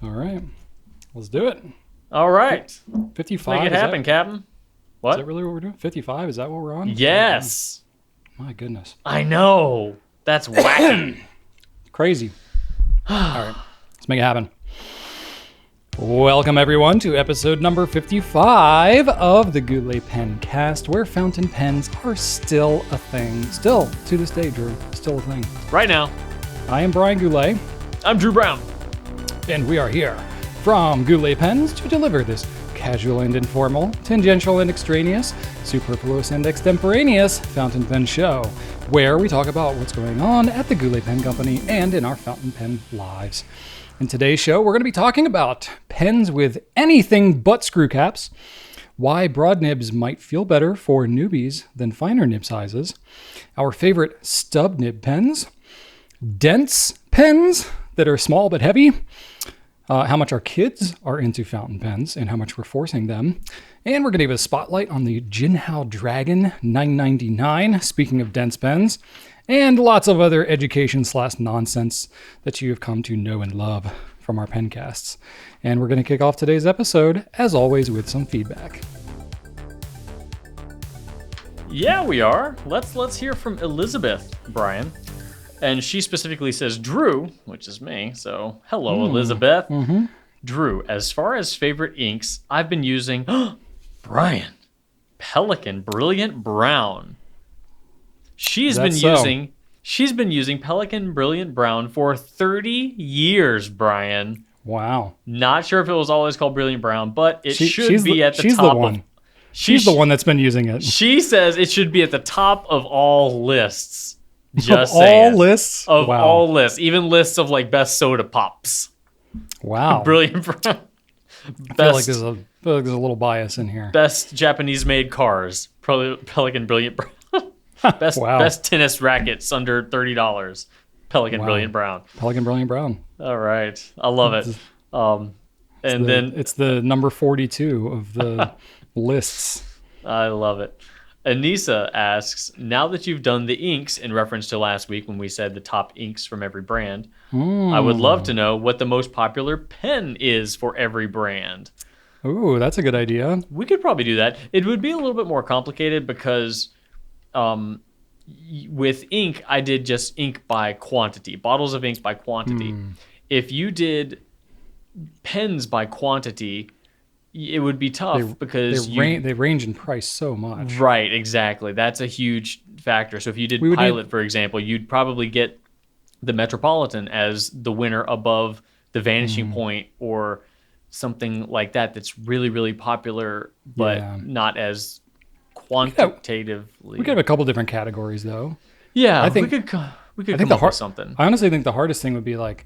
All right. Let's do it. All right. 55. Make it happen, Captain. What? Is that really what we're doing? 55? Is that what we're on? Yes. Oh, my goodness. I know. That's wacky. Crazy. All right. Let's make it happen. Welcome, everyone, to episode number 55 of the Goulet Pencast, where fountain pens are still a thing. Still, to this day, Drew. Still a thing. Right now. I am Brian Goulet. I'm Drew Brown. And we are here from Goulet Pens to deliver this casual and informal, tangential and extraneous, superfluous and extemporaneous fountain pen show, where we talk about what's going on at the Goulet Pen Company and in our fountain pen lives. In today's show, we're going to be talking about pens with anything but screw caps, why broad nibs might feel better for newbies than finer nib sizes, our favorite stub nib pens, dense pens that are small but heavy, how much our kids are into fountain pens and how much we're forcing them. And we're going to give a spotlight on the Jinhao Dragon 999, speaking of dense pens, and lots of other education/nonsense that you have come to know and love from our pencasts. And we're going to kick off today's episode, as always, with some feedback. Yeah, we are. Let's hear from Elizabeth, Brian. And she specifically says, Drew, which is me. So, hello, Elizabeth. Mm-hmm. Drew, as far as favorite inks, I've been using, Brian, Pelikan Brilliant Brown. She's been using Pelikan Brilliant Brown for 30 years, Brian. Wow. Not sure if it was always called Brilliant Brown, but it should be at the she's top. The one. She's the one that's been using it. She says it should be at the top of all lists. Just saying. All lists? Of all lists. Even lists of like best soda pops. Wow. Brilliant Brown. I feel like there's a little bias in here. Best Japanese made cars. Pelikan Brilliant Brown. Best tennis rackets under $30. Pelikan Brilliant Brown. Pelikan Brilliant Brown. All right. I love it. It's the number 42 of the lists. I love it. Anissa asks, now that you've done the inks in reference to last week when we said the top inks from every brand, I would love to know what the most popular pen is for every brand. Ooh, that's a good idea. We could probably do that. It would be a little bit more complicated because with ink, I did just ink by quantity, bottles of ink by quantity. If you did pens by quantity, it would be tough because they range in price so much. Right, exactly. That's a huge factor. So if you did Pilot, for example, you'd probably get the Metropolitan as the winner above the Vanishing Point or something like that that's really, really popular, but not as quantitatively. We could have a couple different categories, though. Yeah, we could come up with something. I honestly think the hardest thing would be like,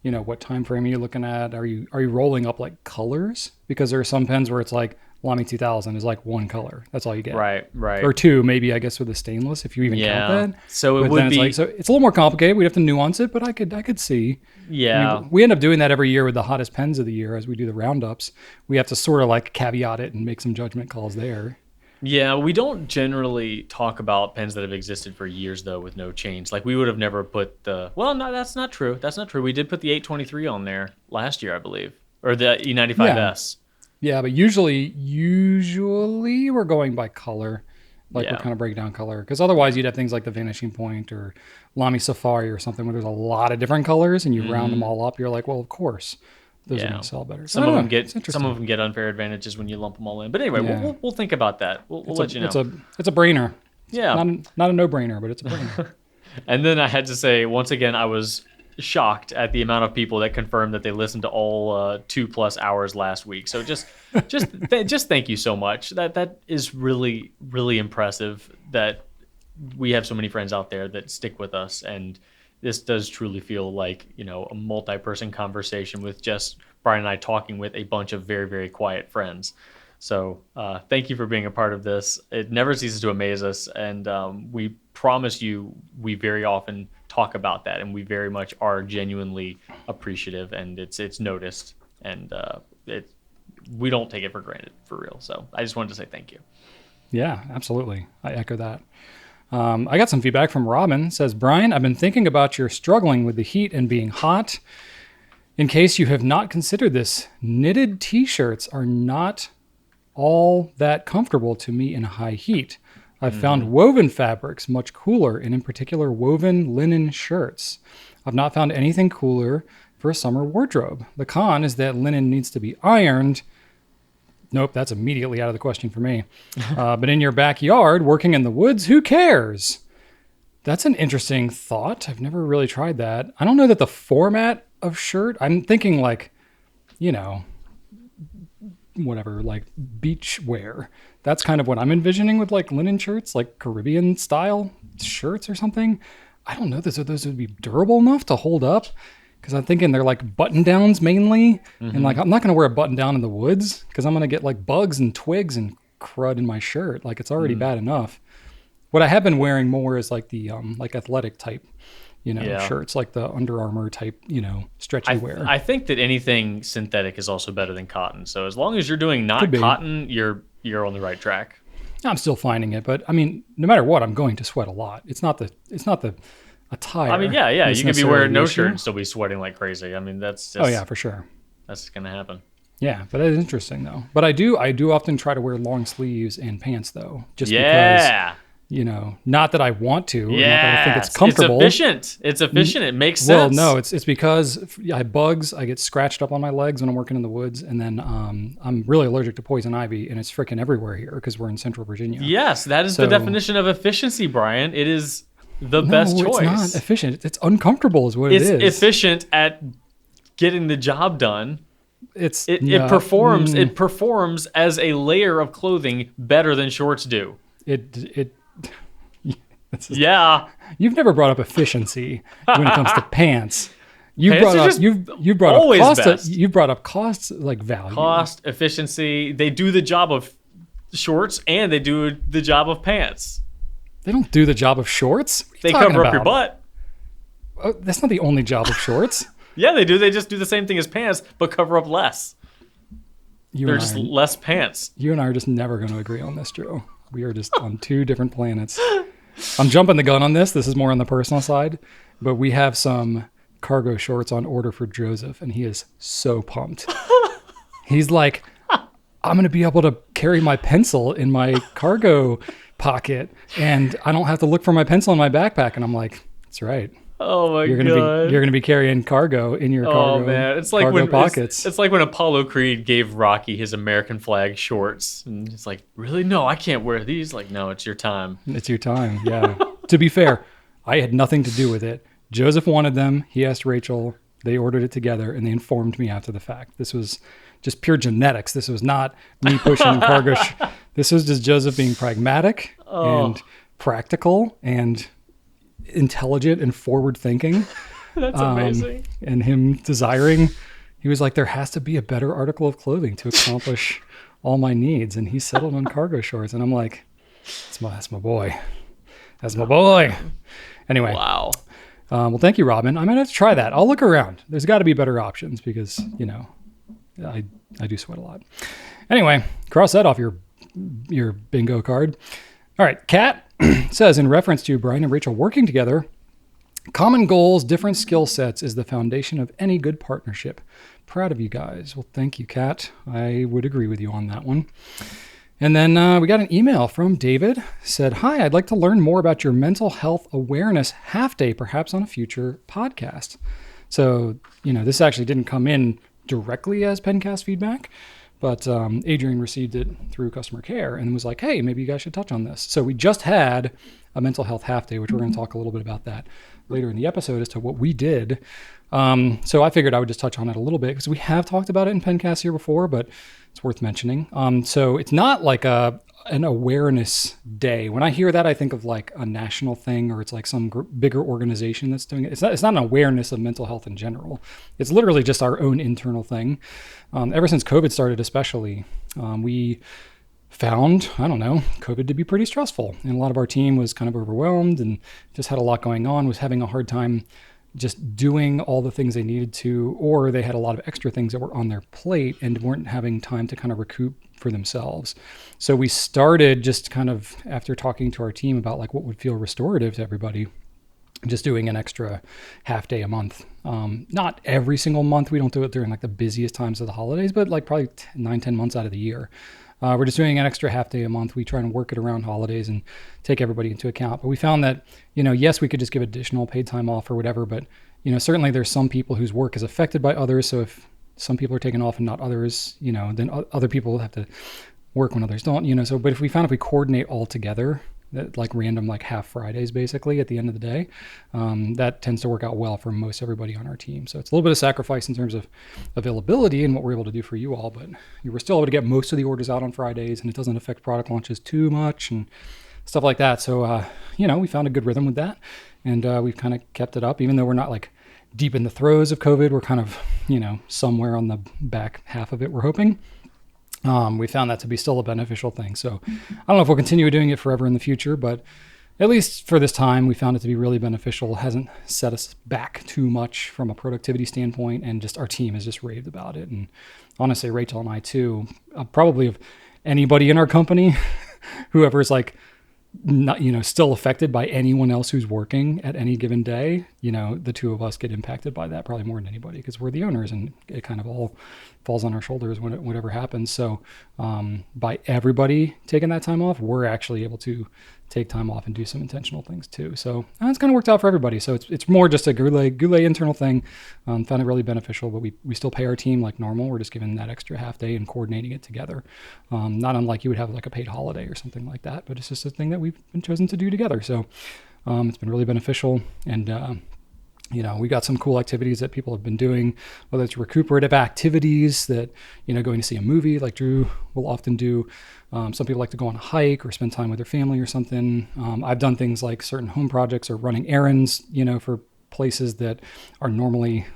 you know, what time frame are you looking at? Are you rolling up like colors? Because there are some pens where it's like Lamy 2000 is like one color. That's all you get. Right. Or two, maybe, I guess, with the stainless, if you even count that. So it would be. So it's a little more complicated. We'd have to nuance it, but I could see. Yeah. I mean, we end up doing that every year with the hottest pens of the year as we do the roundups. We have to sort of like caveat it and make some judgment calls there. Yeah, we don't generally talk about pens that have existed for years, though, with no change. Like, we would have never put the... Well, no, that's not true. That's not true. We did put the 823 on there last year, I believe. Or the E95S. Yeah, but usually we're going by color. We're kind of break down color. Because otherwise, you'd have things like the Vanishing Point or Lamy Safari or something where there's a lot of different colors and you round them all up. You're like, well, of course. Those are going to sell better. Some of them get unfair advantages when you lump them all in. But anyway, we'll think about that. We'll let you know. It's a brainer. Yeah, not a no-brainer, but it's a brainer. And then I had to say once again, I was shocked at the amount of people that confirmed that they listened to all 2+ hours last week. So just thank you so much. That is really, really impressive that we have so many friends out there that stick with us, and this does truly feel like, you know, a multi-person conversation with just Brian and I talking with a bunch of very, very quiet friends. So thank you for being a part of this. It never ceases to amaze us, and we promise you we very often talk about that, and we very much are genuinely appreciative, and it's noticed, and we don't take it for granted, for real. So I just wanted to say thank you. Yeah, absolutely. I echo that. I got some feedback from Robin. Says, Brian, I've been thinking about your struggling with the heat and being hot. In case you have not considered this, knitted t-shirts are not all that comfortable to me in high heat. I've found woven fabrics much cooler, and in particular woven linen shirts. I've not found anything cooler for a summer wardrobe. The con is that linen needs to be ironed. Nope, that's immediately out of the question for me. But in your backyard, working in the woods, who cares? That's an interesting thought. I've never really tried that. I don't know that the format of shirt, I'm thinking like, you know, whatever, like beach wear. That's kind of what I'm envisioning with like linen shirts, like Caribbean style shirts or something. I don't know that those would be durable enough to hold up, because I'm thinking they're like button downs mainly. And like, I'm not going to wear a button down in the woods because I'm going to get like bugs and twigs and crud in my shirt. Like it's already bad enough. What I have been wearing more is like the like athletic type, shirts, like the Under Armour type, stretchy wear. I think that anything synthetic is also better than cotton. So as long as you're doing not cotton, you're on the right track. I'm still finding it, but I mean, no matter what, I'm going to sweat a lot. It's not the attire. I mean, yeah, you can be wearing no shirt and still be sweating like crazy. I mean, that's just, oh yeah, for sure. That's gonna happen. Yeah, but it is interesting though. But I do often try to wear long sleeves and pants though, just because. Not that I want to. Yeah, not that I think it's comfortable. It's efficient. It makes sense. Well, no, it's because I have bugs. I get scratched up on my legs when I'm working in the woods, and then I'm really allergic to poison ivy, and it's freaking everywhere here because we're in Central Virginia. Yes, that is the definition of efficiency, Brian. It is the best choice. It's not efficient. It's uncomfortable, is what it is. It's efficient at getting the job done. It performs as a layer of clothing better than shorts do. You've never brought up efficiency when it comes to pants. You brought up costs like value. Cost, efficiency. They do the job of shorts and they do the job of pants. They don't do the job of shorts. They cover up your butt. Oh, that's not the only job of shorts. Yeah, they do. They just do the same thing as pants, but cover up less. They're just less pants. You and I are just never going to agree on this, Joe. We are just on two different planets. I'm jumping the gun on this. This is more on the personal side, but we have some cargo shorts on order for Joseph, and he is so pumped. He's like, I'm going to be able to carry my pencil in my cargo pocket, and I don't have to look for my pencil in my backpack. And I'm like, that's right. Oh my God! You're gonna be carrying cargo in your cargo. Oh man, it's like when pockets. It's like when Apollo Creed gave Rocky his American flag shorts, and it's like, really? No, I can't wear these. Like, no, it's your time. It's your time. Yeah. To be fair, I had nothing to do with it. Joseph wanted them. He asked Rachel. They ordered it together, and they informed me after the fact. This was just pure genetics. This was not me pushing cargo. This was just Joseph being pragmatic and practical and intelligent and forward thinking. That's amazing. And him desiring, he was like, there has to be a better article of clothing to accomplish all my needs. And he settled on cargo shorts. And I'm like, that's my boy. That's my boy. Anyway. Wow. Well, thank you, Robin. I might have to try that. I'll look around. There's got to be better options because, I do sweat a lot. Anyway, cross that off your bingo card. All right. Kat says, in reference to Brian and Rachel working together, common goals, different skill sets is the foundation of any good partnership. Proud of you guys. Well, thank you, Kat. I would agree with you on that one. And then we got an email from David. Said, hi, I'd like to learn more about your mental health awareness half day, perhaps on a future podcast. So, this actually didn't come in directly as Pencast feedback, but Adrian received it through customer care and was like, hey, maybe you guys should touch on this. So we just had a mental health half day, which we're going to talk a little bit about that later in the episode as to what we did. So I figured I would just touch on it a little bit because we have talked about it in Pencast here before, but it's worth mentioning. So it's not like an awareness day. When I hear that, I think of like a national thing, or it's like some bigger organization that's doing it. It's not an awareness of mental health in general. It's literally just our own internal thing. Ever since COVID started, especially, we found, COVID to be pretty stressful. And a lot of our team was kind of overwhelmed and just had a lot going on, was having a hard time just doing all the things they needed to, or they had a lot of extra things that were on their plate and weren't having time to kind of recoup for themselves. So we started just kind of, after talking to our team about like what would feel restorative to everybody, just doing an extra half day a month. Not every single month. We don't do it during like the busiest times of the holidays, but like probably 9-10 months out of the year. We're just doing an extra half day a month. We try and work it around holidays and take everybody into account. But we found that, yes, we could just give additional paid time off or whatever, but certainly there's some people whose work is affected by others. So if some people are taking off and not others, then other people have to work when others don't, but if we coordinate all together, like random, like half Fridays, basically at the end of the day, that tends to work out well for most everybody on our team. So it's a little bit of sacrifice in terms of availability and what we're able to do for you all, but you were still able to get most of the orders out on Fridays, and it doesn't affect product launches too much and stuff like that. So, we found a good rhythm with that, and we've kind of kept it up, even though we're not like deep in the throes of COVID. We're kind of, somewhere on the back half of it, we're hoping. We found that to be still a beneficial thing. So I don't know if we'll continue doing it forever in the future, but at least for this time, we found it to be really beneficial. It hasn't set us back too much from a productivity standpoint, and just our team has just raved about it. And honestly, Rachel and I too, probably of anybody in our company, whoever's like not, still affected by anyone else who's working at any given day, the two of us get impacted by that probably more than anybody, because we're the owners and it kind of all falls on our shoulders when whatever happens. So by everybody taking that time off, we're actually able to take time off and do some intentional things too. So it's kind of worked out for everybody. So it's more just a Goulet internal thing. Found it really beneficial, but we still pay our team like normal. We're just giving that extra half day and coordinating it together. Not unlike you would have like a paid holiday or something like that, but it's just a thing that we've been chosen to do together. So it's been really beneficial. And we got some cool activities that people have been doing, whether it's recuperative activities that, going to see a movie like Drew will often do. Some people like to go on a hike or spend time with their family or something. I've done things like certain home projects or running errands, for places that are normally,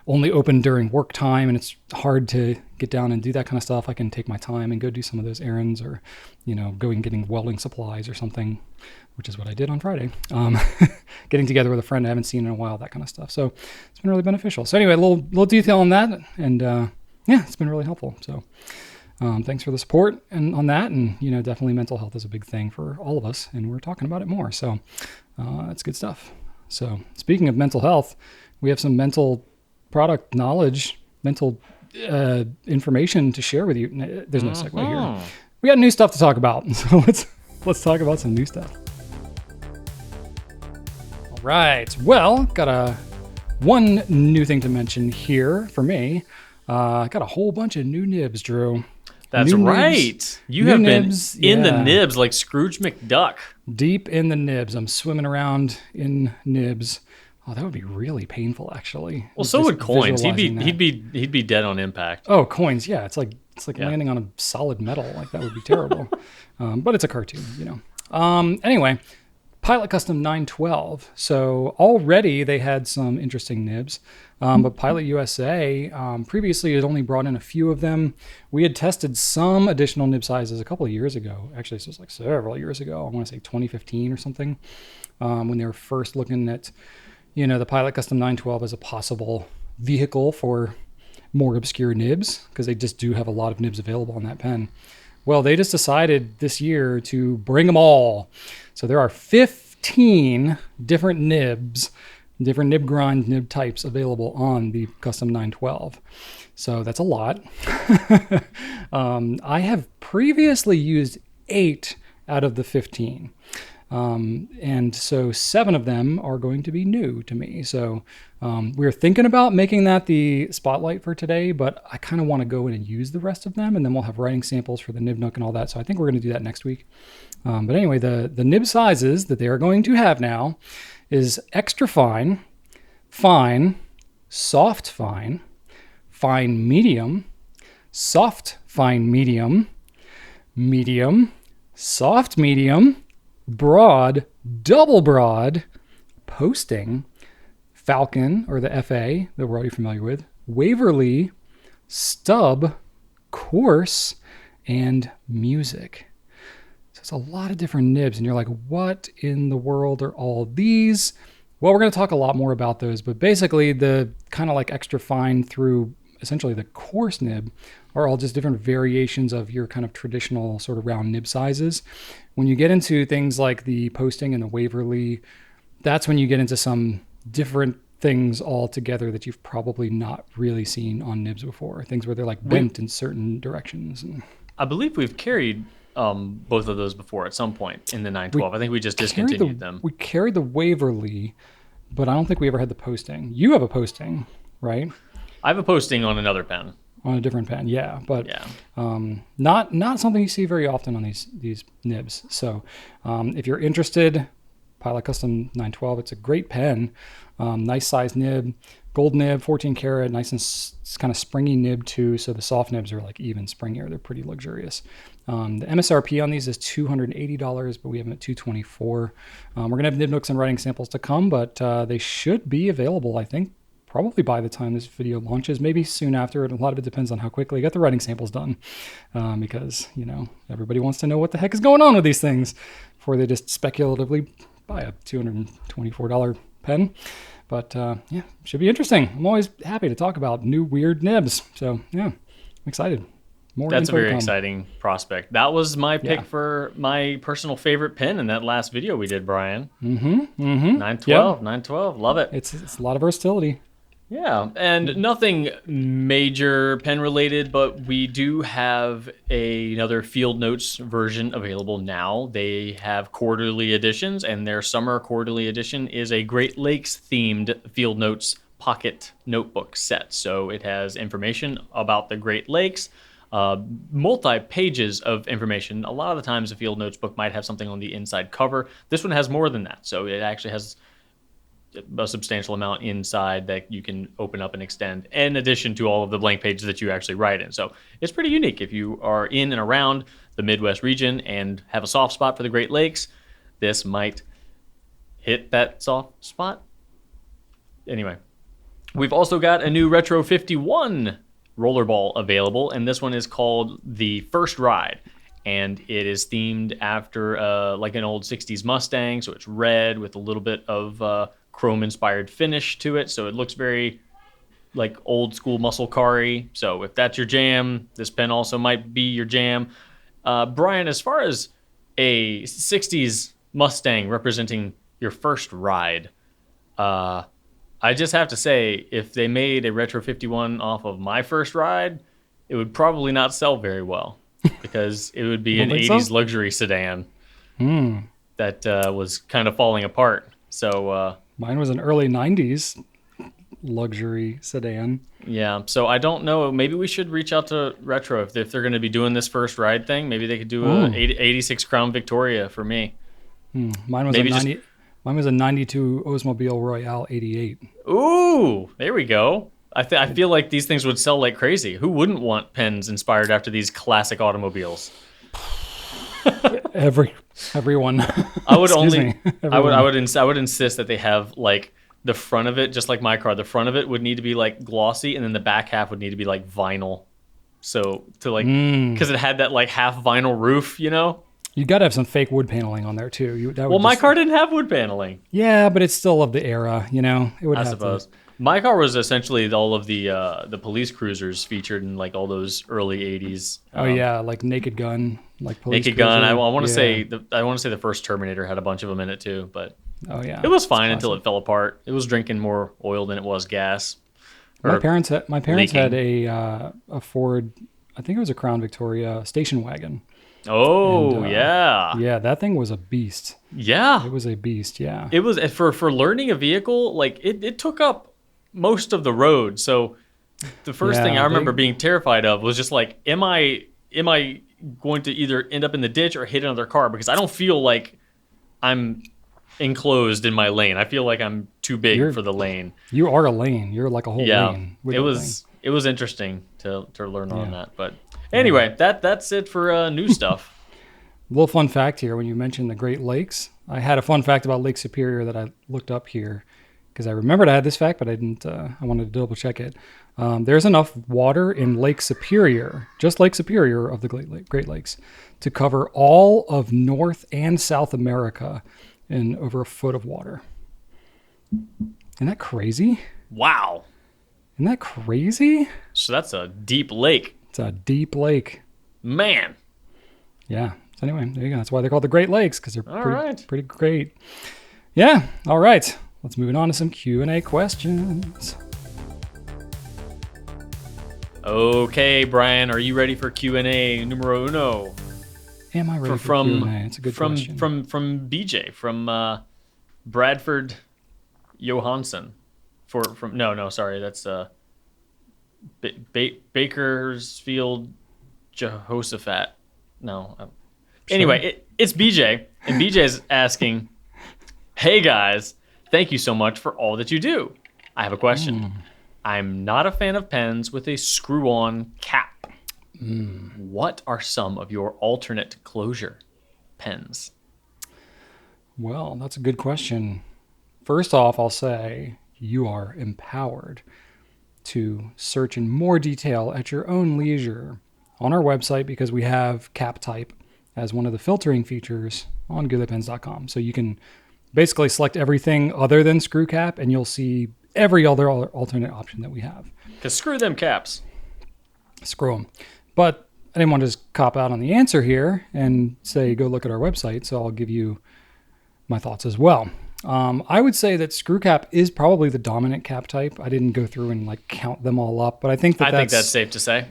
only open during work time, and it's hard to get down and do that kind of stuff. I can take my time and go do some of those errands, or, go and getting welding supplies or something, which is what I did on Friday. Getting together with a friend I haven't seen in a while, that kind of stuff. So it's been really beneficial. So anyway, a little detail on that, and it's been really helpful. So thanks for the support and on that. And, definitely mental health is a big thing for all of us, and we're talking about it more. So that's good stuff. So speaking of mental health, we have some mental product knowledge, mental information to share with you. There's no segue here. We got new stuff to talk about. So let's talk about some new stuff. All right. Well, got one new thing to mention here for me. Got a whole bunch of new nibs, Drew. That's new right. Nibs, you have nibs, been in the nibs like Scrooge McDuck. Deep in the nibs. I'm swimming around in nibs. Oh, that would be really painful, actually. Well, so would Coins. He'd be dead on impact. Oh, Coins. Yeah, it's like landing on a solid metal. Like that would be terrible. But it's a cartoon, Anyway, Pilot Custom 912. So already they had some interesting nibs. But Pilot USA previously had only brought in a few of them. We had tested some additional nib sizes a couple of years ago. Actually, this was like several years ago. I want to say 2015 or something, when they were first looking at, the Pilot Custom 912 as a possible vehicle for more obscure nibs, because they just do have a lot of nibs available on that pen. Well, they just decided this year to bring them all. So there are 15 different nibs, different nib grind, nib types available on the Custom 912. So that's a lot. I have previously used 8 out of the 15. And so 7 of them are going to be new to me. So we're thinking about making that the spotlight for today, but I kind of want to go in and use the rest of them, and then we'll have writing samples for the nib nook and all that. So I think we're going to do that next week. But anyway, the nib sizes that they are going to have now is extra fine, fine, soft fine, fine medium, soft fine medium, medium, soft medium, broad, double broad, posting, Falcon, or the FA that we're already familiar with, Waverly, Stub, Coarse, and Music. So it's a lot of different nibs, and you're like, what in the world are all these? Well, we're going to talk a lot more about those, but basically the kind of like extra fine through essentially the coarse nib are all just different variations of your kind of traditional sort of round nib sizes. When you get into things like the posting and the Waverly, that's when you get into some different things altogether that you've probably not really seen on nibs before. Things where they're like bent in certain directions. And I believe we've carried both of those before at some point in the 912. I think we just discontinued them. We carried the Waverly, but I don't think we ever had the posting. You have a posting, right? I have a posting on another pen. On a different pen, yeah, but not something you see very often on these nibs. So if you're interested, Pilot Custom 912, it's a great pen. Nice size nib, gold nib, 14 karat, nice and kind of springy nib too. So the soft nibs are like even springier. They're pretty luxurious. The MSRP on these is $280, but we have them at $224. We're gonna have nib nooks and writing samples to come, but they should be available, I think, probably by the time this video launches, maybe soon after. And a lot of it depends on how quickly I get the writing samples done, because everybody wants to know what the heck is going on with these things before they just speculatively buy a $224 pen. But should be interesting. I'm always happy to talk about new weird nibs. So yeah, I'm excited. That's a very exciting prospect. That was my pick for my personal favorite pen in that last video we did, Brian. 912. Love it. It's a lot of versatility. Yeah, and nothing major pen related, but we do have another Field Notes version available now. They have quarterly editions, and their summer quarterly edition is a Great Lakes themed Field Notes pocket notebook set. So it has information about the Great Lakes, multi-pages of information. A lot of the times a Field Notes book might have something on the inside cover. This one has more than that, so it actually has a substantial amount inside that you can open up and extend, in addition to all of the blank pages that you actually write in. So it's pretty unique. If you are in and around the Midwest region and have a soft spot for the Great Lakes, this might hit that soft spot. Anyway, we've also got a new Retro 51 rollerball available, and this one is called the First Ride. And it is themed after like an old 60s Mustang, so it's red with a little bit of chrome-inspired finish to it, so it looks very like old school muscle car-y. So if that's your jam, this pen also might be your jam. Brian, as far as a 60s Mustang representing your first ride, I just have to say, if they made a Retro 51 off of my first ride, it would probably not sell very well, because it would be an 80s luxury sedan that was kind of falling apart. So mine was an early 90s luxury sedan. Yeah, so I don't know. Maybe we should reach out to Retro if they're going to be doing this first ride thing. Maybe they could do a 86 Crown Victoria for me. Mine was a 92 Oldsmobile Royale 88. Ooh, there we go. I feel like these things would sell like crazy. Who wouldn't want pens inspired after these classic automobiles? Everyone. I would I would insist that they have like the front of it, just like my car. The front of it would need to be like glossy, and then the back half would need to be like vinyl. So to like, because it had that like half vinyl roof, you know. You got to have some fake wood paneling on there too. My car didn't have wood paneling. Yeah, but it's still of the era, you know. It would. I suppose. My car was essentially all of the police cruisers featured in like all those early '80s. Like Naked Gun, like police Naked Gun. I want to say the first Terminator had a bunch of them in it too, but it was fine until it fell apart. It was drinking more oil than it was gas. My parents had a Ford. I think it was a Crown Victoria station wagon. Oh, yeah. Yeah, that thing was a beast. Yeah. It was a beast, yeah. It was for learning a vehicle, like it took up most of the road. So the first thing I remember being terrified of was just like, am I going to either end up in the ditch or hit another car? Because I don't feel like I'm enclosed in my lane. I feel like I'm too big for the lane. You are a lane. You're like a whole lane. It was interesting to learn on that. But anyway, that's it for new stuff. A little fun fact here. When you mentioned the Great Lakes, I had a fun fact about Lake Superior that I looked up here because I remembered I had this fact, but I didn't. I wanted to double check it. There's enough water in Lake Superior, just Lake Superior of the Great Lakes, to cover all of North and South America in over a foot of water. Isn't that crazy? Wow. Isn't that crazy? So that's a deep lake. It's a deep lake. Man. Yeah. So anyway, there you go. That's why they're called the Great Lakes, because they're pretty great. Yeah. All right. Let's move on to some Q&A questions. Okay, Brian, are you ready for Q&A numero uno? Am I ready for Q&A? It's a good question. From BJ, from Bradford Johansson. That's Bakersfield Jehoshaphat. No. Anyway, it's BJ, and BJ's asking, "Hey guys, thank you so much for all that you do. I have a question. I'm not a fan of pens with a screw-on cap. What are some of your alternate closure pens?" Well, that's a good question. First off, I'll say you are empowered to search in more detail at your own leisure on our website, because we have cap type as one of the filtering features on gouletpens.com. So you can basically select everything other than screw cap, and you'll see every other alternate option that we have. Because screw them caps. Screw them. But I didn't want to just cop out on the answer here and say go look at our website, so I'll give you my thoughts as well. I would say that screw cap is probably the dominant cap type. I didn't go through and count them all up, but I think think that's safe to say.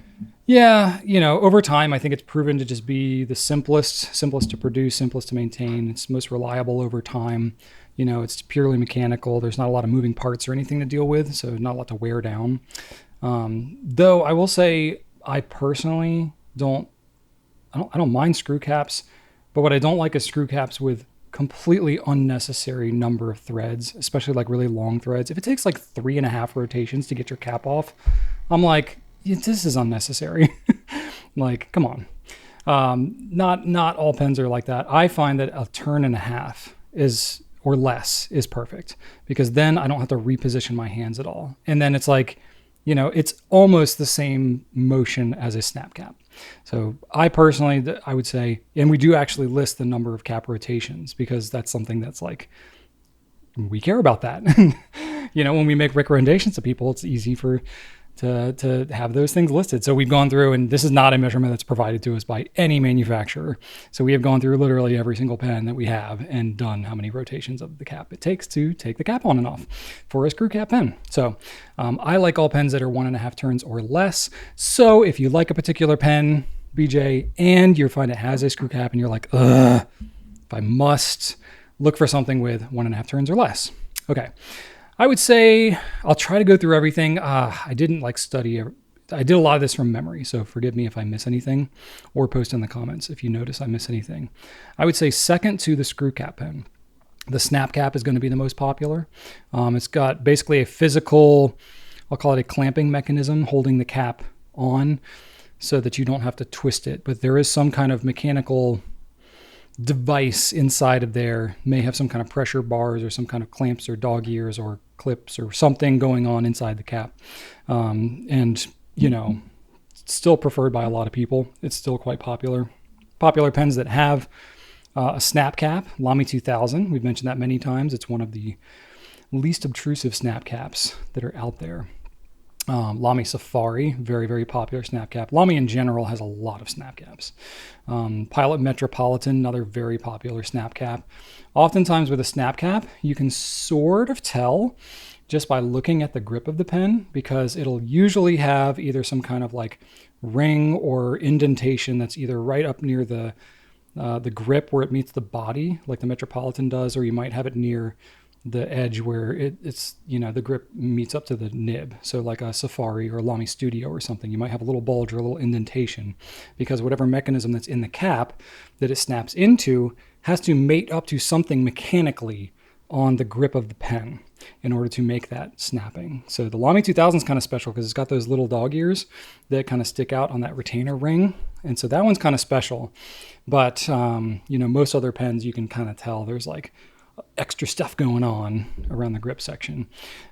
Yeah, over time, I think it's proven to just be the simplest to produce, simplest to maintain. It's most reliable over time. It's purely mechanical. There's not a lot of moving parts or anything to deal with, so not a lot to wear down. Though I will say, I personally don't mind screw caps, but what I don't like is screw caps with completely unnecessary number of threads, especially really long threads. If it takes 3.5 rotations to get your cap off, I'm like, this is unnecessary. Come on. Not all pens are like that. I find that a turn and a half or less is perfect, because then I don't have to reposition my hands at all. And then it's it's almost the same motion as a snap cap. So I personally, I would say, and we do actually list the number of cap rotations, because that's something that's we care about that. When we make recommendations to people, it's easy to have those things listed. So we've gone through, and this is not a measurement that's provided to us by any manufacturer. So we have gone through literally every single pen that we have and done how many rotations of the cap it takes to take the cap on and off for a screw cap pen. So I like all pens that are 1.5 turns or less. So if you like a particular pen, BJ, and you find it has a screw cap and you're like, if I must, look for something with 1.5 turns or less. Okay. I would say I'll try to go through everything. I didn't study. I did a lot of this from memory, so forgive me if I miss anything, or post in the comments if you notice I miss anything. I would say second to the screw cap pen, the snap cap is going to be the most popular. It's got basically a physical, I'll call it a clamping mechanism, holding the cap on so that you don't have to twist it. But there is some kind of mechanical device inside of there, may have some kind of pressure bars or some kind of clamps or dog ears or clips or something going on inside the cap. And still preferred by a lot of people. It's still quite popular. Popular pens that have a snap cap, Lamy 2000. We've mentioned that many times. It's one of the least obtrusive snap caps that are out there. Lamy Safari, very, very popular snap cap. Lamy in general has a lot of snap caps. Pilot Metropolitan, another very popular snap cap. Oftentimes with a snap cap, you can sort of tell just by looking at the grip of the pen, because it'll usually have either some kind of ring or indentation that's either right up near the grip where it meets the body, like the Metropolitan does, or you might have it near the edge where it's the grip meets up to the nib. So like a Safari or a Lamy Studio or something, you might have a little bulge or a little indentation, because whatever mechanism that's in the cap that it snaps into has to mate up to something mechanically on the grip of the pen in order to make that snapping. So the Lamy 2000 is kind of special because it's got those little dog ears that kind of stick out on that retainer ring. And so that one's kind of special. But, most other pens, you can kind of tell there's extra stuff going on around the grip section.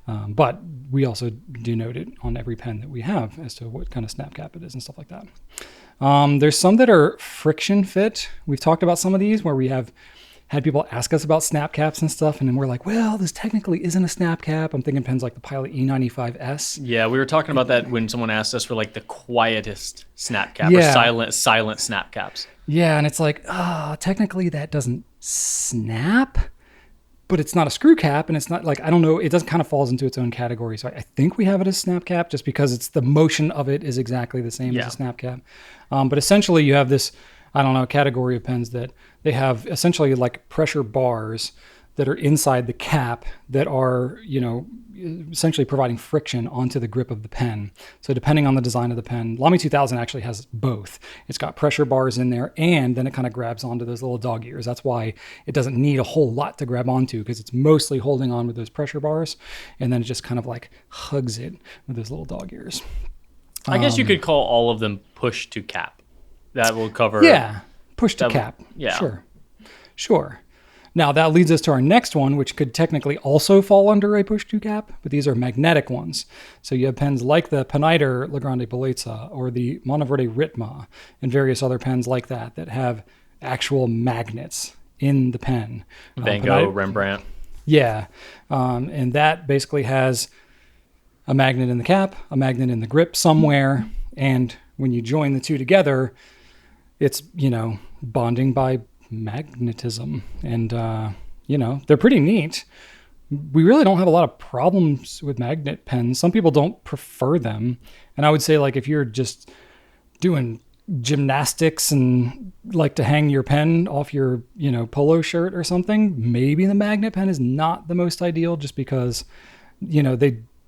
But we also denote it on every pen that we have as to what kind of snap cap it is and stuff like that. There's some that are friction fit. We've talked about some of these where we have had people ask us about snap caps and stuff, and then we're like, well, this technically isn't a snap cap. I'm thinking pens like the Pilot E95S. Yeah, we were talking about that when someone asked us for the quietest snap cap or silent snap caps. Yeah, and it's technically that doesn't snap. but it's not a screw cap, and it's not like, I don't know, it doesn't kind of falls into its own category. So I think we have it as snap cap just because it's the motion of it is exactly the same as a snap cap. But essentially you have this, I don't know, category of pens that they have essentially like pressure bars that are inside the cap that are, essentially providing friction onto the grip of the pen. So depending on the design of the pen, Lamy 2000 actually has both. It's got pressure bars in there, and then it kind of grabs onto those little dog ears. That's why it doesn't need a whole lot to grab onto, because it's mostly holding on with those pressure bars, and then it just kind of like hugs it with those little dog ears. I guess you could call all of them push to cap. That will cover. Yeah, push to cap. Yeah. Sure. Now that leads us to our next one, which could technically also fall under a push-to cap, but these are magnetic ones. So you have pens like the Peniter Legrande Bellezza or the Monteverde Ritma and various other pens like that have actual magnets in the pen. Van Gogh, Rembrandt. Yeah. And that basically has a magnet in the cap, a magnet in the grip somewhere, and when you join the two together, it's, bonding by magnetism, and they're pretty neat. We really don't have a lot of problems with magnet pens. Some people don't prefer them, and I would say, like, if you're just doing gymnastics and like to hang your pen off your polo shirt or something, maybe the magnet pen is not the most ideal, just because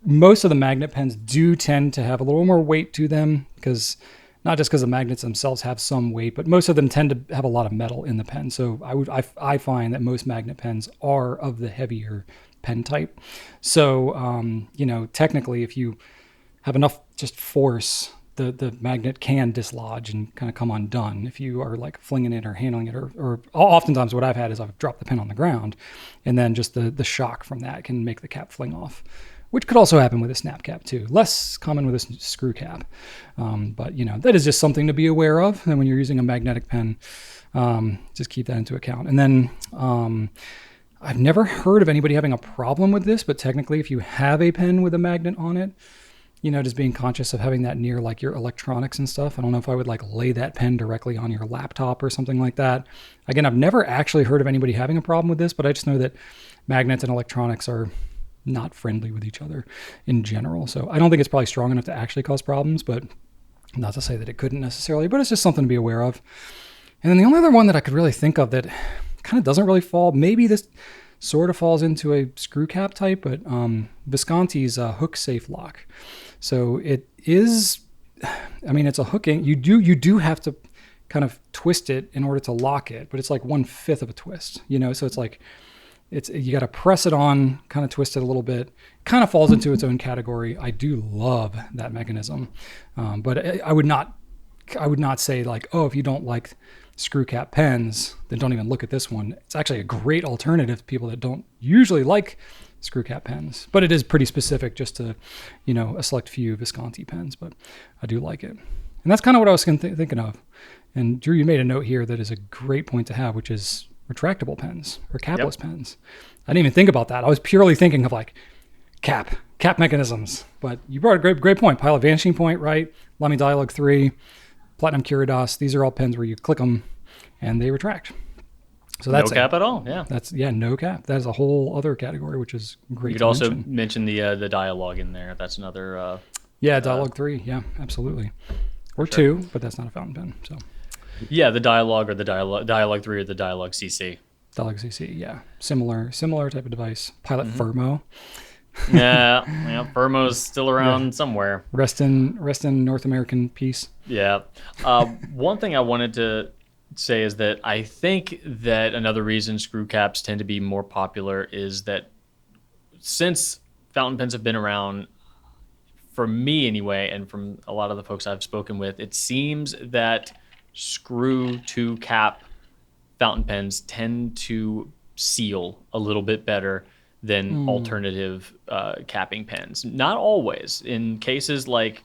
most of the magnet pens do tend to have a little more weight to them, because not just because the magnets themselves have some weight, but most of them tend to have a lot of metal in the pen. So I find that most magnet pens are of the heavier pen type. So, technically, if you have enough just force, the magnet can dislodge and kind of come undone if you are like flinging it or handling it, or oftentimes what I've had is I've dropped the pen on the ground, and then just the shock from that can make the cap fling off, which could also happen with a snap cap too. Less common with a screw cap. But that is just something to be aware of. And when you're using a magnetic pen, just keep that into account. And then I've never heard of anybody having a problem with this, but technically if you have a pen with a magnet on it, just being conscious of having that near like your electronics and stuff. I don't know if I would like lay that pen directly on your laptop or something like that. Again, I've never actually heard of anybody having a problem with this, but I just know that magnets and electronics are not friendly with each other in general. So I don't think it's probably strong enough to actually cause problems, but not to say that it couldn't necessarily, but it's just something to be aware of. And then the only other one that I could really think of that kind of doesn't really fall, maybe this sort of falls into a screw cap type, but Visconti's hook safe lock. So it is, it's a hooking. You do have to kind of twist it in order to lock it, but it's like 1/5 of a twist, so it's like, you got to press it on, kind of twist it a little bit. Kind of falls into its own category. I do love that mechanism, but I would not say like, oh, if you don't like screw cap pens, then don't even look at this one. It's actually a great alternative to people that don't usually like screw cap pens, but it is pretty specific just to, a select few Visconti pens. But I do like it, and that's kind of what I was thinking of. And Drew, you made a note here that is a great point to have, which is retractable pens or capless pens. I didn't even think about that. I was purely thinking of like cap mechanisms, but you brought a great point. Pilot Vanishing Point, right? Lamy Dialogue 3, Platinum Curidas. These are all pens where you click them and they retract. So that's no cap at all. Yeah. That's no cap. That is a whole other category, which is great. You could also mention the dialogue in there. That's another. Dialogue 3. Yeah, absolutely. Or sure. 2, but that's not a fountain pen. So. Yeah, the dialogue or the dialogue 3 or the dialogue CC. Dialogue CC, yeah. Similar type of device. Pilot Fermo. Yeah, Fermo's still around somewhere. Rest in North American peace. Yeah. One thing I wanted to say is that I think that another reason screw caps tend to be more popular is that since fountain pens have been around, for me anyway, and from a lot of the folks I've spoken with, it seems that screw to cap fountain pens tend to seal a little bit better than alternative capping pens. Not always. In cases like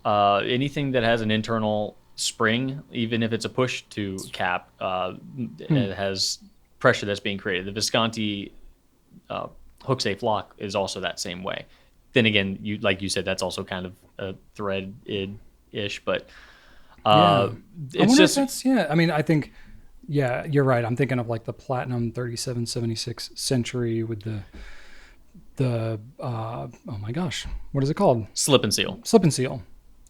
anything that has an internal spring, even if it's a push to cap, it has pressure that's being created. The Visconti hook safe lock is also that same way. Then again, like you said, that's also kind of a threaded-ish, but it's just... I think, yeah, you're right. I'm thinking of like the Platinum 3776 Century with oh my gosh, what is it called? Slip and seal. Slip and seal.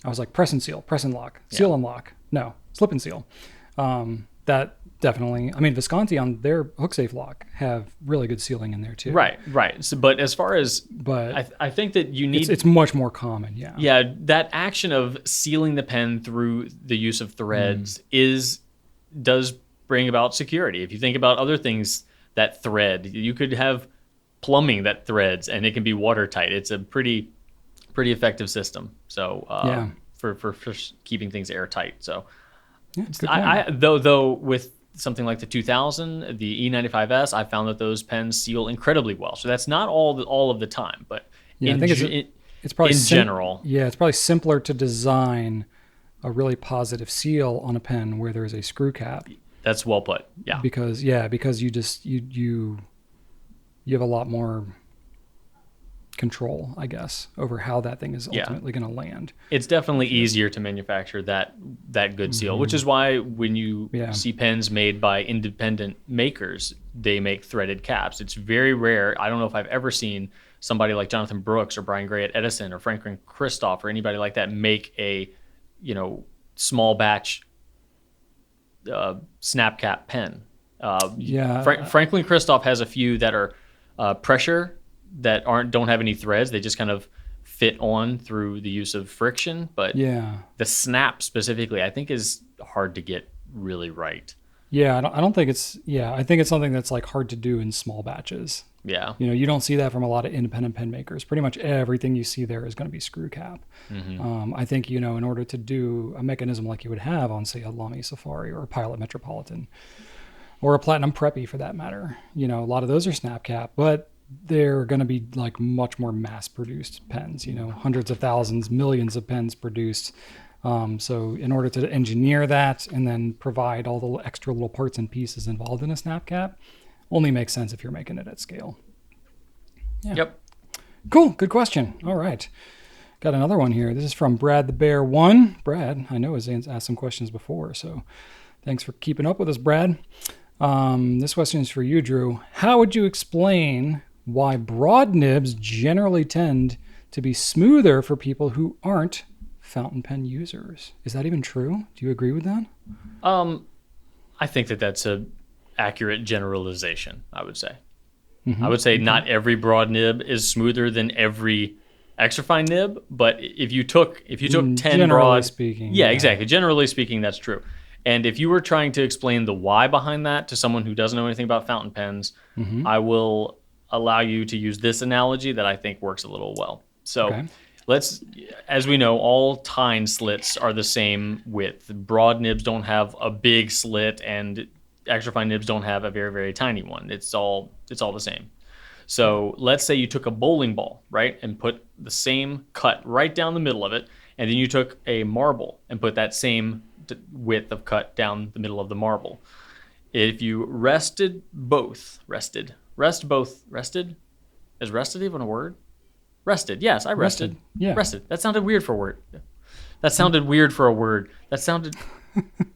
I was like press and seal, press and lock, seal and lock. No, slip and seal. That definitely. I mean, Visconti on their hook safe lock have really good sealing in there too. Right. So, but as far as, I think that you need, it's much more common. Yeah. Yeah, that action of sealing the pen through the use of threads does bring about security. If you think about other things that thread, you could have plumbing that threads, and it can be watertight. It's a pretty effective system. So for keeping things airtight. So though with something like the 2000, the E95S, I found that those pens seal incredibly well. So that's not all of the time, but I think it's probably in general. Yeah, it's probably simpler to design a really positive seal on a pen where there is a screw cap. That's well put. Yeah. Because you just you have a lot more control, I guess, over how that thing is ultimately going to land. It's definitely easier to manufacture that good seal, which is why when you see pens made by independent makers, they make threaded caps. It's very rare. I don't know if I've ever seen somebody like Jonathan Brooks or Brian Gray at Edison or Franklin Christoph or anybody like that make a small batch snap cap pen. Franklin Christoph has a few that are pressure that don't have any threads. They just kind of fit on through the use of friction. But the snap specifically, I think, is hard to get really right. Yeah, I don't think it's. Yeah, I think it's something that's like hard to do in small batches. Yeah, you don't see that from a lot of independent pen makers. Pretty much everything you see there is going to be screw cap. I think in order to do a mechanism like you would have on, say, a Lamy Safari or a Pilot Metropolitan or a Platinum Preppy for that matter, a lot of those are snap cap, but they're going to be like much more mass produced pens, hundreds of thousands, millions of pens produced. So in order to engineer that and then provide all the extra little parts and pieces involved in a snap cap only makes sense if you're making it at scale. Yeah. Yep. Cool. Good question. All right. Got another one here. This is from Brad the Bear 1. Brad, I know, has asked some questions before, so thanks for keeping up with us, Brad. This question is for you, Drew. How would you explain why broad nibs generally tend to be smoother for people who aren't fountain pen users? Is that even true? Do you agree with that? I think that's a accurate generalization, I would say. I would say not every broad nib is smoother than every extra fine nib, but if you took 10 broad, speaking, exactly. Generally speaking, that's true. And if you were trying to explain the why behind that to someone who doesn't know anything about fountain pens, I will allow you to use this analogy that I think works a little well. So as we know, all tine slits are the same width. Broad nibs don't have a big slit, and extra fine nibs don't have a very, very tiny one. It's all the same. So let's say you took a bowling ball, right, and put the same cut right down the middle of it, and then you took a marble and put that same width of cut down the middle of the marble. If you rested both, rested? Is rested even a word? Rested, yes, I rested. Yeah. Rested. That sounded weird for a word. That sounded,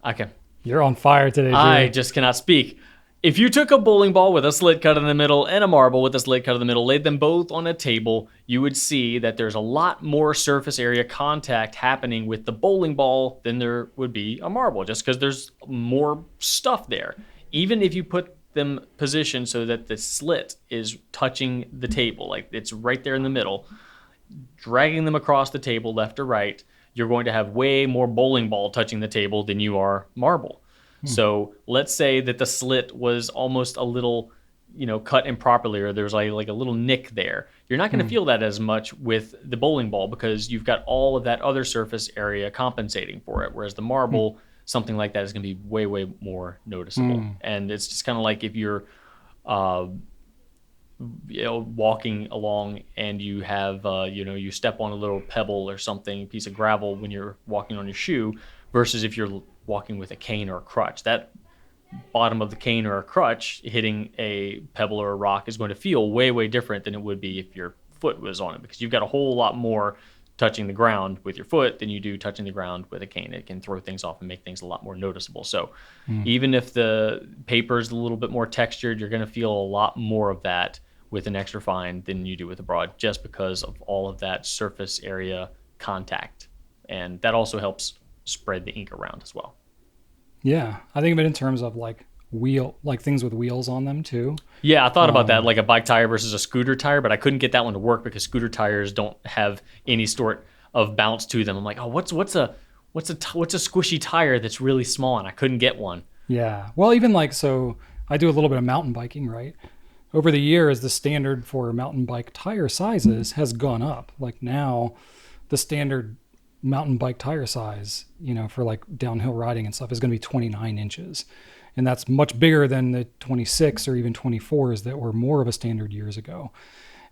okay. You're on fire today, Drew. I just cannot speak. If you took a bowling ball with a slit cut in the middle and a marble with a slit cut in the middle, laid them both on a table, you would see that there's a lot more surface area contact happening with the bowling ball than there would be a marble, just because there's more stuff there. Even if you put them positioned so that the slit is touching the table, like it's right there in the middle, dragging them across the table left or right, you're going to have way more bowling ball touching the table than you are marble. So let's say that the slit was almost a little, cut improperly, or there's like a little nick there. You're not going to feel that as much with the bowling ball because you've got all of that other surface area compensating for it. Whereas the marble, something like that is going to be way, way more noticeable. And it's just kind of like if you're, walking along and you have, you step on a little pebble or something, piece of gravel when you're walking on your shoe, versus if you're walking with a cane or a crutch. That bottom of the cane or a crutch hitting a pebble or a rock is going to feel way, way different than it would be if your foot was on it, because you've got a whole lot more touching the ground with your foot than you do touching the ground with a cane. It can throw things off and make things a lot more noticeable. So even if the paper is a little bit more textured, you're going to feel a lot more of that with an extra fine than you do with a broad, just because of all of that surface area contact. And that also helps spread the ink around as well. Yeah, I think of it in terms of like things with wheels on them too. Yeah, I thought about that, like a bike tire versus a scooter tire, but I couldn't get that one to work because scooter tires don't have any sort of bounce to them. I'm like, oh, what's a squishy tire that's really small, and I couldn't get one. Yeah, well, even like, so I do a little bit of mountain biking, right? Over the years, the standard for mountain bike tire sizes has gone up. Like now, the standard mountain bike tire size, for like downhill riding and stuff, is going to be 29 inches. And that's much bigger than the 26 or even 24s that were more of a standard years ago.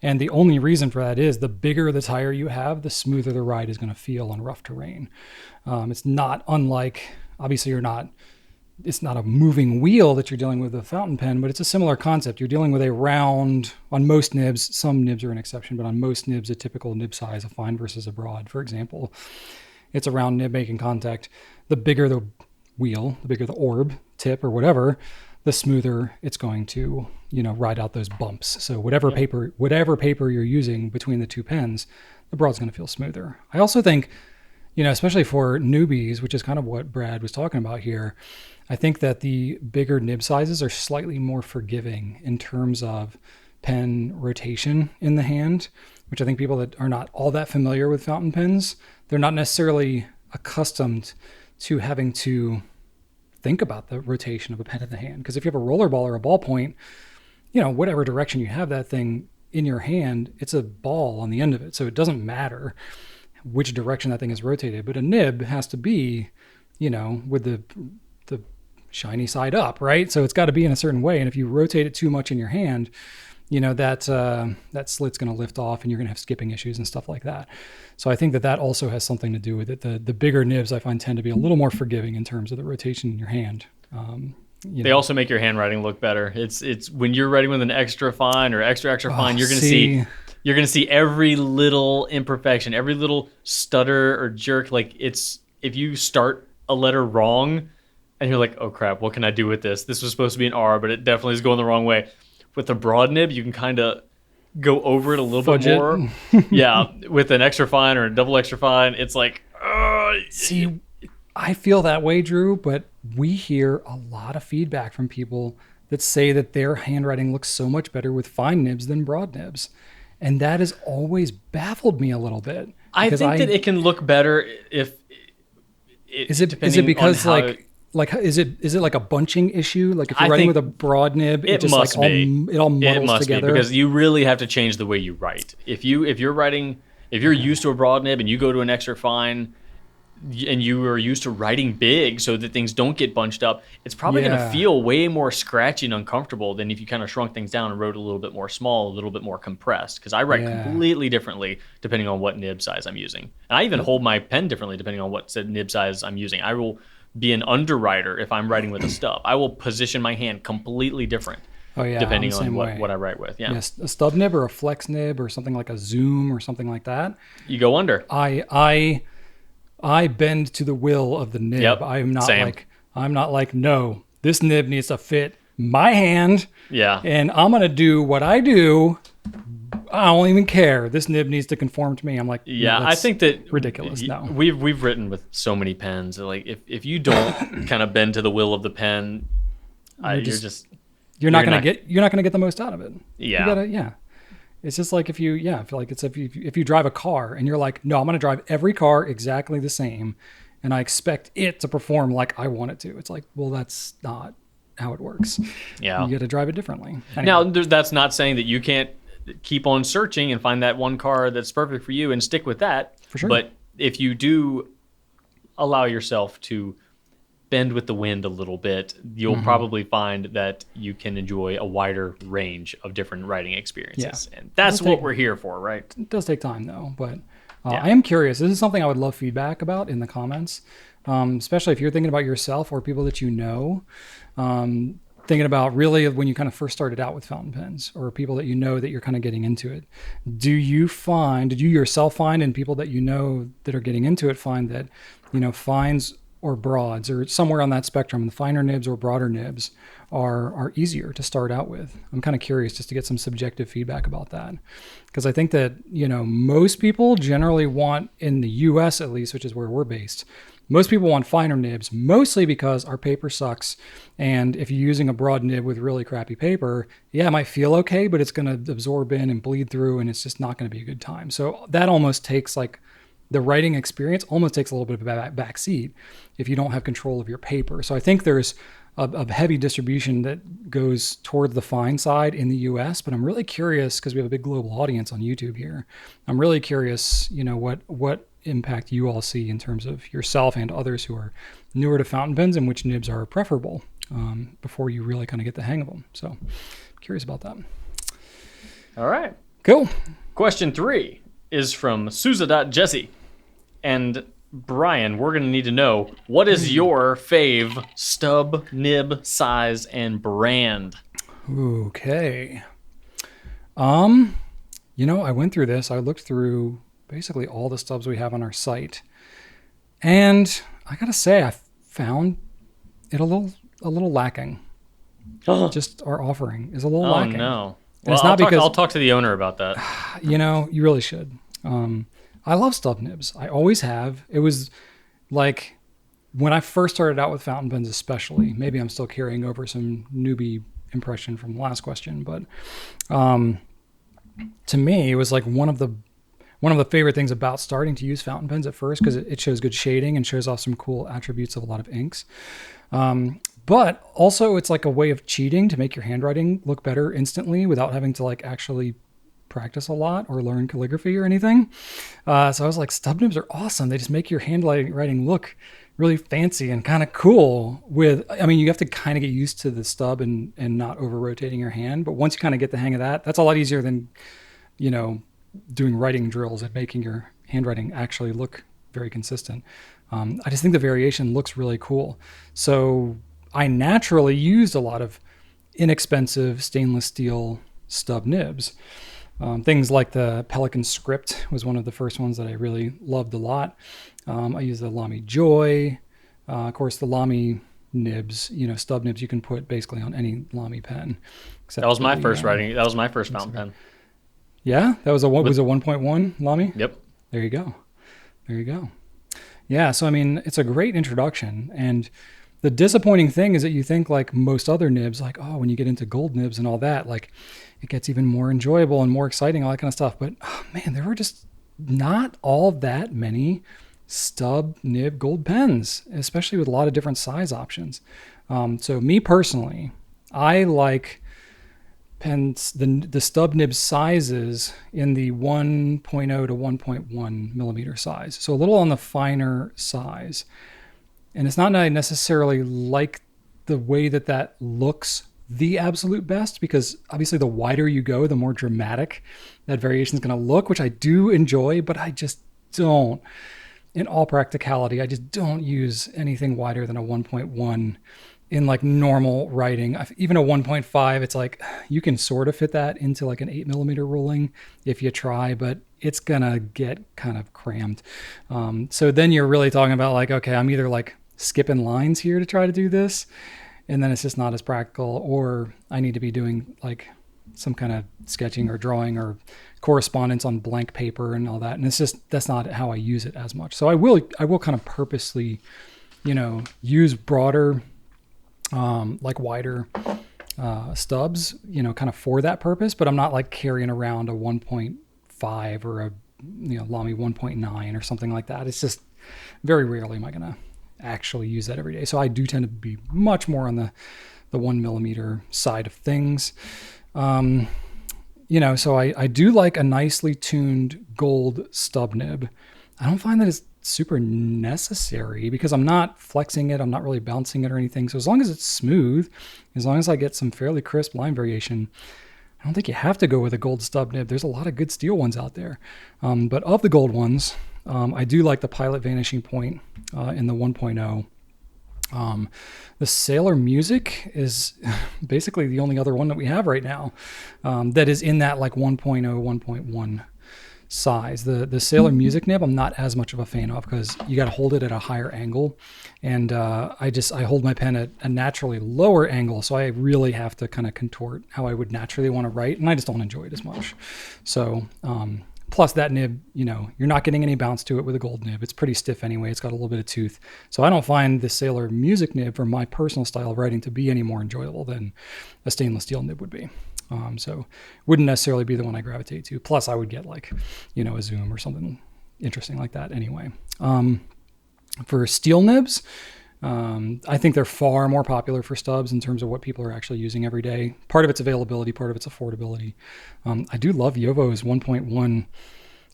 And the only reason for that is the bigger the tire you have, the smoother the ride is going to feel on rough terrain. It's not unlike, obviously it's not a moving wheel that you're dealing with a fountain pen, but it's a similar concept. You're dealing with a round, on most nibs, some nibs are an exception, but on most nibs, a typical nib size, a fine versus a broad, for example, it's a round nib making contact. The bigger the wheel, the bigger the orb, tip, or whatever, the smoother it's going to, ride out those bumps. So whatever paper you're using between the two pens, the broad's going to feel smoother. I also think, especially for newbies, which is kind of what Brad was talking about here, I think that the bigger nib sizes are slightly more forgiving in terms of pen rotation in the hand, which I think people that are not all that familiar with fountain pens, they're not necessarily accustomed to having to think about the rotation of a pen in the hand. Because if you have a roller ball or a ballpoint, whatever direction you have that thing in your hand, it's a ball on the end of it. So it doesn't matter which direction that thing is rotated. But a nib has to be, with the shiny side up, right? So it's got to be in a certain way. And if you rotate it too much in your hand, that slit's going to lift off and you're going to have skipping issues and stuff like that. So I think that also has something to do with it. The bigger nibs I find tend to be a little more forgiving in terms of the rotation in your hand. They also make your handwriting look better. It's when you're writing with an extra fine or extra fine, you're going to see every little imperfection, every little stutter or jerk. Like if you start a letter wrong and you're like, oh crap, what can I do with this? This was supposed to be an R, but it definitely is going the wrong way. With a broad nib, you can kind of go over it a little bit more. Yeah, with an extra fine or a double extra fine, it's like, see, I feel that way, Drew, but we hear a lot of feedback from people that say that their handwriting looks so much better with fine nibs than broad nibs. And that has always baffled me a little bit. I think that it can look better if is it because is it like a bunching issue? Like if you're writing with a broad nib, it just like it all muddles together. Be, because you really have to change the way you write. If you're used to a broad nib and you go to an extra fine and you are used to writing big so that things don't get bunched up, it's probably going to feel way more scratchy and uncomfortable than if you kind of shrunk things down and wrote a little bit more small, a little bit more compressed. Because I write completely differently depending on what nib size I'm using. And I even hold my pen differently depending on what nib size I'm using. I will be an underwriter if I'm writing with a stub. I will position my hand completely different. Depending on what I write with. Yeah. Yes, a stub nib or a flex nib or something like a zoom or something like that. You go under. I bend to the will of the nib. Yep, I'm not like, no, this nib needs to fit my hand. Yeah. And I'm going to do what I do. I don't even care. This nib needs to conform to me. I'm like, yeah, no, I think that ridiculous. No, we've written with so many pens. Like if you don't kind of bend to the will of the pen, you're not going to get the most out of it. Yeah. You gotta. It's just like if you drive a car and you're like, no, I'm going to drive every car exactly the same, and I expect it to perform like I want it to. It's like, well, that's not how it works. Yeah. You got to drive it differently. Anyway. Now, that's not saying that you can't keep on searching and find that one car that's perfect for you and stick with that. For sure. But if you do allow yourself to bend with the wind a little bit, you'll probably find that you can enjoy a wider range of different writing experiences. Yeah. And that's what we're here for, right? It does take time though, but I am curious. This is something I would love feedback about in the comments, especially if you're thinking about yourself or people that you know. thinking about really when you kind of first started out with fountain pens, or people that you know that you're kind of getting into it. Did you yourself find, and people that you know that are getting into it find that, fines or broads or somewhere on that spectrum, the finer nibs or broader nibs are easier to start out with? I'm kind of curious just to get some subjective feedback about that. Because I think that, most people generally want, in the US at least, which is where we're based, most people want finer nibs, mostly because our paper sucks. And if you're using a broad nib with really crappy paper, yeah, it might feel okay, but it's going to absorb in and bleed through, and it's just not going to be a good time. So that almost takes the writing experience almost takes a little bit of a back seat if you don't have control of your paper. So I think there's a heavy distribution that goes toward the fine side in the US, but I'm really curious, because we have a big global audience on YouTube here. I'm really curious, what impact you all see in terms of yourself and others who are newer to fountain pens, and which nibs are preferable before you really kind of get the hang of them. So I'm curious about that. All right. Cool. Question 3 is from Sousa.Jesse. And Brian, we're going to need to know, what is your fave stub nib size and brand? Okay. I went through this. I looked through basically all the stubs we have on our site, and I gotta say, I found it a little lacking. Just our offering is a little lacking. Oh no! Well, it's not I'll talk to the owner about that. You really should. I love stub nibs. I always have. It was like when I first started out with fountain pens, especially. Maybe I'm still carrying over some newbie impression from the last question, but to me, it was like one of the favorite things about starting to use fountain pens at first, because it shows good shading and shows off some cool attributes of a lot of inks. But also it's like a way of cheating to make your handwriting look better instantly without having to actually practice a lot or learn calligraphy or anything. So I was like, stub nibs are awesome. They just make your handwriting look really fancy and kind of cool you have to kind of get used to the stub and not over rotating your hand. But once you kind of get the hang of that, that's a lot easier than, doing writing drills and making your handwriting actually look very consistent. I just think the variation looks really cool. So I naturally used a lot of inexpensive stainless steel stub nibs. Things like the Pelican Script was one of the first ones that I really loved a lot. I used the Lamy Joy. Of course, the Lamy nibs, stub nibs you can put basically on any Lamy pen. That was my first that was my first fountain pen. Yeah? That was was a 1.1 Lamy? Yep. There you go. Yeah, so it's a great introduction. And the disappointing thing is that you think, like most other nibs, when you get into gold nibs and all that, it gets even more enjoyable and more exciting, all that kind of stuff. But man, there were just not all that many stub nib gold pens, especially with a lot of different size options. So me personally, I like pens, the stub nib sizes in the 1.0 to 1.1 millimeter size. So a little on the finer size. And it's not that I necessarily like the way that looks the absolute best, because obviously the wider you go, the more dramatic that variation is going to look, which I do enjoy, but I just don't, in all practicality, I just don't use anything wider than a 1.1 in normal writing. Even a 1.5, it's you can sort of fit that into an 8 millimeter ruling if you try, but it's going to get kind of crammed. So then you're really talking about okay, I'm either skipping lines here to try to do this, and then it's just not as practical, or I need to be doing some kind of sketching or drawing or correspondence on blank paper and all that. And that's not how I use it as much. So I will kind of purposely, use broader, wider stubs, kind of for that purpose, but I'm not carrying around a 1.5 or a, Lamy 1.9 or something like that. It's just very rarely am I going to actually use that every day. So I do tend to be much more on the 1 millimeter side of things. So I do like a nicely tuned gold stub nib. I don't find that it's super necessary because I'm not flexing it. I'm not really bouncing it or anything. So as long as it's smooth, as long as I get some fairly crisp line variation, I don't think you have to go with a gold stub nib. There's a lot of good steel ones out there. But of the gold ones, I do like the Pilot Vanishing Point in the 1.0. The Sailor Music is basically the only other one that we have right now that is in that like 1.0, 1.1 size. The Sailor Music nib I'm not as much of a fan of because you got to hold it at a higher angle, and I hold my pen at a naturally lower angle, so I really have to kind of contort how I would naturally want to write, and I just don't enjoy it as much. So plus that nib, you're not getting any bounce to it with a gold nib. It's pretty stiff anyway. It's got a little bit of tooth. So I don't find the Sailor Music nib for my personal style of writing to be any more enjoyable than a stainless steel nib would be. So wouldn't necessarily be the one I gravitate to. Plus I would get like, a zoom or something interesting like that anyway. For steel nibs, I think they're far more popular for stubs in terms of what people are actually using every day. Part of it's availability, part of it's affordability. I do love Yovo's 1.1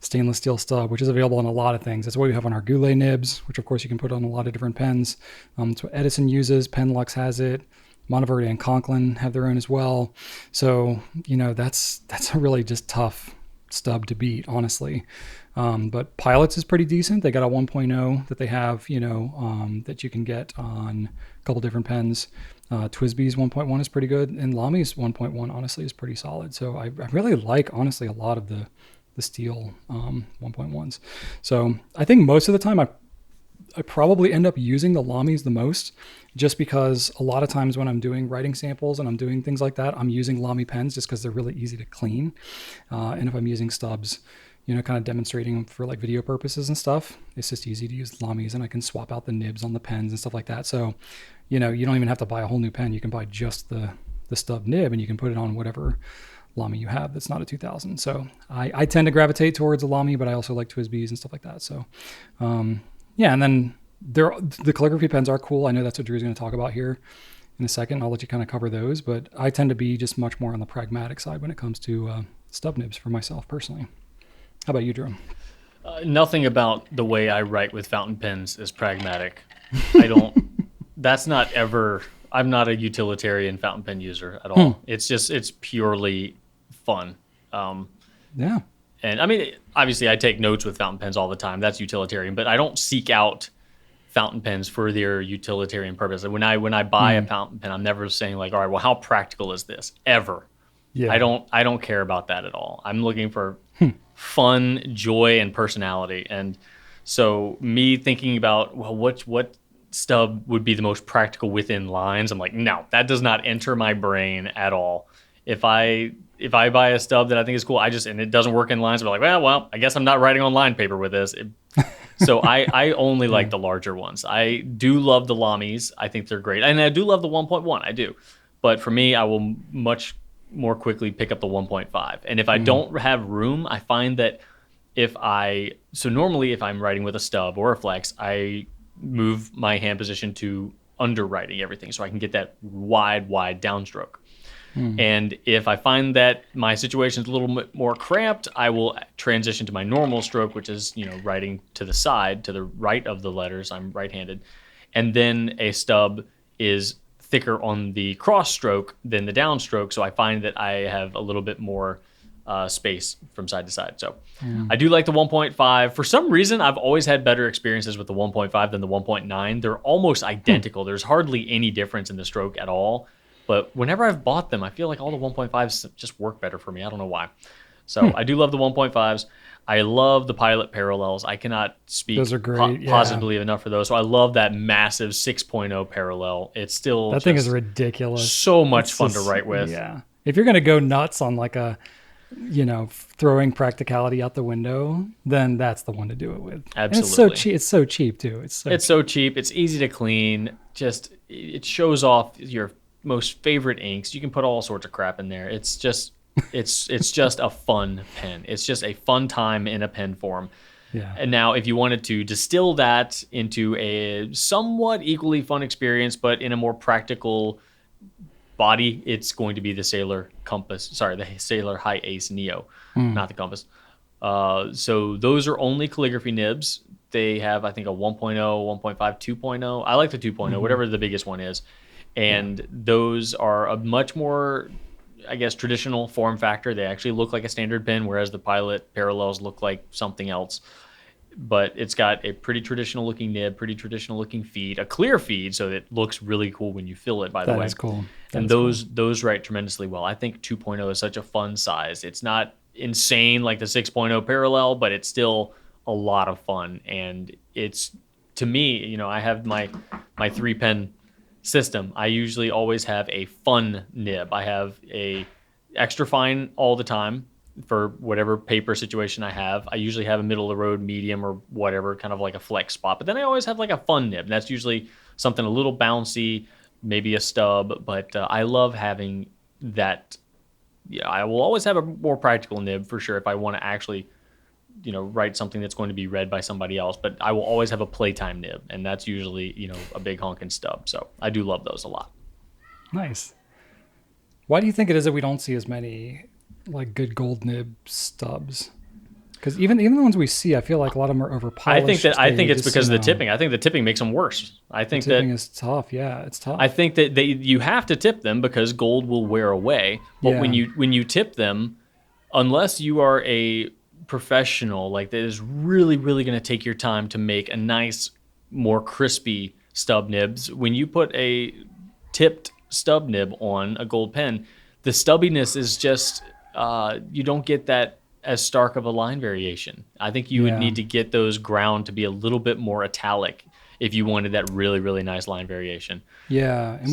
stainless steel stub, which is available on a lot of things. That's what we have on our Goulet nibs, which of course you can put on a lot of different pens. It's what Edison uses. Penlux has it. Monteverde and Conklin have their own as well. So, that's a really just tough stub to beat, honestly. But Pilot's is pretty decent. They got a 1.0 that they have, that you can get on a couple different pens. TWSBI's 1.1 is pretty good, and Lami's 1.1 honestly is pretty solid. So I really like, honestly, a lot of the steel 1.1s. So I think most of the time I probably end up using the Lamis the most, just because a lot of times when I'm doing writing samples and I'm doing things like that, I'm using Lamy pens just because they're really easy to clean. And if I'm using stubs, kind of demonstrating them for like video purposes and stuff, it's just easy to use Lamis, and I can swap out the nibs on the pens and stuff like that. So, you don't even have to buy a whole new pen. You can buy just the stub nib, and you can put it on whatever Lamy you have that's not a 2000. So I tend to gravitate towards a Lamy, but I also like TWSBIs and stuff like that. So, yeah, and then the calligraphy pens are cool. I know that's what Drew's going to talk about here in a second. I'll let you kind of cover those, but I tend to be just much more on the pragmatic side when it comes to stub nibs for myself personally. How about you, Drew? Nothing about the way I write with fountain pens is pragmatic. I'm not a utilitarian fountain pen user at all. It's purely fun. Yeah. And I mean, obviously I take notes with fountain pens all the time. That's utilitarian, but I don't seek out fountain pens for their utilitarian purpose. When I buy a fountain pen, I'm never saying like, all right, well, how practical is this? Ever. Yeah. I don't care about that at all. I'm looking for fun, joy, and personality. And so me thinking about, well, what stub would be the most practical within lines? I'm like, no, that does not enter my brain at all. If I buy a stub that I think is cool, and it doesn't work in lines, I'm like, well, I guess I'm not writing on line paper with this. So I only like the larger ones. I do love the Lamis. I think they're great. And I do love the 1.1. I do. But for me, I will much more quickly pick up the 1.5. And if I don't have room, I find that normally if I'm writing with a stub or a flex, I move my hand position to underwriting everything so I can get that wide downstroke. And if I find that my situation is a little bit more cramped, I will transition to my normal stroke, which is, writing to the side, to the right of the letters. I'm right-handed. And then a stub is thicker on the cross stroke than the downstroke, so I find that I have a little bit more space from side to side. So I do like the 1.5. For some reason, I've always had better experiences with the 1.5 than the 1.9. They're almost identical. There's hardly any difference in the stroke at all. But whenever I've bought them, I feel like all the 1.5s just work better for me. I don't know why. So I do love the 1.5s. I love the Pilot parallels. I cannot speak those are great. positively enough for those. So I love that massive 6.0 parallel. It's still that thing is ridiculous. So much fun to write with. Yeah. If you're going to go nuts on like a, throwing practicality out the window, then that's the one to do it with. Absolutely. And it's so cheap. It's so cheap too. It's so cheap. It's easy to clean. Just it shows off your most favorite inks. You can put all sorts of crap in there. It's just a fun pen. It's just a fun time in a pen form. Yeah. And now if you wanted to distill that into a somewhat equally fun experience, but in a more practical body, it's going to be the Sailor High Ace Neo, not the Compass. So those are only calligraphy nibs. They have, I think, a 1.0, 1.5, 2.0. I like the 2.0, whatever the biggest one is. And those are a much more, I guess, traditional form factor. They actually look like a standard pen, whereas the Pilot parallels look like something else. but it's got a pretty traditional looking nib, pretty traditional looking feed, a clear feed, so it looks really cool when you fill it, by the way. That is cool. And those write tremendously well. I think 2.0 is such a fun size. It's not insane like the 6.0 parallel, but it's still a lot of fun. And it's, to me, I have my 3-pen system. I usually always have a fun nib. I have a extra fine all the time for whatever paper situation I have. I usually have a middle of the road, medium, or whatever, kind of like a flex spot. But then I always have like a fun nib. And that's usually something a little bouncy, maybe a stub. But I love having that. Yeah, I will always have a more practical nib for sure if I want to actually, write something that's going to be read by somebody else. But I will always have a playtime nib, and that's usually, a big honking stub. So I do love those a lot. Nice. Why do you think it is that we don't see as many like good gold nib stubs? Because even the ones we see, I feel like a lot of them are over polished. I think it's because of the tipping. I think the tipping makes them worse. I think the tipping is tough. Yeah, it's tough. I think that you have to tip them because gold will wear away. But when you tip them, unless you are a professional like that is really really going to take your time to make a nice, more crispy stub nibs, when you put a tipped stub nib on a gold pen, the stubbiness is just you don't get that as stark of a line variation. I think you would need to get those ground to be a little bit more italic if you wanted that really really nice line variation. Yeah, and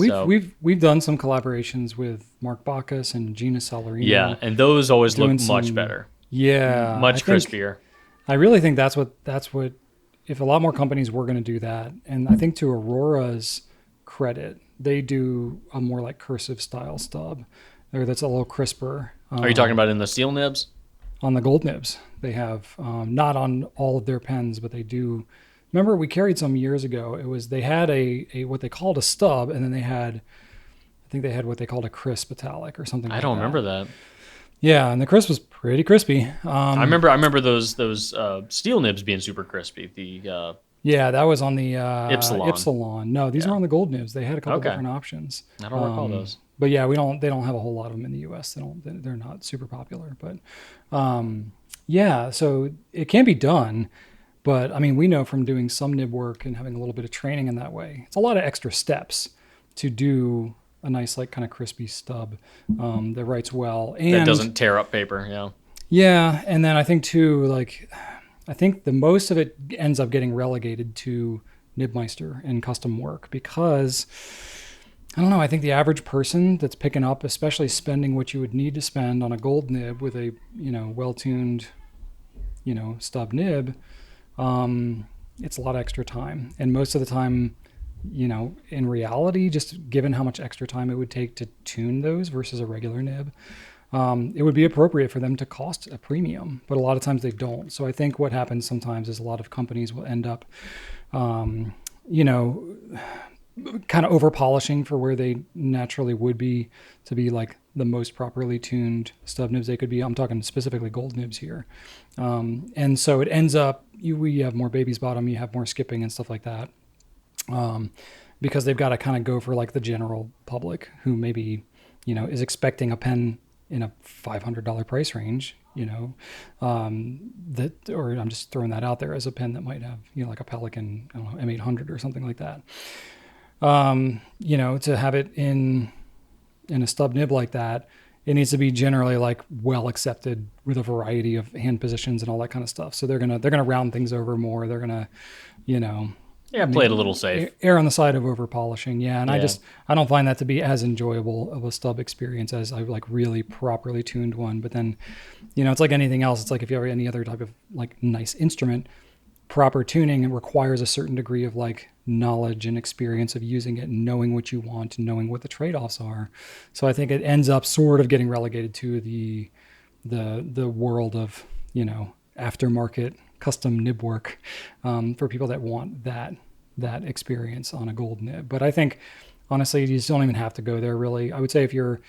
we've done some collaborations with Mark Bacchus and Gina Salarino. Yeah, and those always look much better. Yeah, much crispier. I really think that's what if a lot more companies were going to do that, and I think to Aurora's credit, they do a more like cursive style stub, or that's a little crisper. Are you talking about in the steel nibs? On the gold nibs, they have not on all of their pens, but they do. Remember, we carried some years ago. They had a what they called a stub, and then I think they had what they called a crisp italic or something. I don't remember that. Yeah, and the crisp was pretty crispy. I remember those steel nibs being super crispy. Yeah, that was on the Ypsilon. No, these are on the gold nibs. They had a couple different options. I don't recall those. But yeah, they don't have a whole lot of them in the U.S. They're not super popular. But yeah, so it can be done. But I mean, we know from doing some nib work and having a little bit of training in that way, it's a lot of extra steps to do a nice, like, kind of crispy stub that writes well. And that doesn't tear up paper, yeah. Yeah, and then I think too, like, I think the most of it ends up getting relegated to Nibmeister and custom work because, I don't know, I think the average person that's picking up, especially spending what you would need to spend on a gold nib with a, well-tuned, stub nib, it's a lot of extra time. And most of the time, in reality, just given how much extra time it would take to tune those versus a regular nib, it would be appropriate for them to cost a premium, but a lot of times they don't. So I think what happens sometimes is a lot of companies will end up, kind of over polishing for where they naturally would be to be like the most properly tuned stub nibs they could be. I'm talking specifically gold nibs here. And so it ends up, we have more baby's bottom, you have more skipping and stuff like that. Because they've got to kind of go for like the general public who maybe, is expecting a pen in a $500 price range, or I'm just throwing that out there as a pen that might have, like a Pelican, I don't know, M800 or something like that. To have it in a stub nib like that, it needs to be generally like well accepted with a variety of hand positions and all that kind of stuff. So they're gonna round things over more. They're gonna, play it a little safe. Err on the side of over polishing. Yeah. And I don't find that to be as enjoyable of a stub experience as I like really properly tuned one. But then, it's like anything else. It's like if you have any other type of like nice instrument, proper tuning requires a certain degree of like knowledge and experience of using it and knowing what you want and knowing what the trade-offs are. So I think it ends up sort of getting relegated to the world of, aftermarket custom nib work for people that want that experience on a gold nib. But I think honestly, you just don't even have to go there really. I would say if you're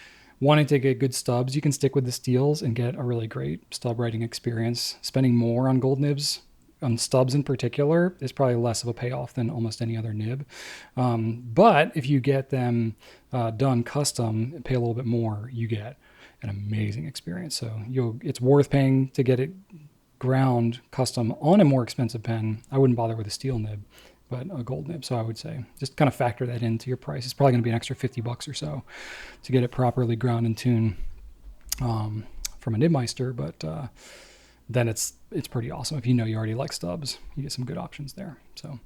wanting to get good stubs, you can stick with the steels and get a really great stub writing experience. Spending more on gold nibs, on stubs in particular, is probably less of a payoff than almost any other nib. But if you get them done custom and pay a little bit more, you get an amazing experience. So it's worth paying to get it ground custom on a more expensive pen, I wouldn't bother with a steel nib, but a gold nib. So I would say just kind of factor that into your price. It's probably going to be an extra $50 or so to get it properly ground and tuned from a Nibmeister, but then it's pretty awesome. If you know you already like stubs, you get some good options there. So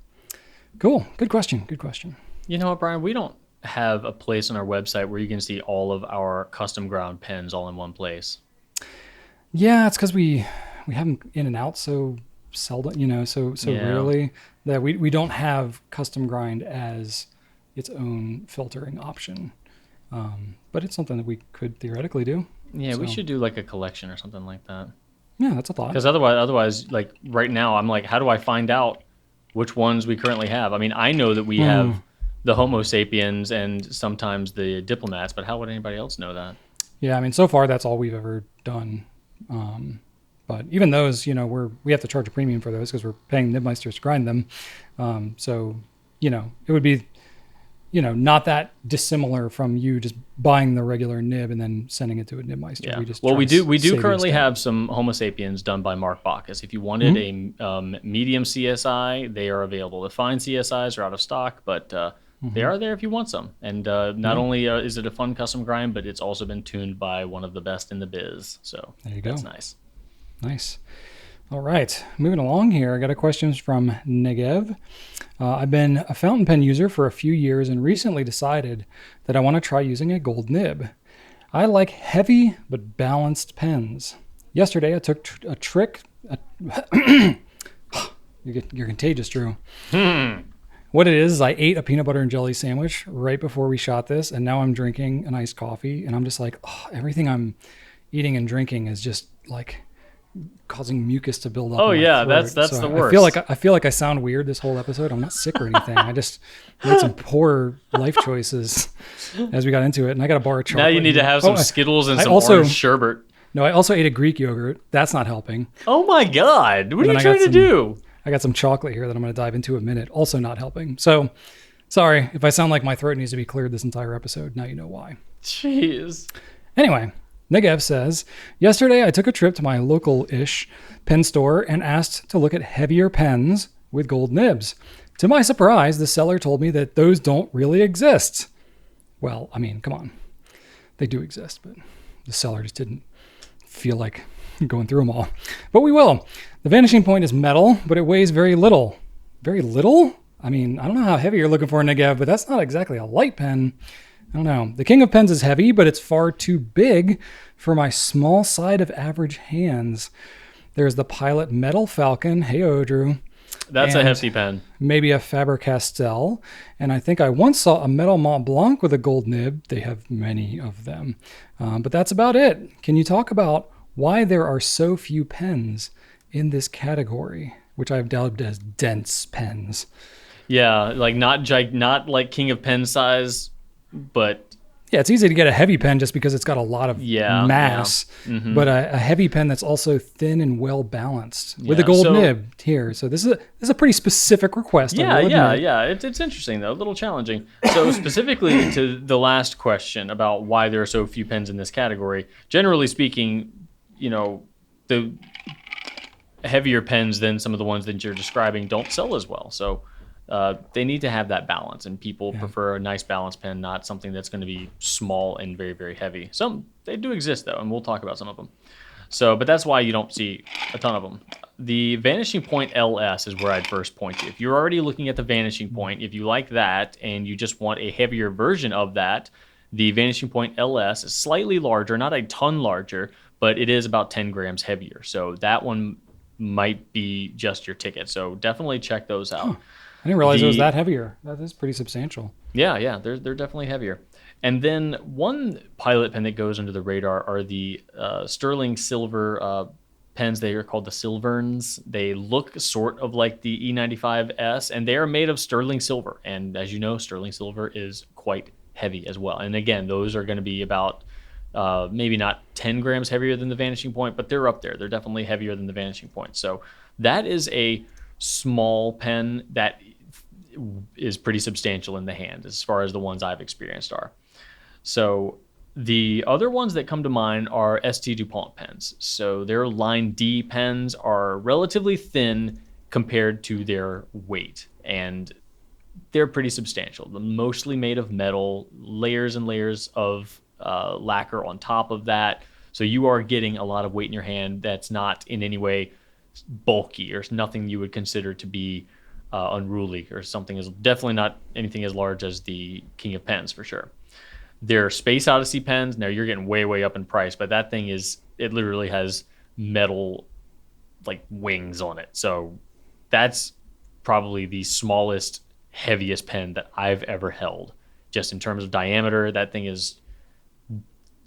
cool. Good question. You know what, Brian? We don't have a place on our website where you can see all of our custom ground pens all in one place. Yeah, it's because we have them in and out so seldom, so rarely that we don't have custom grind as its own filtering option. But it's something that we could theoretically do. Yeah, we should do like a collection or something like that. Yeah, that's a thought. Because otherwise, like right now, I'm like, how do I find out which ones we currently have? I mean, I know that we have the Homo sapiens and sometimes the diplomats, but how would anybody else know that? Yeah, I mean, so far that's all we've ever done. But even those, we have to charge a premium for those because we're paying Nibmeisters to grind them. So, it would be, not that dissimilar from you just buying the regular nib and then sending it to a Nibmeister. Yeah. We do currently have some Homo sapiens done by Mark Bacchus. If you wanted a medium CSI, they are available. The fine CSIs are out of stock, but they are there if you want some. And not only is it a fun custom grind, but it's also been tuned by one of the best in the biz. So there you go. That's nice. Nice. All right, moving along here. I got a question from Negev. I've been a fountain pen user for a few years and recently decided that I want to try using a gold nib. I like heavy but balanced pens. Yesterday, I took a trick. You're contagious, Drew. What it is I ate a peanut butter and jelly sandwich right before we shot this, and now I'm drinking an iced coffee, and I'm just like, everything I'm eating and drinking is just like causing mucus to build up. Oh yeah, throat. that's so the worst. I feel like I sound weird this whole episode. I'm not sick or anything. I just made some poor life choices as we got into it, and I got a bar of chocolate. Now you need to have some Skittles and some orange sherbet. No, I also ate a Greek yogurt. That's not helping. Oh my God, what are you trying to do? I got some chocolate here that I'm going to dive into in a minute. Also not helping. So sorry if I sound like my throat needs to be cleared this entire episode. Now you know why. Jeez. Anyway, Negev says, yesterday I took a trip to my local-ish pen store and asked to look at heavier pens with gold nibs. To my surprise, the seller told me that those don't really exist. Well, I mean, come on. They do exist, but the seller just didn't feel like going through them all. But we will. The vanishing point is metal, but it weighs very little. Very little? I mean, I don't know how heavy you're looking for, Negev, but that's not exactly a light pen. I don't know. The King of Pens is heavy, but it's far too big for my small side of average hands. There's the Pilot Metal Falcon. Hey, Drew. That's a hefty pen. Maybe a Faber-Castell. And I think I once saw a metal Mont Blanc with a gold nib. They have many of them. But that's about it. Can you talk about why there are so few pens in this category, which I've dubbed as dense pens? Yeah, like not like King of Pen size, but yeah, it's easy to get a heavy pen just because it's got a lot of mass, but a heavy pen that's also thin and well balanced with a gold nib here. So this is a pretty specific request. Yeah. It's interesting though, a little challenging. So specifically to the last question about why there are so few pens in this category, generally speaking, the heavier pens than some of the ones that you're describing don't sell as well. So they need to have that balance, and people prefer a nice balanced pen, not something that's going to be small and very, very heavy. Some, they do exist though, and we'll talk about some of them. So, but that's why you don't see a ton of them. The Vanishing Point LS is where I'd first point you. If you're already looking at the Vanishing Point, if you like that and you just want a heavier version of that, the Vanishing Point LS is slightly larger, not a ton larger, but it is about 10 grams heavier. So that one might be just your ticket. So definitely check those out. I didn't realize it was that heavier. That is pretty substantial. Yeah, they're definitely heavier. And then one pilot pen that goes under the radar are the sterling silver pens. They are called the Silverns. They look sort of like the E95S, and they are made of sterling silver. And as you know, sterling silver is quite heavy as well. And again, those are going to be about maybe not 10 grams heavier than the Vanishing Point, but they're up there. They're definitely heavier than the Vanishing Point. So that is a small pen that is pretty substantial in the hand as far as the ones I've experienced are. So The other ones that come to mind are ST DuPont pens. So their line D pens are relatively thin compared to their weight, and they're pretty substantial. They're mostly made of metal, layers and layers of lacquer on top of that. So you are getting a lot of weight in your hand that's not in any way bulky or nothing you would consider to be unruly or something. Is definitely not anything as large as the King of Pens for sure. Their Space Odyssey pens, now you're getting way up in price, but that thing it literally has metal like wings on it. So that's probably the smallest, heaviest pen that I've ever held. Just in terms of diameter, that thing is,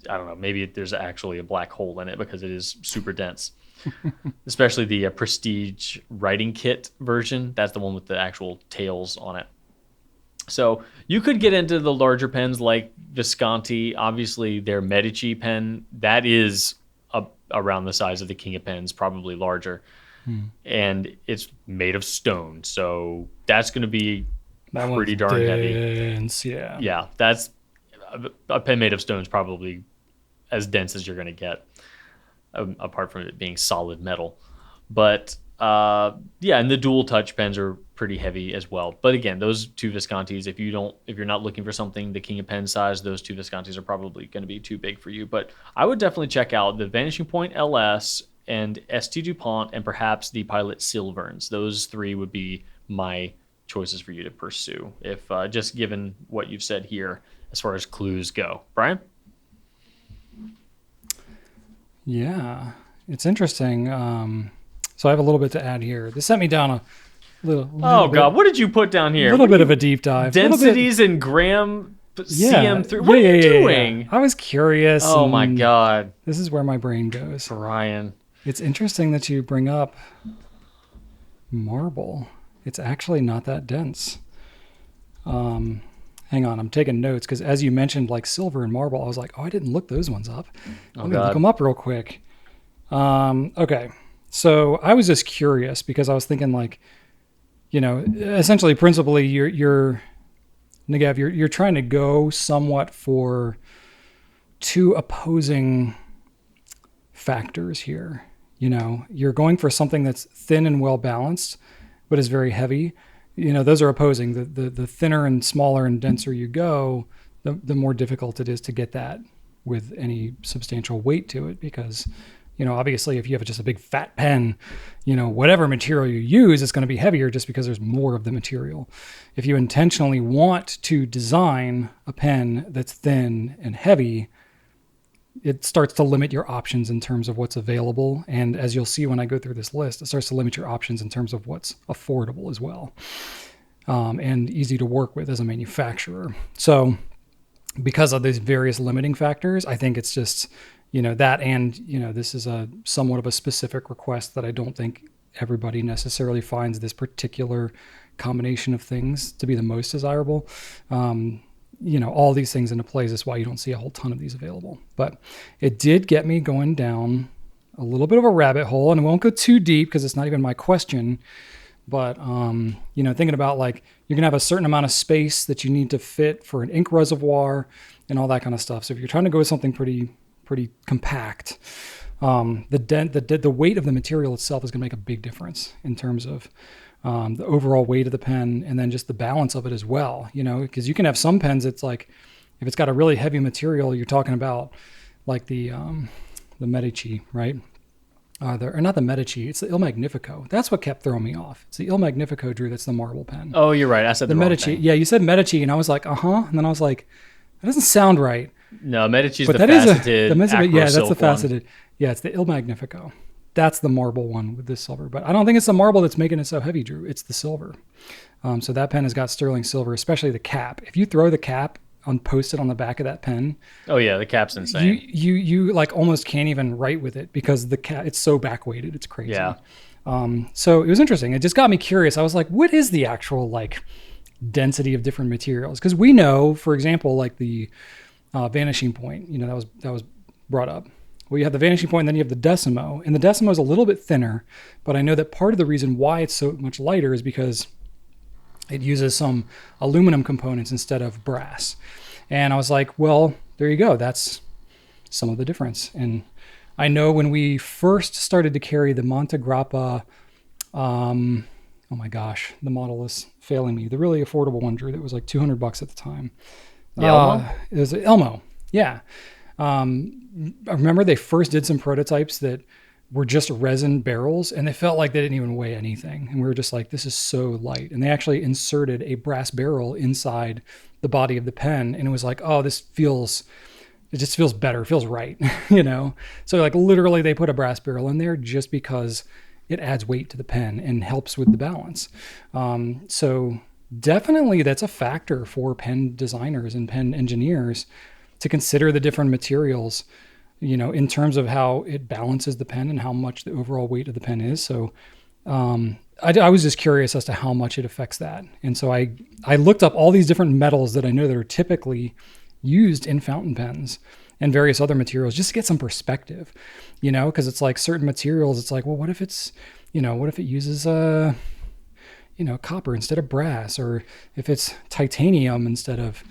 I don't know, maybe there's actually a black hole in it because it is super dense. Especially the Prestige writing kit version. That's the one with the actual tails on it. So you could get into the larger pens like Visconti. Obviously, their Medici pen, that is around the size of the King of Pens, probably larger. And it's made of stone. So that's going to be pretty darn dense, heavy. Yeah. Yeah, that's a pen made of stone is probably as dense as you're going to get, apart from it being solid metal. But yeah, and the dual touch pens are pretty heavy as well. But again, those two Viscontis, if you're not looking for something the King of Pen size, those two Viscontis are probably going to be too big for you. But I would definitely check out the Vanishing Point LS and ST DuPont and perhaps the Pilot Silverns. Those three would be my choices for you to pursue, if just given what you've said here as far as clues go. Brian? Yeah, it's interesting. So I have a little bit to add here. This sent me down a little Oh, bit, God. What did you put down here? A little bit of a deep dive. Densities in gram CM3. What are you doing? Yeah. I was curious. Oh, my God. This is where my brain goes. Brian. It's interesting that you bring up marble. It's actually not that dense. Hang on, I'm taking notes because as you mentioned, like silver and marble, I was like, oh, I didn't look those ones up. Let me look them up real quick. Okay, so I was just curious because I was thinking, like, you know, essentially, principally, you're Nagav, you're trying to go somewhat for two opposing factors here. You know, you're going for something that's thin and well balanced, but is very heavy. You know, those are opposing. The thinner and smaller and denser you go, the more difficult it is to get that with any substantial weight to it. Because, you know, obviously if you have just a big fat pen, you know, whatever material you use, it's going to be heavier just because there's more of the material. If you intentionally want to design a pen that's thin and heavy, it starts to limit your options in terms of what's available. And as you'll see when I go through this list, it starts to limit your options in terms of what's affordable as well, and easy to work with as a manufacturer. So because of these various limiting factors, I think it's just, you know, that, and, you know, this is a somewhat of a specific request that I don't think everybody necessarily finds this particular combination of things to be the most desirable. You know, all these things into plays is why you don't see a whole ton of these available. But it did get me going down a little bit of a rabbit hole, and it won't go too deep because it's not even my question. But, you know, thinking about, like, you're going to have a certain amount of space that you need to fit for an ink reservoir and all that kind of stuff. So if you're trying to go with something pretty compact, the weight of the material itself is going to make a big difference in terms of the overall weight of the pen, and then just the balance of it as well, you know, because you can have some pens, it's like, if it's got a really heavy material, you're talking about like the Medici, right? Or not the Medici, it's the Il Magnifico. That's what kept throwing me off. It's the Il Magnifico, Drew, that's the marble pen. Oh, you're right. I said the wrong Medici. thing. Yeah, you said Medici, and I was like, and then I was like, that doesn't sound right. No, Medici's But the faceted. Yeah, that's the Acrosilk faceted. Yeah, it's the Il Magnifico. That's the marble one with this silver. But I don't think it's the marble that's making it so heavy, Drew. It's the silver. So that pen has got sterling silver, especially the cap. If you throw the cap posted on the back of that pen, oh yeah, the cap's insane. You like almost can't even write with it because the cap, it's so back weighted. It's crazy. Yeah. So it was interesting. It just got me curious. I was like, what is the actual like density of different materials? Because we know, for example, like the vanishing point, you know, that was brought up. Well, you have the vanishing point, and then you have the Decimo. And the Decimo is a little bit thinner, but I know that part of the reason why it's so much lighter is because it uses some aluminum components instead of brass. And I was like, well, there you go. That's some of the difference. And I know when we first started to carry the Monte Grappa, oh my gosh, the model is failing me. The really affordable one, Drew, that was like $200 at the time. The Elmo? It was Elmo. Yeah. I remember they first did some prototypes that were just resin barrels, and they felt like they didn't even weigh anything. And we were just like, this is so light. And they actually inserted a brass barrel inside the body of the pen. And it was like, oh, it just feels better. It feels right. So like literally they put a brass barrel in there just because it adds weight to the pen and helps with the balance. So definitely that's a factor for pen designers and pen engineers to consider the different materials, in terms of how it balances the pen and how much the overall weight of the pen is. So I was just curious as to how much it affects that. And so I looked up all these different metals that I know that are typically used in fountain pens and various other materials just to get some perspective, because it's like certain materials, it's like, well, what if it's, what if it uses, copper instead of brass, or if it's titanium instead of,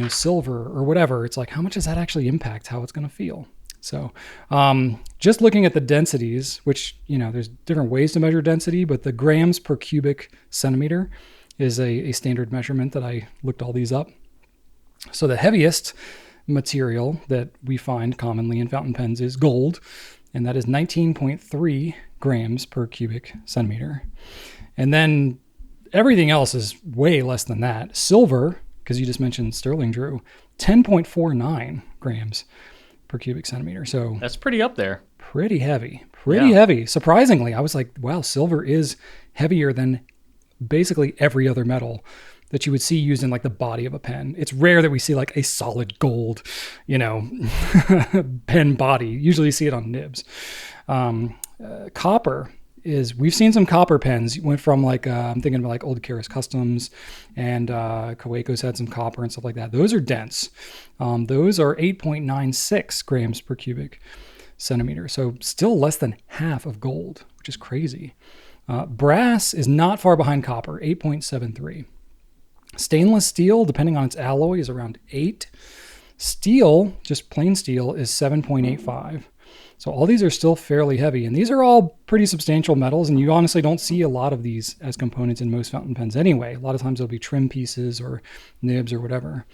silver or whatever. It's like, how much does that actually impact how it's going to feel? So just looking at the densities, which, there's different ways to measure density, but the grams per cubic centimeter is a standard measurement that I looked all these up. So the heaviest material that we find commonly in fountain pens is gold, and that is 19.3 grams per cubic centimeter. And then everything else is way less than that. Silver, because you just mentioned sterling, Drew, 10.49 grams per cubic centimeter. So that's pretty up there. Pretty heavy. Heavy. Surprisingly, I was like, wow, silver is heavier than basically every other metal that you would see used in like the body of a pen. It's rare that we see like a solid gold, pen body. Usually you see it on nibs. Copper we've seen some copper pens. Went from like, I'm thinking about like old Keras Customs, and Kaweco's had some copper and stuff like that. Those are dense. Those are 8.96 grams per cubic centimeter. So still less than half of gold, which is crazy. Brass is not far behind copper, 8.73. Stainless steel, depending on its alloy, is around 8. Steel, just plain steel, is 7.85. So all these are still fairly heavy, and these are all pretty substantial metals, and you honestly don't see a lot of these as components in most fountain pens anyway. A lot of times there'll be trim pieces or nibs or whatever.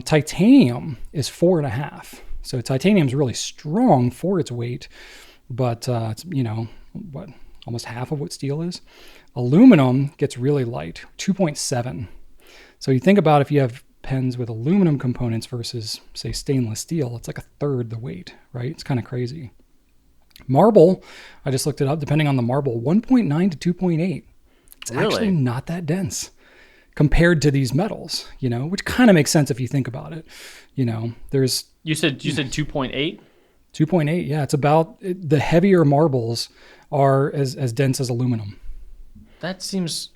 Titanium is 4.5. So titanium is really strong for its weight, but it's, almost half of what steel is. Aluminum gets really light, 2.7. So you think about if you have pens with aluminum components versus, say, stainless steel, it's like a third the weight, right? It's kind of crazy. Marble, I just looked it up, depending on the marble, 1.9 to 2.8. It's actually not that dense compared to these metals, which kind of makes sense if you think about it. There's... You said 2.8? 2.8, yeah. It's about... The heavier marbles are as dense as aluminum. That seems...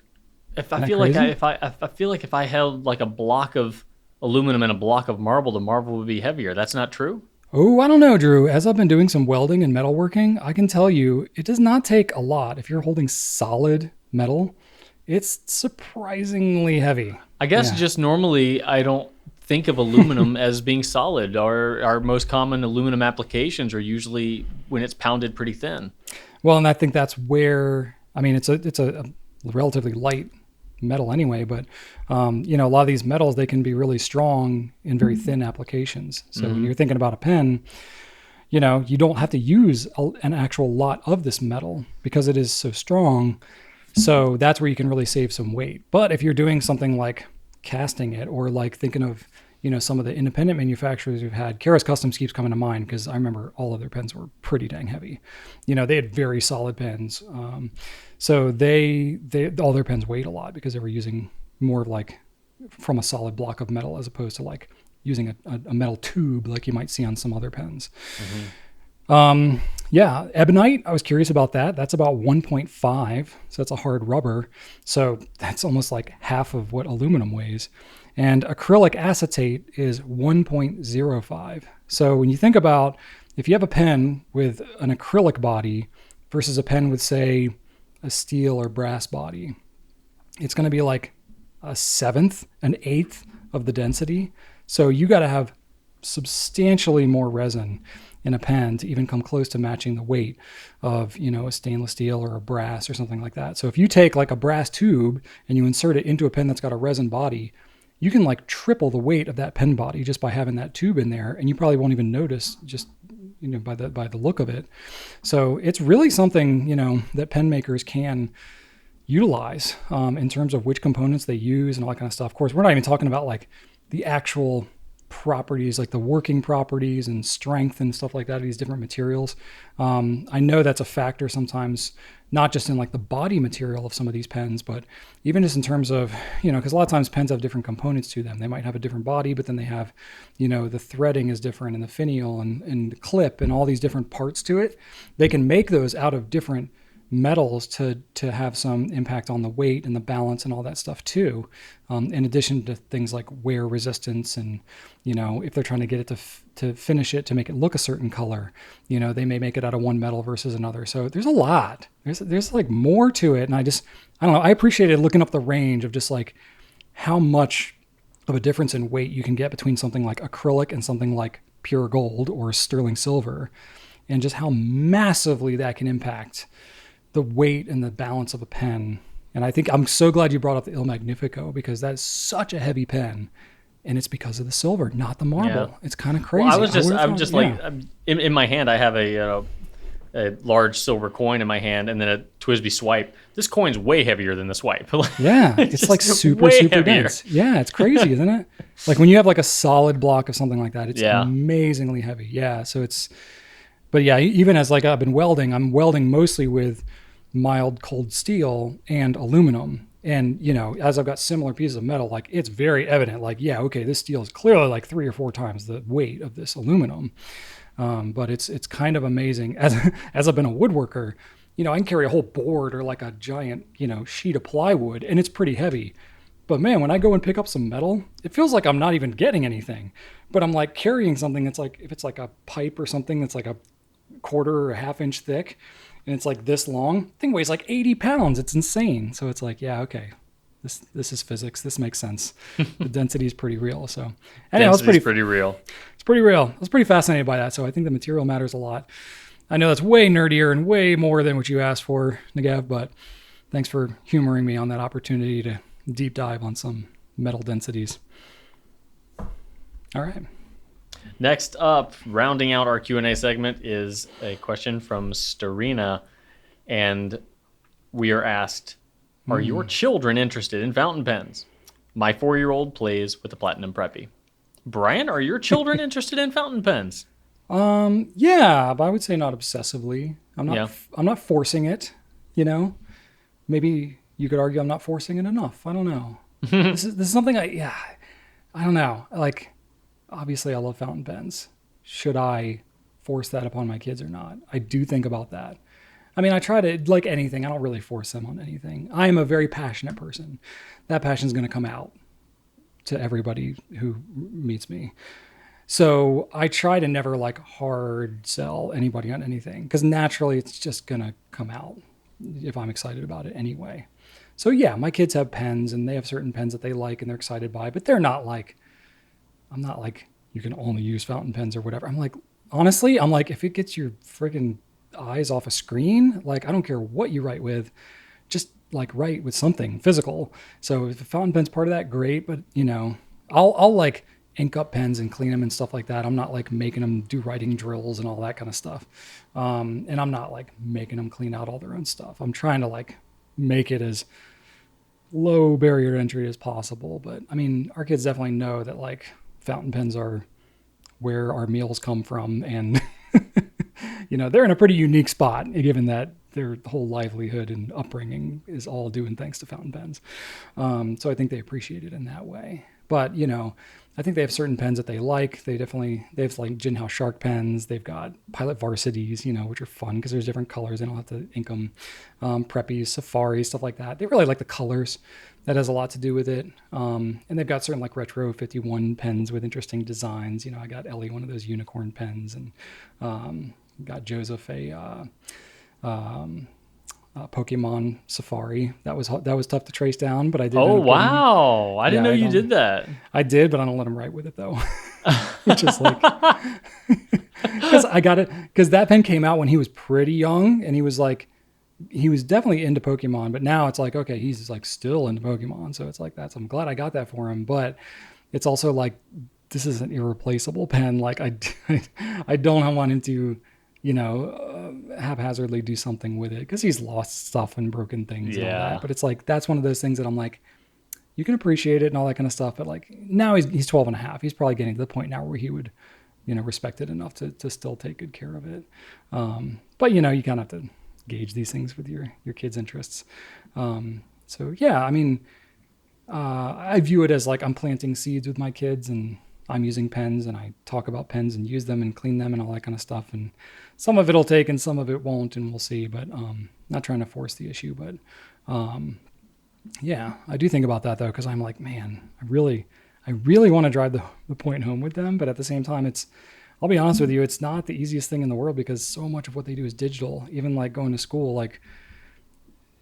I feel like if I held like a block of aluminum and a block of marble, the marble would be heavier. That's not true? Oh, I don't know, Drew. As I've been doing some welding and metalworking, I can tell you it does not take a lot. If you're holding solid metal, it's surprisingly heavy. I guess just normally I don't think of aluminum as being solid. Our most common aluminum applications are usually when it's pounded pretty thin. Well, and I think that's where, it's a relatively light metal anyway, but a lot of these metals, they can be really strong in very thin applications. So when you're thinking about a pen, you don't have to use an actual lot of this metal because it is so strong. So that's where you can really save some weight. But if you're doing something like casting it, or like thinking of some of the independent manufacturers we've had, Keras Customs keeps coming to mind because I remember all of their pens were pretty dang heavy. They had very solid pens. So they all their pens weighed a lot because they were using more of like from a solid block of metal as opposed to like using a metal tube like you might see on some other pens. Ebonite, I was curious about that. That's about 1.5. So that's a hard rubber. So that's almost like half of what aluminum weighs. And acrylic acetate is 1.05. So when you think about if you have a pen with an acrylic body versus a pen with, say, a steel or brass body, it's going to be like a seventh, an eighth of the density. So you got to have substantially more resin in a pen to even come close to matching the weight of, a stainless steel or a brass or something like that. So if you take like a brass tube and you insert it into a pen that's got a resin body, you can like triple the weight of that pen body just by having that tube in there, and you probably won't even notice just by the look of it. So it's really something that pen makers can utilize in terms of which components they use and all that kind of stuff. Of course, we're not even talking about like the actual properties, like the working properties and strength and stuff like that of these different materials. I know that's a factor sometimes, not just in like the body material of some of these pens, but even just in terms of, because a lot of times pens have different components to them. They might have a different body, but then they have, the threading is different and the finial and the clip and all these different parts to it. They can make those out of different metals to have some impact on the weight and the balance and all that stuff too. In addition to things like wear resistance and, if they're trying to get it to finish it, to make it look a certain color, they may make it out of one metal versus another. So there's a lot, there's like more to it. And I don't know, I appreciated looking up the range of just like how much of a difference in weight you can get between something like acrylic and something like pure gold or sterling silver, and just how massively that can impact the weight and the balance of a pen. And I think I'm so glad you brought up the Il Magnifico, because that's such a heavy pen, and it's because of the silver, not the marble. Yeah. It's kind of crazy. Well, I'm just like in my hand I have a large silver coin in my hand and then a Twisby swipe. This coin's way heavier than the swipe. Yeah, it's like super heavier. Dense. Yeah, it's crazy, isn't it? Like when you have like a solid block of something like that, it's amazingly heavy. Yeah, so but yeah, even as like I've been welding, I'm welding mostly with mild cold steel and aluminum. And, as I've got similar pieces of metal, like it's very evident, like, yeah, okay, this steel is clearly like 3 or 4 times the weight of this aluminum. But it's kind of amazing. As I've been a woodworker, I can carry a whole board or like a giant, sheet of plywood, and it's pretty heavy. But man, when I go and pick up some metal, it feels like I'm not even getting anything. But I'm like carrying something that's like, if it's like a pipe or something that's like a quarter or a half inch thick, and it's like this long, the thing weighs like 80 pounds. It's insane. So it's like, yeah, okay, this is physics. This makes sense. The density is pretty real. So anyway, it's pretty real. It's pretty real. I was pretty fascinated by that. So I think the material matters a lot. I know that's way nerdier and way more than what you asked for, Nagav, but thanks for humoring me on that opportunity to deep dive on some metal densities. All right. Next up, rounding out our Q&A segment, is a question from Starina, and we are asked, are your children interested in fountain pens? My 4-year-old plays with a Platinum Preppy. Brian, are your children interested in fountain pens? Yeah, but I would say not obsessively. I'm not forcing it, Maybe you could argue I'm not forcing it enough. I don't know. This is something I don't know. Like, obviously, I love fountain pens. Should I force that upon my kids or not? I do think about that. I mean, I try to, like anything, I don't really force them on anything. I am a very passionate person. That passion is going to come out to everybody who meets me. So I try to never like hard sell anybody on anything, because naturally it's just going to come out if I'm excited about it anyway. So yeah, my kids have pens and they have certain pens that they like and they're excited by, but they're not like, I'm not like, you can only use fountain pens or whatever. I'm like, honestly, if it gets your friggin' eyes off a screen, like, I don't care what you write with, just like write with something physical. So if the fountain pen's part of that, great. But I'll like ink up pens and clean them and stuff like that. I'm not like making them do writing drills and all that kind of stuff. And I'm not like making them clean out all their own stuff. I'm trying to like make it as low barrier to entry as possible. But I mean, our kids definitely know that like fountain pens are where our meals come from, and they're in a pretty unique spot, given that their whole livelihood and upbringing is all due and thanks to fountain pens. So I think they appreciate it in that way. But I think they have certain pens that they like. They have like Jinhao Shark pens. They've got Pilot Varsities, which are fun because there's different colors. They don't have to ink them. Preppies, Safari, stuff like that. They really like the colors. That has a lot to do with it. And they've got certain like retro 51 pens with interesting designs. I got Ellie one of those unicorn pens, and got Joseph a Pokemon Safari. That was tough to trace down, but I did. Oh wow! I didn't know you did that. I did, but I don't let him write with it though. which is like, because I got it, because that pen came out when he was pretty young, and he was definitely into Pokemon, but now it's like, okay, he's like still into Pokemon. So it's like, I'm glad I got that for him. But it's also like, this is an irreplaceable pen. Like I don't want him to, haphazardly do something with it, because he's lost stuff and broken things and all that. But it's like, that's one of those things that I'm like, you can appreciate it and all that kind of stuff. But like now he's 12 and a half. He's probably getting to the point now where he would, respect it enough to still take good care of it. But you kind of have to gauge these things with your kids' interests. So yeah, I mean, I view it as like I'm planting seeds with my kids, and I'm using pens, and I talk about pens and use them and clean them and all that kind of stuff. And some of it'll take and some of it won't, and we'll see. But not trying to force the issue. But yeah, I do think about that though, because I'm like, man, I really want to drive the point home with them. But at the same time, I'll be honest with you, it's not the easiest thing in the world, because so much of what they do is digital. Even like going to school, like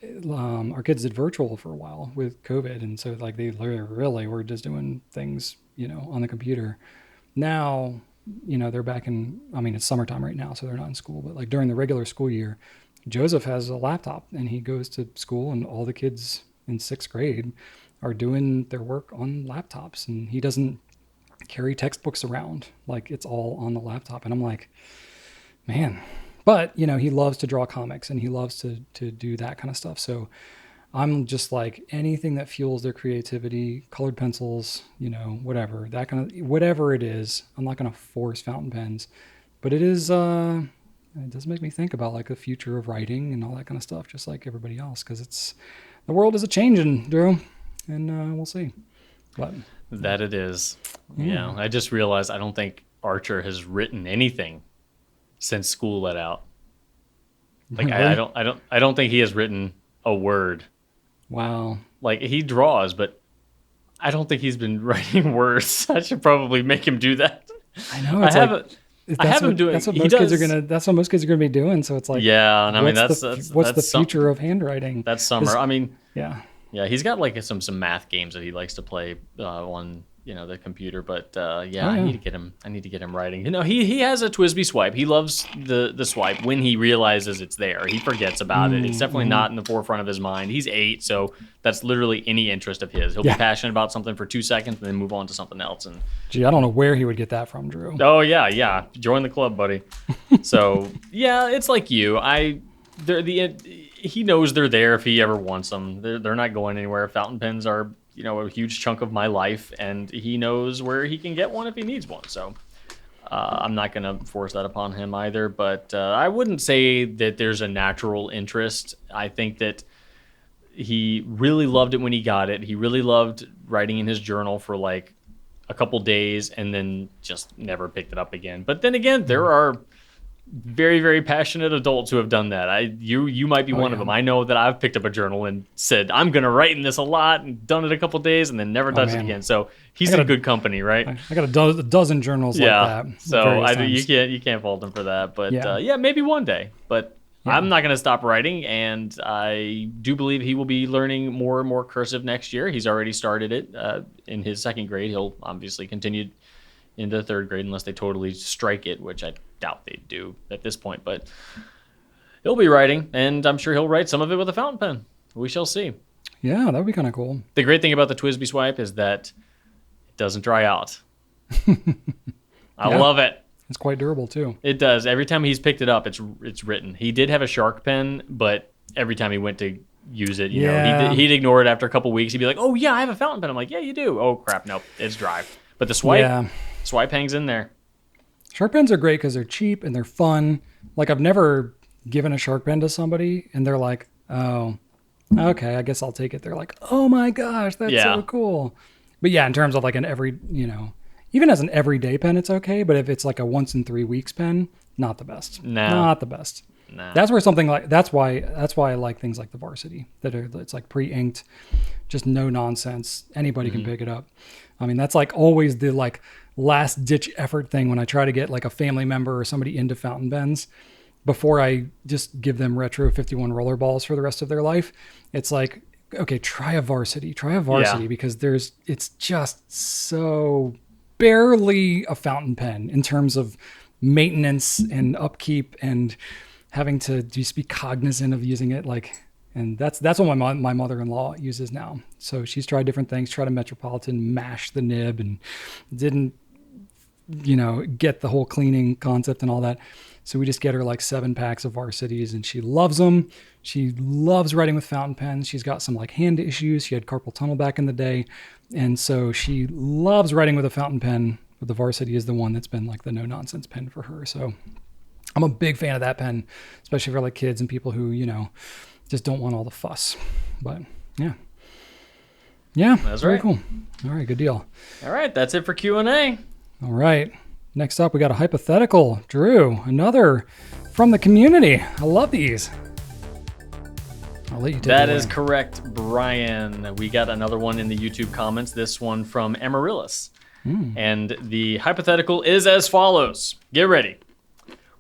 our kids did virtual for a while with COVID. And so like they really were just doing things, on the computer. Now, they're back it's summertime right now, so they're not in school, but like during the regular school year, Joseph has a laptop and he goes to school, and all the kids in 6th grade are doing their work on laptops, and he doesn't carry textbooks around. Like it's all on the laptop. And I'm like, man, but he loves to draw comics, and he loves to do that kind of stuff. So I'm just like, anything that fuels their creativity, colored pencils, whatever it is. I'm not going to force fountain pens, but it does make me think about like the future of writing and all that kind of stuff, just like everybody else. Cause the world is a changing, Drew, and we'll see. But that it is. Yeah. I just realized I don't think Archer has written anything since school let out. Like really? I don't think he has written a word. Wow. Like he draws, but I don't think he's been writing words. I should probably make him do that. I know. It's I have him doing. That's what most kids are gonna. That's what most kids are gonna be doing. So it's like, yeah. And I mean, what's the future of handwriting? That's summer. I mean, yeah. Yeah, he's got like some math games that he likes to play on the computer. But I need to get him writing. He has a TWSBI swipe. He loves the swipe when he realizes it's there. He forgets about it. It's definitely not in the forefront of his mind. He's 8, so that's literally any interest of his. He'll be passionate about something for 2 seconds and then move on to something else. And gee, I don't know where he would get that from, Drew. Oh yeah. Join the club, buddy. So yeah, it's like you. He knows they're there if he ever wants them. They're not going anywhere. Fountain pens are, a huge chunk of my life, and he knows where he can get one if he needs one. So I'm not going to force that upon him either. But I wouldn't say that there's a natural interest. I think that he really loved it when he got it. He really loved writing in his journal for like a couple days and then just never picked it up again. But then again, there are very, very passionate adults who have done that. You might be one of them. I know that I've picked up a journal and said, I'm going to write in this a lot, and done it a couple days and then never touched it again. So he's in good company, right? I got a dozen journals like that. So you can't fault him for that. But maybe one day. But I'm not going to stop writing, and I do believe he will be learning more and more cursive next year. He's already started it in his 2nd grade. He'll obviously continue into 3rd grade unless they totally strike it, which I doubt they do at this point. But he'll be writing, and I'm sure he'll write some of it with a fountain pen. We shall see. Yeah, that would be kind of cool. The great thing about the TWSBI swipe is that it doesn't dry out. I love it. It's quite durable too. It does. Every time he's picked it up, it's written. He did have a Shark pen, but every time he went to use it, he'd ignore it after a couple weeks. He'd be like, "Oh yeah, I have a fountain pen." I'm like, "Yeah, you do." Oh crap, nope, it's dry. But the swipe hangs in there. Shark pens are great because they're cheap and they're fun. Like I've never given a Shark pen to somebody and they're like, "Oh, okay, I guess I'll take it." They're like, "Oh my gosh, that's so cool." But yeah, in terms of like an even as an everyday pen, it's okay. But if it's like a once in 3 weeks pen, not the best. No. Not the best. No. That's where something like that's why I like things like the Varsity it's like pre-inked, just no nonsense. Anybody can pick it up. I mean, that's like always the like last ditch effort thing when I try to get like a family member or somebody into fountain pens before I just give them retro 51 roller balls for the rest of their life. It's like, okay, try a Varsity because it's just so barely a fountain pen in terms of maintenance and upkeep and having to just be cognizant of using it. Like, and that's what my mother-in-law uses now. So she's tried different things, tried a Metropolitan, mashed the nib, and didn't, get the whole cleaning concept and all that. So we just get her like 7 packs of Varsities, and she loves them. She loves writing with fountain pens. She's got some like hand issues. She had carpal tunnel back in the day. And so she loves writing with a fountain pen, but the Varsity is the one that's been like the no nonsense pen for her. So I'm a big fan of that pen, especially for like kids and people who, just don't want all the fuss. But yeah. Yeah. That's very right. Cool. All right. Good deal. All right. That's it for Q&A. All right. Next up, we got a hypothetical. Drew, another from the community. I love these. I'll let you take it That away. is correct, Brian. We got another one in the YouTube comments. This one from Amaryllis. And the hypothetical is as follows. Get ready.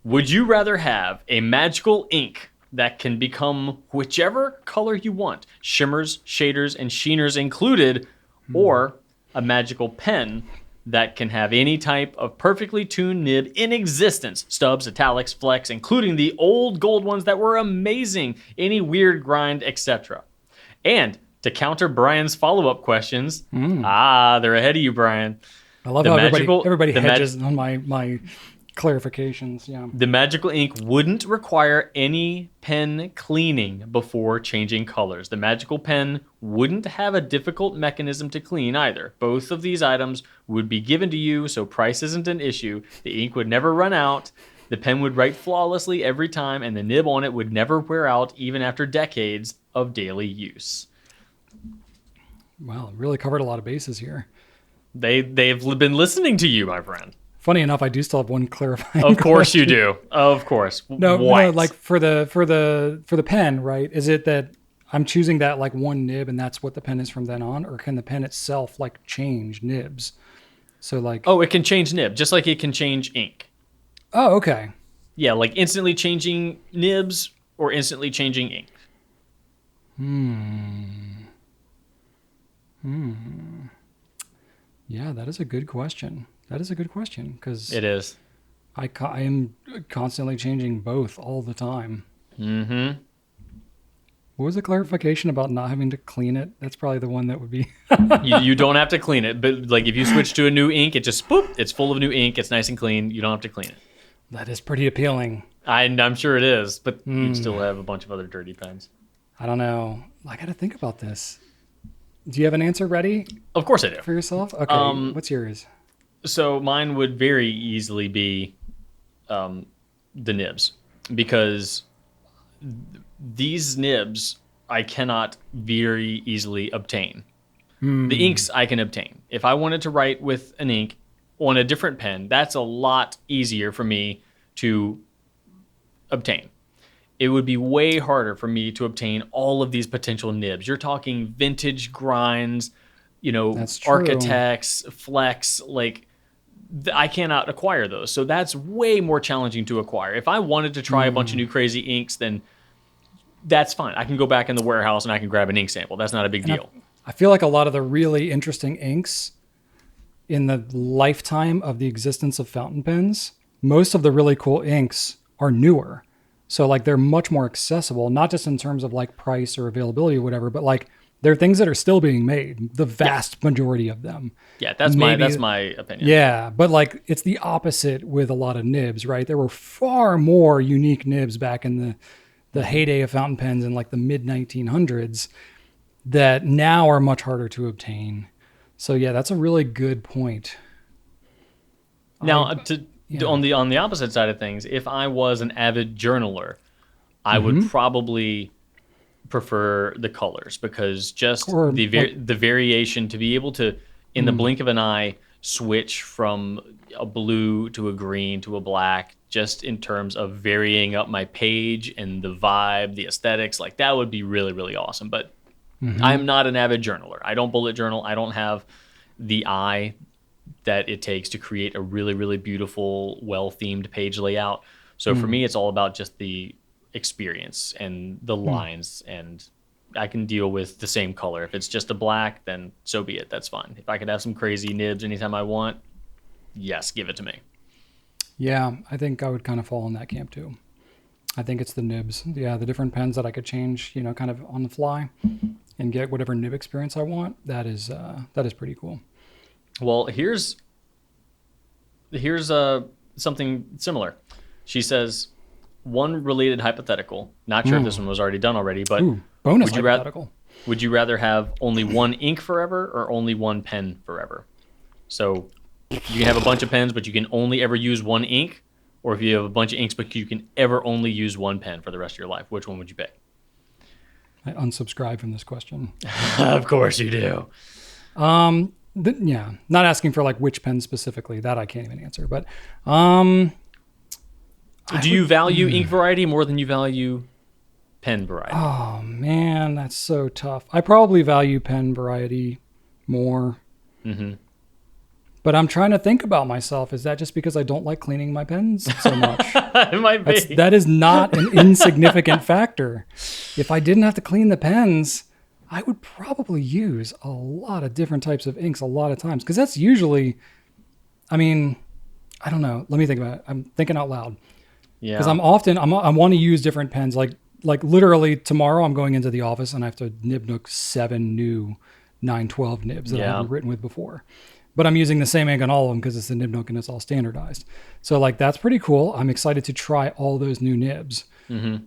Would you rather have a magical ink that can become whichever color you want, shimmers, shaders, and sheeners included, or a magical pen that can have any type of perfectly tuned nib in existence, stubs, italics, flecks, including the old gold ones that were amazing, any weird grind, etc. And to counter Brian's follow-up questions, they're ahead of you, Brian. I love how everybody hedges on my clarifications. Yeah. The magical ink wouldn't require any pen cleaning before changing colors. The magical pen wouldn't have a difficult mechanism to clean either. Both of these items would be given to you, so price isn't an issue. The ink would never run out. The pen would write flawlessly every time, and the nib on it would never wear out even after decades of daily use. Wow, really covered a lot of bases here. They've been listening to you, my friend. Funny enough, I do still have one clarifying. Of course question. you do. Of course. No, What? like for the pen, right? Is it that I'm choosing that like one nib and that's what the pen is from then on, or can the pen itself like change nibs? So like, Oh, it can change nib, just like it can change ink. oh, okay. Yeah, like instantly changing nibs or instantly changing ink. Yeah, that is a good question. Because It is. I am constantly changing both all the time. Mm-hmm. What was the clarification about not having to clean it? That's probably the one that would be. You don't have to clean it, but like if you switch to a new ink, it just boop, it's full of new ink. It's nice and clean. You don't have to clean it. That is pretty appealing. I'm sure it is, but you'd still have a bunch of other dirty pens. I don't know. I got to think about this. Do you have an answer ready Of course I do. for yourself? Okay, what's yours? So mine would very easily be the nibs, because these nibs I cannot very easily obtain. The inks I can obtain. If I wanted to write with an ink on a different pen, that's a lot easier for me to obtain. It would be way harder for me to obtain all of these potential nibs. You're talking vintage grinds, That's true. architects, flex, like I cannot acquire those. So that's way more challenging to acquire. If I wanted to try a bunch of new crazy inks, then that's fine. I can go back in the warehouse and I can grab an ink sample. That's not a big deal. I feel like a lot of the really interesting inks in the lifetime of the existence of fountain pens, most of the really cool inks are newer. So like they're much more accessible, not just in terms of like price or availability or whatever, but like they're things that are still being made, the vast majority of them. Yeah, that's my opinion. Yeah, but like it's the opposite with a lot of nibs, right? There were far more unique nibs back in the heyday of fountain pens in like the mid 1900s that now are much harder to obtain. So yeah, that's a really good point. Now, on the opposite side of things, if I was an avid journaler, I would probably prefer the colors, because just the variation, to be able to, in the blink of an eye, switch from a blue to a green to a black, just in terms of varying up my page and the vibe, the aesthetics, like that would be really, really awesome. But I'm not an avid journaler. I don't bullet journal. I don't have the eye that it takes to create a really, really beautiful, well-themed page layout. So for me, it's all about just the experience and the lines, and I can deal with the same color. If it's just a black, then so be it. That's fine. If I could have some crazy nibs anytime I want, yes, give it to me. Yeah, I think I would kind of fall in that camp too. I think it's the nibs. Yeah, the different pens that I could change, kind of on the fly and get whatever nib experience I want. That is pretty cool. Well, here's something similar. She says, one related hypothetical. Not sure if this one was already done already, but bonus hypothetical. Would you rather have only one ink forever or only one pen forever? So you can have a bunch of pens, but you can only ever use one ink, or if you have a bunch of inks, but you can ever only use one pen for the rest of your life. Which one would you pick? I unsubscribe from this question. Of course you do. Yeah, not asking for like which pen specifically. That I can't even answer. But do you value ink variety more than you value pen variety? Oh man, that's so tough. I probably value pen variety more. Mm-hmm. But I'm trying to think about myself. Is that just because I don't like cleaning my pens so much? It might be. That is not an insignificant factor. If I didn't have to clean the pens, I would probably use a lot of different types of inks a lot of times. Because that's usually, I don't know. Let me think about it. I'm thinking out loud. Yeah. Because I want to use different pens. Like literally tomorrow I'm going into the office and I have to nib nook 7 new 912 nibs that I haven't written with before. But I'm using the same ink on all of them because it's the nib nook and it's all standardized. So like that's pretty cool. I'm excited to try all those new nibs. Mm-hmm.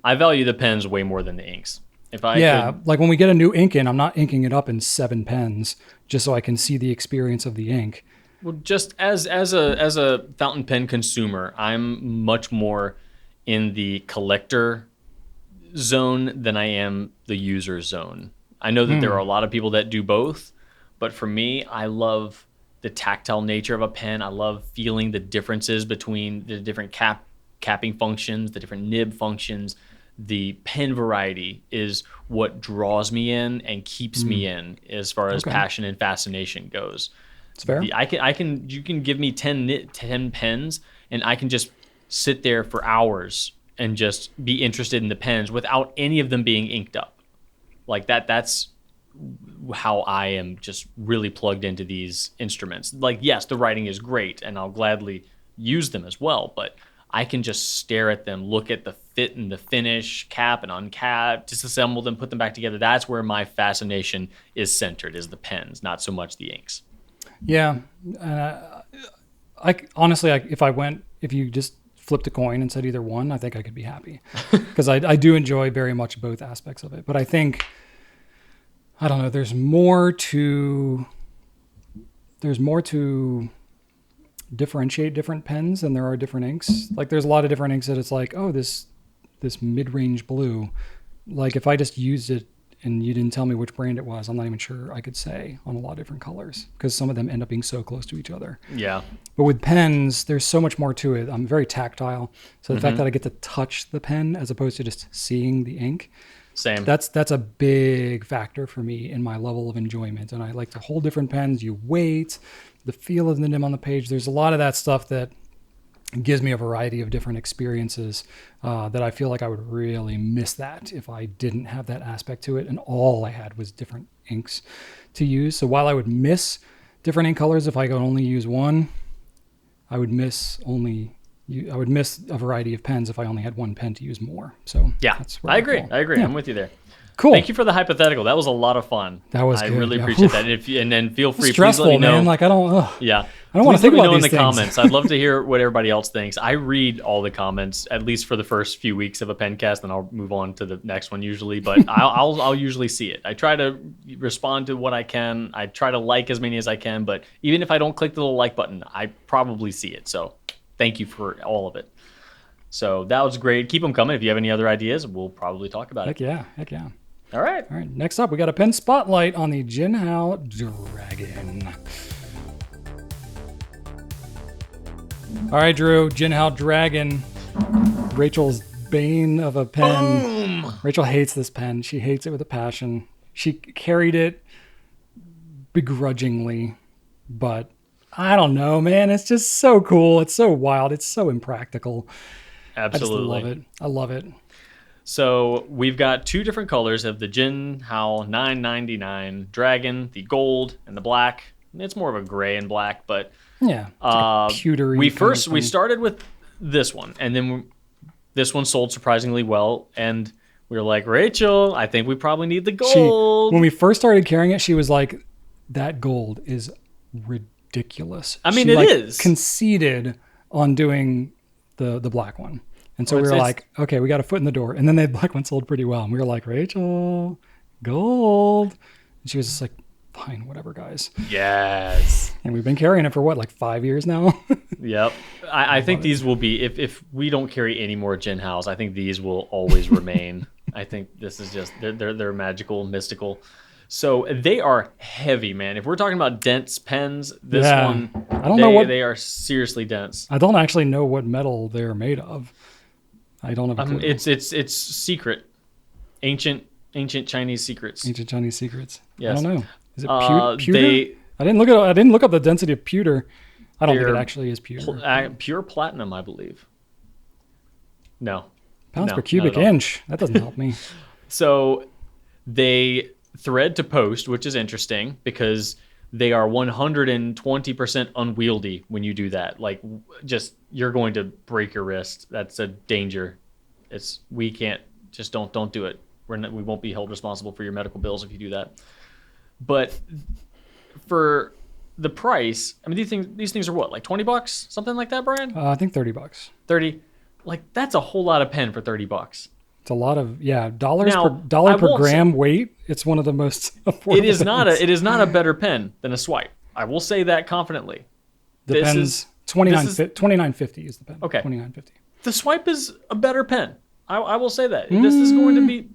I value the pens way more than the inks. Like when we get a new ink in, I'm not inking it up in 7 pens just so I can see the experience of the ink. Well, just as a fountain pen consumer, I'm much more in the collector zone than I am the user zone. I know that there are a lot of people that do both, but for me, I love the tactile nature of a pen. I love feeling the differences between the different capping functions, the different nib functions. The pen variety is what draws me in and keeps me in as far as passion and fascination goes. It's fair. You can give me 10 pens and I can just sit there for hours and just be interested in the pens without any of them being inked up. Like that's how I am just really plugged into these instruments. Like, yes, the writing is great and I'll gladly use them as well, but I can just stare at them, look at the fit and the finish, cap and uncap, disassemble them, put them back together. That's where my fascination is centered, is the pens, not so much the inks. Yeah. I honestly, if you just flipped a coin and said either one, I think I could be happy because I do enjoy very much both aspects of it. But I think, I don't know, there's more to differentiate different pens than there are different inks. Like there's a lot of different inks that it's like, oh, this mid-range blue, like if I just used it and you didn't tell me which brand it was, I'm not even sure I could say on a lot of different colors because some of them end up being so close to each other. Yeah. But with pens, there's so much more to it. I'm very tactile. So the fact that I get to touch the pen as opposed to just seeing the ink, same. That's a big factor for me in my level of enjoyment. And I like to hold different pens. You wait, the feel of the nib on the page. There's a lot of that stuff that gives me a variety of different experiences that I feel like I would really miss that if I didn't have that aspect to it. And all I had was different inks to use. So while I would miss different ink colors if I could only use one, I would miss a variety of pens if I only had one pen to use more. So yeah, I agree. Yeah. I'm with you there. Cool. Thank you for the hypothetical. That was a lot of fun. That was I good. really appreciate that. And then feel free. Stressful, please let me know. Man. Like I don't want to think about these in the things. comments. I'd love to hear what everybody else thinks. I read all the comments at least for the first few weeks of a Pencast, and I'll move on to the next one usually. But I'll usually see it. I try to respond to what I can. I try to like as many as I can. But even if I don't click the little like button, I probably see it. So thank you for all of it. So that was great. Keep them coming. If you have any other ideas, we'll probably talk about it. Heck yeah. All right. Next up, we got a pen spotlight on the Jinhao Dragon. All right, Drew. Jinhao Dragon. Rachel's bane of a pen. Boom! Rachel hates this pen. She hates it with a passion. She carried it begrudgingly, but I don't know, man. It's just so cool. It's so wild. It's so impractical. Absolutely. I love it. So we've got two different colors of the Jinhao 999 Dragon, the gold and the black. It's more of a gray and black, but Yeah. It's like a pewtery we kind of we thing. started with this one, and then this one sold surprisingly well, and we were like, Rachel, I think we probably need the gold. When we first started carrying it, she was like, that gold is ridiculous. I mean, she, it like, is. conceded on doing the black one. And so Well, we were it's- like, okay, we got a foot in the door. And then the black one sold pretty well. And we were like, Rachel, gold. And she was just like, fine, whatever, guys. Yes. And we've been carrying it for what, like 5 years now? Yep. I think these will be, if we don't carry any more Jinhaos, I think these will always remain. I think this is just, they're magical, mystical. So they are heavy, man. If we're talking about dense pens, this Yeah. one, I don't know what- they are seriously dense. I don't actually know what metal they're made of. I don't have a clue. It's secret. Ancient Chinese secrets. Ancient Chinese secrets. Yes. I don't know. Is it pewter? They, I didn't look up the density of pewter. I don't think it They're actually is pewter. pure platinum, I believe. No. Pounds No, per cubic not at all. inch. That doesn't help me. So they thread to post, which is interesting because they are 120% unwieldy when you do that. Like, just, you're going to break your wrist. That's a danger. We can't, just don't do it. We won't be held responsible for your medical bills if you do that. But for the price, I mean, these things are what, like $20, something like that, Brian? I think $30. 30. Like, that's a whole lot of pen for $30. It's a lot of dollars Now, dollar I per won't gram weight. It's one of the most affordable. It is not things. it is not a better pen than a swipe. I will say that confidently. The this pen's is- $29.50 is the pen. Okay. $29.50. The swipe is a better pen. I will say that. This is going to be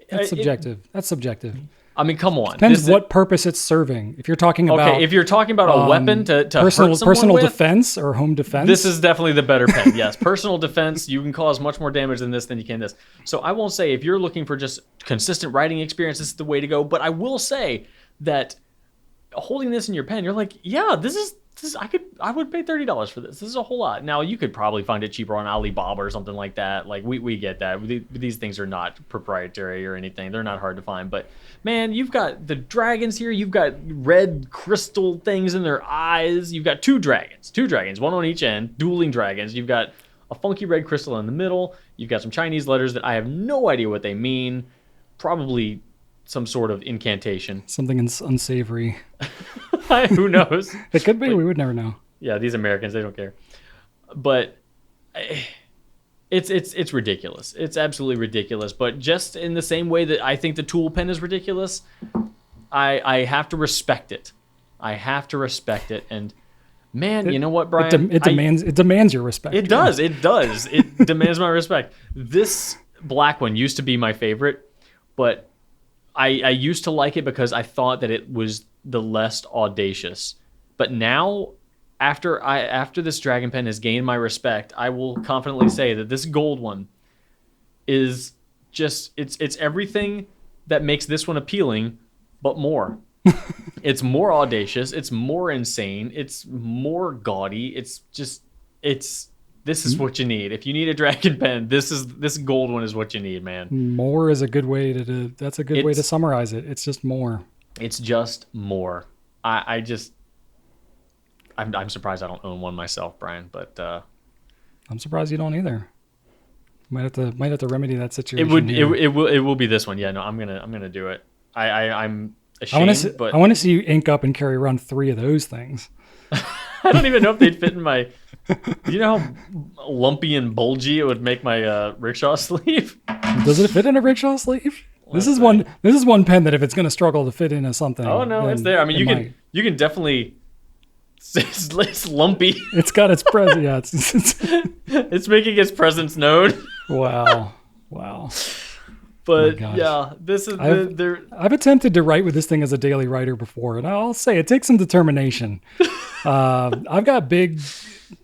That's subjective. That's subjective. I mean, come on. Depends This is- what purpose it's serving. If you're talking about Okay, if you're talking about a weapon to personal hurt someone with, defense or home defense, this is definitely the better pen. Yes, personal defense, you can cause much more damage than you can this. So I won't say if you're looking for just consistent writing experience, this is the way to go. But I will say that holding this in your pen, you're like, yeah, this is I would pay $30 for this. This is a whole lot. Now you could probably find it cheaper on Alibaba or something like that. Like we get that. These things are not proprietary or anything. They're not hard to find. But man, you've got the dragons here. You've got red crystal things in their eyes. You've got two dragons, one on each end, dueling dragons. You've got a funky red crystal in the middle. You've got some Chinese letters that I have no idea what they mean. Probably some sort of incantation. something unsavory. Who knows? It could be. We would never know. Yeah, these Americans, they don't care. But it's ridiculous. It's absolutely ridiculous. But just in the same way that I think the tool pen is ridiculous, I have to respect it. I have to respect it. And man, you know what, Brian? It demands your respect. It does. It does. It demands my respect. This black one used to be my favorite, but I used to like it because I thought that it was the less audacious. But now, after this dragon pen has gained my respect, I will confidently say that this gold one is just it's everything that makes this one appealing, but more. It's more audacious. It's more insane. It's more gaudy. This is what you need. If you need a dragon pen, this gold one is what you need, man. More is a good way to. That's a good way to summarize it. It's just more. It's just more. I'm surprised I don't own one myself, Brian. But I'm surprised you don't either. Might have to remedy that situation. it will be this one. Yeah, no, I'm gonna do it. I'm ashamed, but I want to see you ink up and carry around 3 of those things. I don't even know if they'd fit in my. Do you know how lumpy and bulgy it would make my rickshaw sleeve? Does it fit in a rickshaw sleeve? This is one pen that if it's going to struggle to fit into something. Oh no, it's there. I mean, you can definitely. It's lumpy. It's got its presence. Yeah, it's making its presence known. Wow. But yeah, this is I've attempted to write with this thing as a daily writer before, and I'll say it takes some determination. I've got big,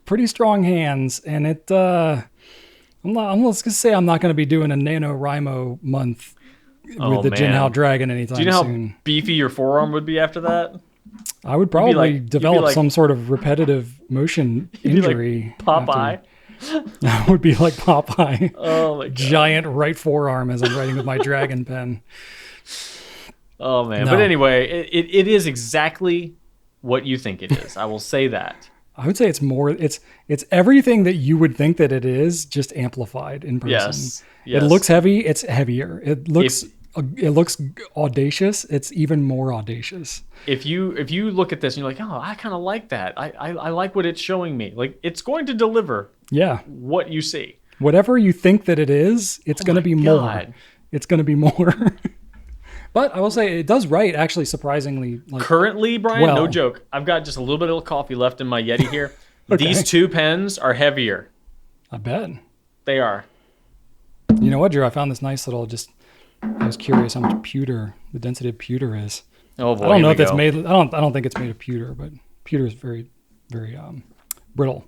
pretty strong hands, and I'm just gonna say I'm not going to be doing a NaNoWriMo month with the Jinhao Dragon anytime soon. Do you know how beefy your forearm would be after that? I would probably develop some sort of repetitive motion injury. Like Popeye. That would be like Popeye. Oh my god! Giant right forearm as I'm writing with my dragon pen. Oh man! No. But anyway, it is exactly what you think it is. I will say that. I would say it's more. It's everything that you would think that it is, just amplified in person. Yes. It looks heavy. It's heavier. It looks audacious. It's even more audacious. If you look at this and you're like, oh, I kind of like that. I like what it's showing me. Like, it's going to deliver. Yeah. What you see. Whatever you think that it is, it's going to be more. It's going to be more. But I will say it does write actually surprisingly. Currently, Brian, no joke. I've got just a little bit of coffee left in my Yeti here. Okay. These two pens are heavier. I bet. They are. You know what, Drew? I found this nice little I was curious how much pewter, the density of pewter is. Oh boy. I don't know if it's made, I don't think it's made of pewter, but pewter is very, very brittle.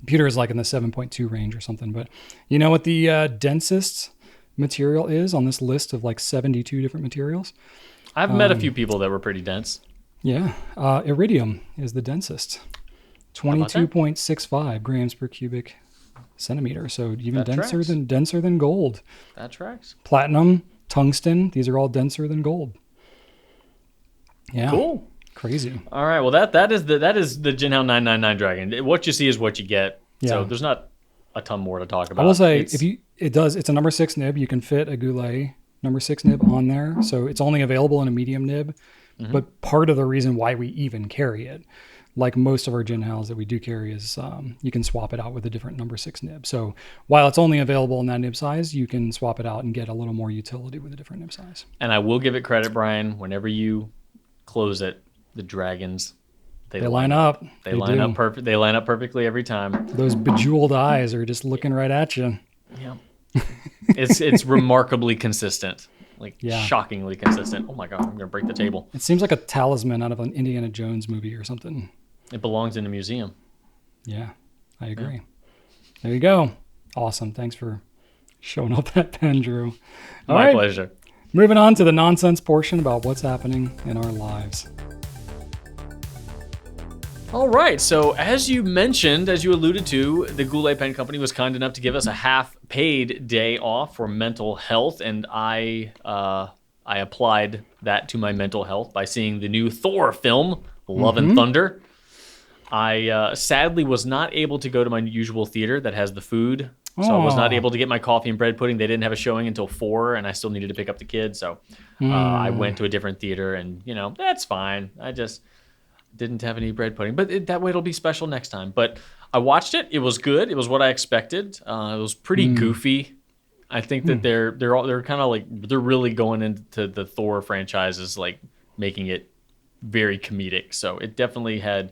Pewter is like in the 7.2 range or something. But you know what the densest material is on this list of like 72 different materials? I've met a few people that were pretty dense. Yeah. Iridium is the densest. 22.65 grams per cubic centimeter. So even denser than gold. That tracks. Platinum, tungsten, these are all denser than gold. Yeah. Cool. Crazy. All right. Well, that is the Jinhao 999 Dragon. What you see is what you get. Yeah. So there's not a ton more to talk about. I will say it's a number 6 nib. You can fit a Goulet number 6 nib on there. So it's only available in a medium nib. Mm-hmm. But part of the reason why we even carry it, like most of our Jinhaos that we do carry, is you can swap it out with a different number 6 nib. So while it's only available in that nib size, you can swap it out and get a little more utility with a different nib size. And I will give it credit, Brian, whenever you close it, the dragons, they line up. They line up perfect. They line up perfectly every time. Those bejeweled eyes are just looking right at you. Yeah. It's remarkably consistent. Shockingly consistent. Oh my God, I'm going to break the table. It seems like a talisman out of an Indiana Jones movie or something. It belongs in a museum. Yeah, I agree. Yeah. There you go. Awesome. Thanks for showing up that pen, Drew. My pleasure. Moving on to the nonsense portion about what's happening in our lives. All right. So as you mentioned, as you alluded to, the Goulet Pen Company was kind enough to give us a half-paid day off for mental health, and I applied that to my mental health by seeing the new Thor film, Love and Thunder. I sadly was not able to go to my usual theater that has the food, so I was not able to get my coffee and bread pudding. They didn't have a showing until 4, and I still needed to pick up the kids, so I went to a different theater, and that's fine. I just didn't have any bread pudding, but that way it'll be special next time. But I watched it. It was good. It was what I expected. It was pretty goofy. I think that they're kind of like, they're really going into the Thor franchises, like making it very comedic. So it definitely had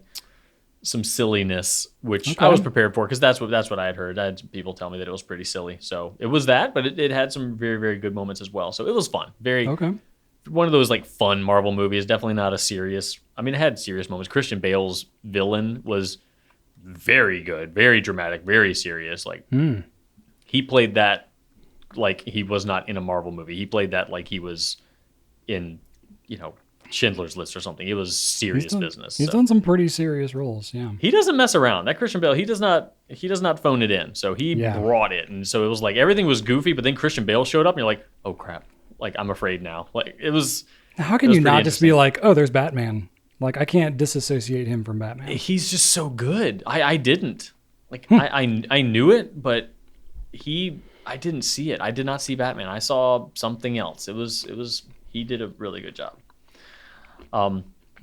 some silliness, which I was prepared for, because that's what I had heard. I had people tell me that it was pretty silly. So it was that, but it had some very, very good moments as well. So it was fun. One of those like fun Marvel movies. Definitely not a serious. I mean, it had serious moments. Christian Bale's villain was very good, very dramatic, very serious. Like he played that like he was not in a Marvel movie. He played that like he was in, Schindler's List or something. It was serious business. He's done some pretty serious roles. Yeah. He doesn't mess around. That Christian Bale, he does not phone it in. So he brought it, and so it was like everything was goofy. But then Christian Bale showed up, and you're like, oh crap. Like, I'm afraid now. Like, it was. How can you not just be like, oh, there's Batman? Like, I can't disassociate him from Batman. He's just so good. I didn't. Like, I knew it, but I didn't see it. I did not see Batman. I saw something else. He did a really good job.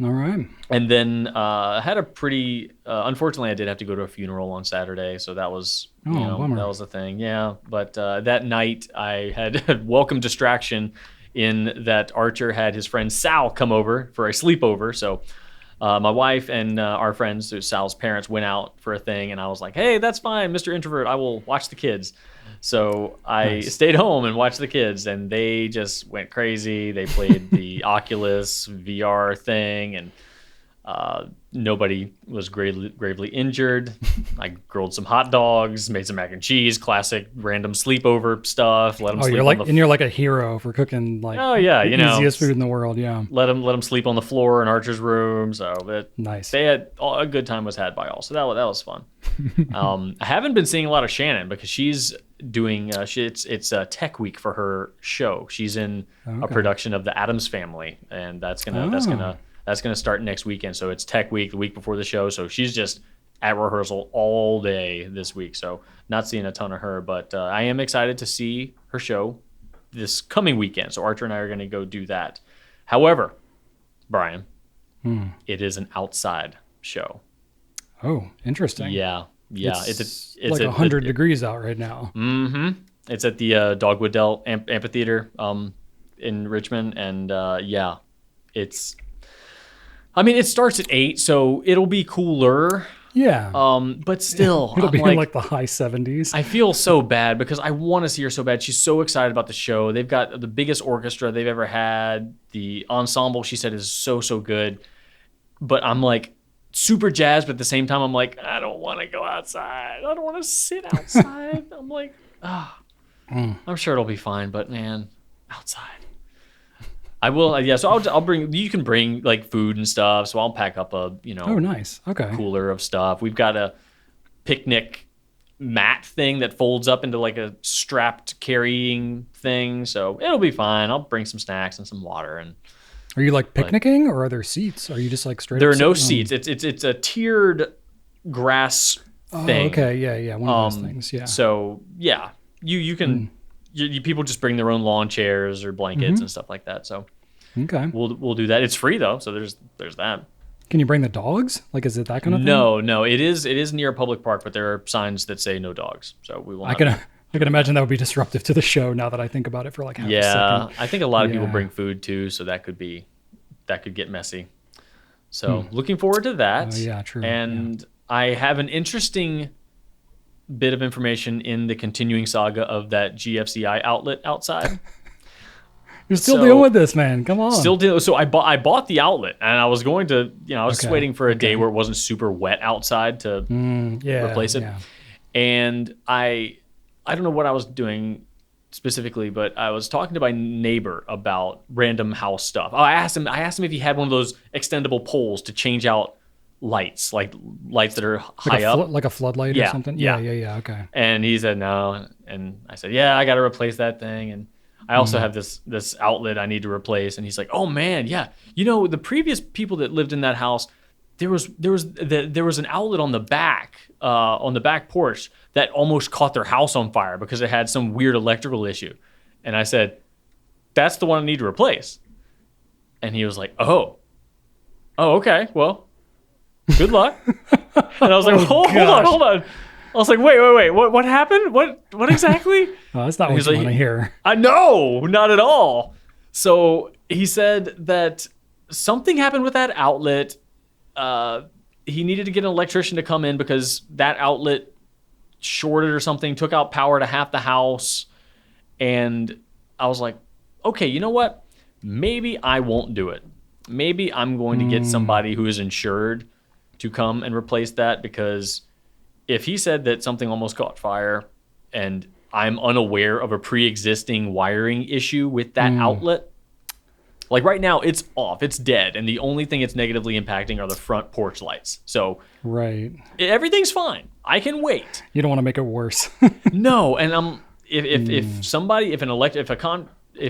All right. And then I had a pretty. Unfortunately, I did have to go to a funeral on Saturday, so that was bummer. That was the thing. Yeah, but that night I had a welcome distraction in that Archer had his friend Sal come over for a sleepover. So my wife and our friends, so Sal's parents, went out for a thing, and I was like, "Hey, that's fine, Mr. Introvert. I will watch the kids." So I stayed home and watched the kids, and they just went crazy. They played the Oculus VR thing, and nobody was gravely injured. I grilled some hot dogs, made some mac and cheese, classic random sleepover stuff. Let them sleep. You're like a hero for cooking the easiest food in the world. Yeah. Let them sleep on the floor in Archer's room. So nice. They had a good time was had by all. So that was fun. I haven't been seeing a lot of Shannon because she's doing it's a tech week for her show. She's in a production of The Addams Family, and that's gonna That's going to start next weekend. So it's tech week, the week before the show. So she's just at rehearsal all day this week. So not seeing a ton of her, but I am excited to see her show this coming weekend. So Archer and I are going to go do that. However, Brian, it is an outside show. Oh, interesting. Yeah. It's like 100 degrees out right now. Mm-hmm. It's at the Dogwood Dell Amphitheater in Richmond. And it starts at 8, so it'll be cooler. Yeah. But still, it'll be in like the high 70s. I feel so bad because I want to see her so bad. She's so excited about the show. They've got the biggest orchestra they've ever had. The ensemble, she said, is so good. But I'm like super jazzed, but at the same time, I'm like, I don't want to go outside. I don't want to sit outside. I'm like, I'm sure it'll be fine, but man, outside. I will, yeah. So I'll bring. You can bring like food and stuff. So I'll pack up a Oh, nice. Okay. cooler of stuff. We've got a picnic mat thing that folds up into like a strapped carrying thing. So it'll be fine. I'll bring some snacks and some water. And are you like picnicking, or are there seats? Are you just like straight? There up are no sitting seats. It's a tiered grass thing. Okay. Yeah. One of those things. Yeah. So yeah, you can. People just bring their own lawn chairs or blankets and stuff like that. So okay, we'll do that. It's free though, so there's that. Can you bring the dogs? Like, is it that kind of thing? No, it is near a public park, but there are signs that say no dogs. So we will. I can imagine that would be disruptive to the show. Now that I think about it for like half a second. I think a lot of people bring food too, so that could get messy. So looking forward to that. Yeah, true. And I have an interesting bit of information in the continuing saga of that GFCI outlet outside. You're still dealing with this, man. Come on. Still dealing. So I bought the outlet, and I was going to, I was just waiting for a day where it wasn't super wet outside to replace it. Yeah. And I don't know what I was doing specifically, but I was talking to my neighbor about random house stuff. I asked him if he had one of those extendable poles to change out lights, like lights that are high up, like a floodlight or something. Yeah. Okay. And he said no, and I said, yeah, I got to replace that thing, and I also have this outlet I need to replace. And he's like, oh man, yeah, the previous people that lived in that house, there was an outlet on the back porch that almost caught their house on fire because it had some weird electrical issue. And I said, that's the one I need to replace. And he was like, oh, okay, well, good luck. And I was like, hold on. I was like, wait, what happened? What exactly? Oh, that's not what you want to hear. No, not at all. So he said that something happened with that outlet. He needed to get an electrician to come in because that outlet shorted or something, took out power to half the house. And I was like, okay, you know what? Maybe I won't do it. Maybe I'm going to get somebody who is insured to come and replace that, because if he said that something almost caught fire and I'm unaware of a pre-existing wiring issue with that outlet, like right now it's off, it's dead, and the only thing it's negatively impacting are the front porch lights. So everything's fine. I can wait. You don't want to make it worse. No, and if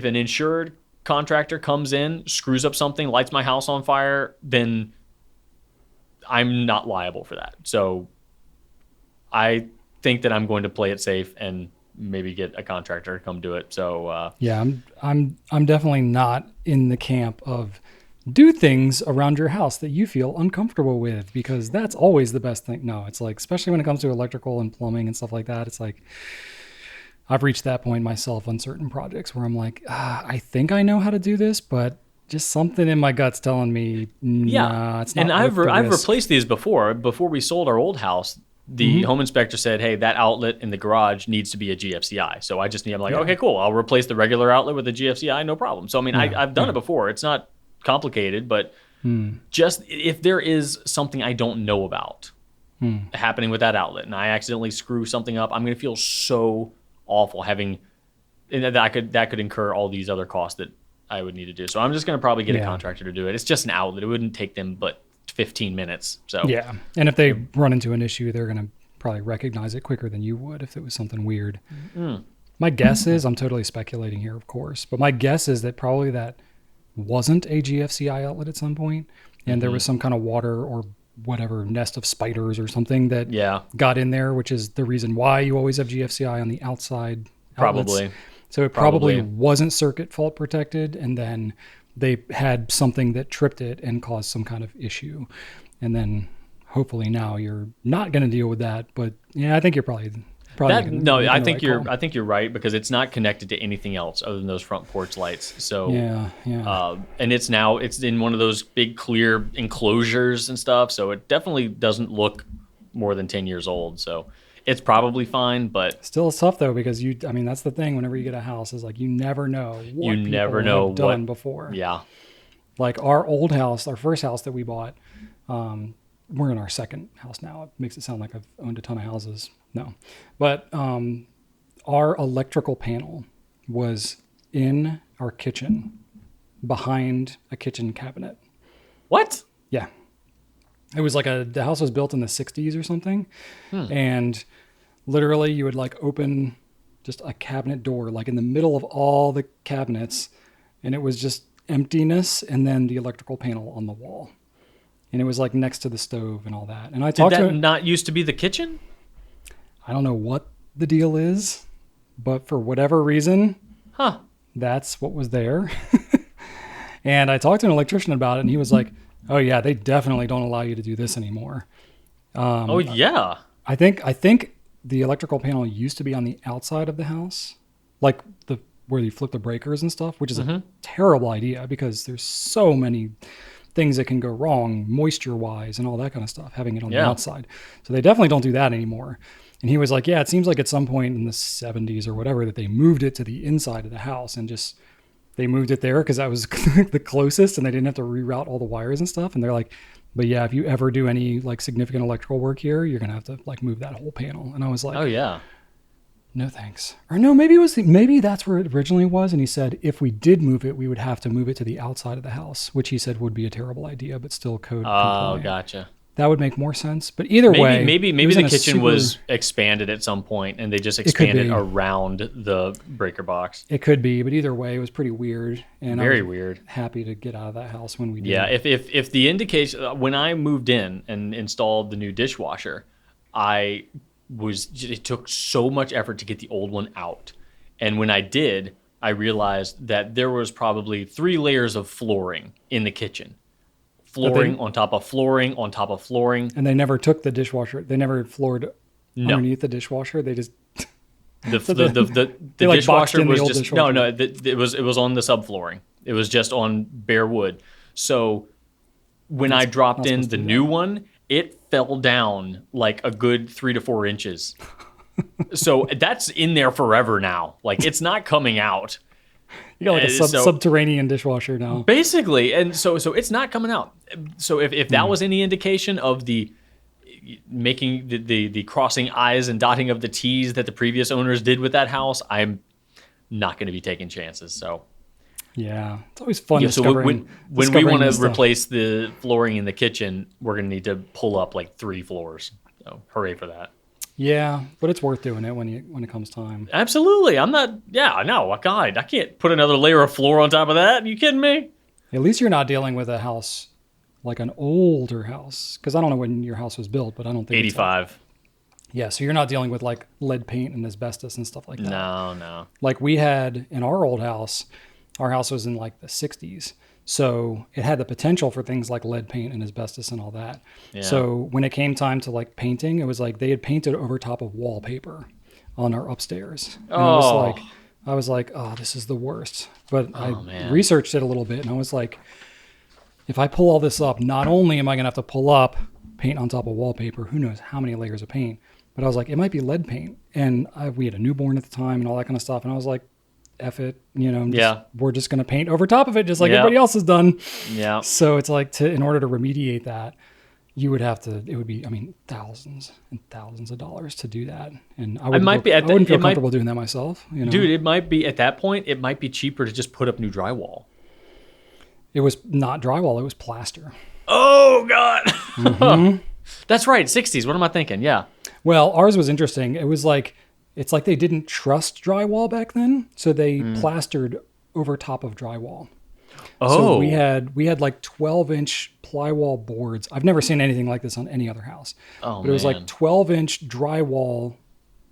an insured contractor comes in, screws up something, lights my house on fire, then I'm not liable for that. So I think that I'm going to play it safe and maybe get a contractor to come do it. So I'm definitely not in the camp of do things around your house that you feel uncomfortable with, because that's always the best thing. No, it's like, especially when it comes to electrical and plumbing and stuff like that, it's like I've reached that point myself on certain projects where I'm like, I think I know how to do this, but just something in my gut's telling me, nah, it's not. And I've replaced these before. Before we sold our old house, the home inspector said, hey, that outlet in the garage needs to be a GFCI. So I'm like, okay, cool. I'll replace the regular outlet with a GFCI, no problem. So, I mean, I've done it before. It's not complicated, but just if there is something I don't know about happening with that outlet and I accidentally screw something up, I'm going to feel so awful and that could incur all these other costs that I would need to do. So I'm just going to probably get a contractor to do it. It's just an outlet. It wouldn't take them but 15 minutes. So yeah. And if they run into an issue, they're going to probably recognize it quicker than you would if it was something weird. My guess is, I'm totally speculating here, of course, but my guess is that probably that wasn't a GFCI outlet at some point, and there was some kind of water or whatever nest of spiders or something that got in there, which is the reason why you always have GFCI on the outside outlets. Probably. So it probably wasn't circuit fault protected, and then they had something that tripped it and caused some kind of issue. And then hopefully now you're not going to deal with that. But yeah, I think you're probably I think you're right, because it's not connected to anything else other than those front porch lights. So and it's in one of those big clear enclosures and stuff. So it definitely doesn't look more than 10 years old. So it's probably fine, but still tough though, because that's the thing. Whenever you get a house, is like you never know what people have done before. Yeah. Like our old house, our first house that we bought, we're in our second house now. It makes it sound like I've owned a ton of houses. No, but our electrical panel was in our kitchen behind a kitchen cabinet. What? Yeah. It was like the house was built in the 60s or something. And literally you would like open just a cabinet door, like in the middle of all the cabinets. And it was just emptiness and then the electrical panel on the wall. And it was like next to the stove and all that. And I talked to him. Not used to be the kitchen? I don't know what the deal is, but for whatever reason, that's what was there. And I talked to an electrician about it, and he was like, oh yeah, they definitely don't allow you to do this anymore. I think the electrical panel used to be on the outside of the house, like where you flip the breakers and stuff, which is a terrible idea because there's so many things that can go wrong moisture wise and all that kind of stuff, having it on the outside. So they definitely don't do that anymore. And he was like, yeah, it seems like at some point in the 70s or whatever that they moved it to the inside of the house and just they moved it there because that was the closest and they didn't have to reroute all the wires and stuff. And they're like, but yeah, if you ever do any like significant electrical work here, you're going to have to like move that whole panel. And I was like, oh yeah, no thanks. Or no, maybe that's where it originally was. And he said, if we did move it, we would have to move it to the outside of the house, which he said would be a terrible idea, but still code compliant. Oh, gotcha. That would make more sense. But either way, maybe the kitchen was expanded at some point and they just expanded around the breaker box. It could be, but either way, it was pretty weird. And very weird. Happy to get out of that house when we did. Yeah, if the indication when I moved in and installed the new dishwasher, it took so much effort to get the old one out. And when I did, I realized that there was probably 3 layers of flooring in the kitchen. Flooring on top of flooring on top of flooring. And they never took the dishwasher. They never floored underneath the dishwasher. They just the dishwasher was just dishwasher. It was on the subflooring. It was just on bare wood. So when I dropped in the new one, it fell down like a good 3 to 4 inches. So that's in there forever now. Like it's not coming out. You got like a subterranean dishwasher now. Basically. And so it's not coming out. So if that was any indication of the making the crossing I's and dotting of the T's that the previous owners did with that house, I'm not going to be taking chances. So yeah, it's always fun. So when we want to replace the flooring in the kitchen, we're going to need to pull up like 3 floors. So hooray for that. Yeah, but it's worth doing it when it comes time. Absolutely. I'm not. Yeah, no. God, I can't put another layer of floor on top of that. Are you kidding me? At least you're not dealing with a house like an older house, because I don't know when your house was built, but I don't think 85. Yeah, so you're not dealing with like lead paint and asbestos and stuff like that. No. Like we had in our old house, our house was in like the 60s. So it had the potential for things like lead paint and asbestos and all that. Yeah. So when it came time to like painting, it was like they had painted over top of wallpaper on our upstairs. And I was like, oh, this is the worst. But I researched it a little bit and I was like, if I pull all this up, not only am I going to have to pull up paint on top of wallpaper, who knows how many layers of paint, but I was like, it might be lead paint. And we had a newborn at the time and all that kind of stuff. And I was like, F it, we're just going to paint over top of it just like everybody else has done. Yeah. So it's like in order to remediate that, it would be thousands and thousands of dollars to do that. And I wouldn't feel comfortable doing that myself. Dude, it might be at that point, it might be cheaper to just put up new drywall. It was not drywall, it was plaster. Oh God. Mm-hmm. That's right. 60s. What am I thinking? Yeah. Well, ours was interesting. It was like, it's like they didn't trust drywall back then, so they plastered over top of drywall. So Oh. we had like 12-inch plywall boards. I've never seen anything like this on any other house. Oh, But it was man. like 12-inch drywall,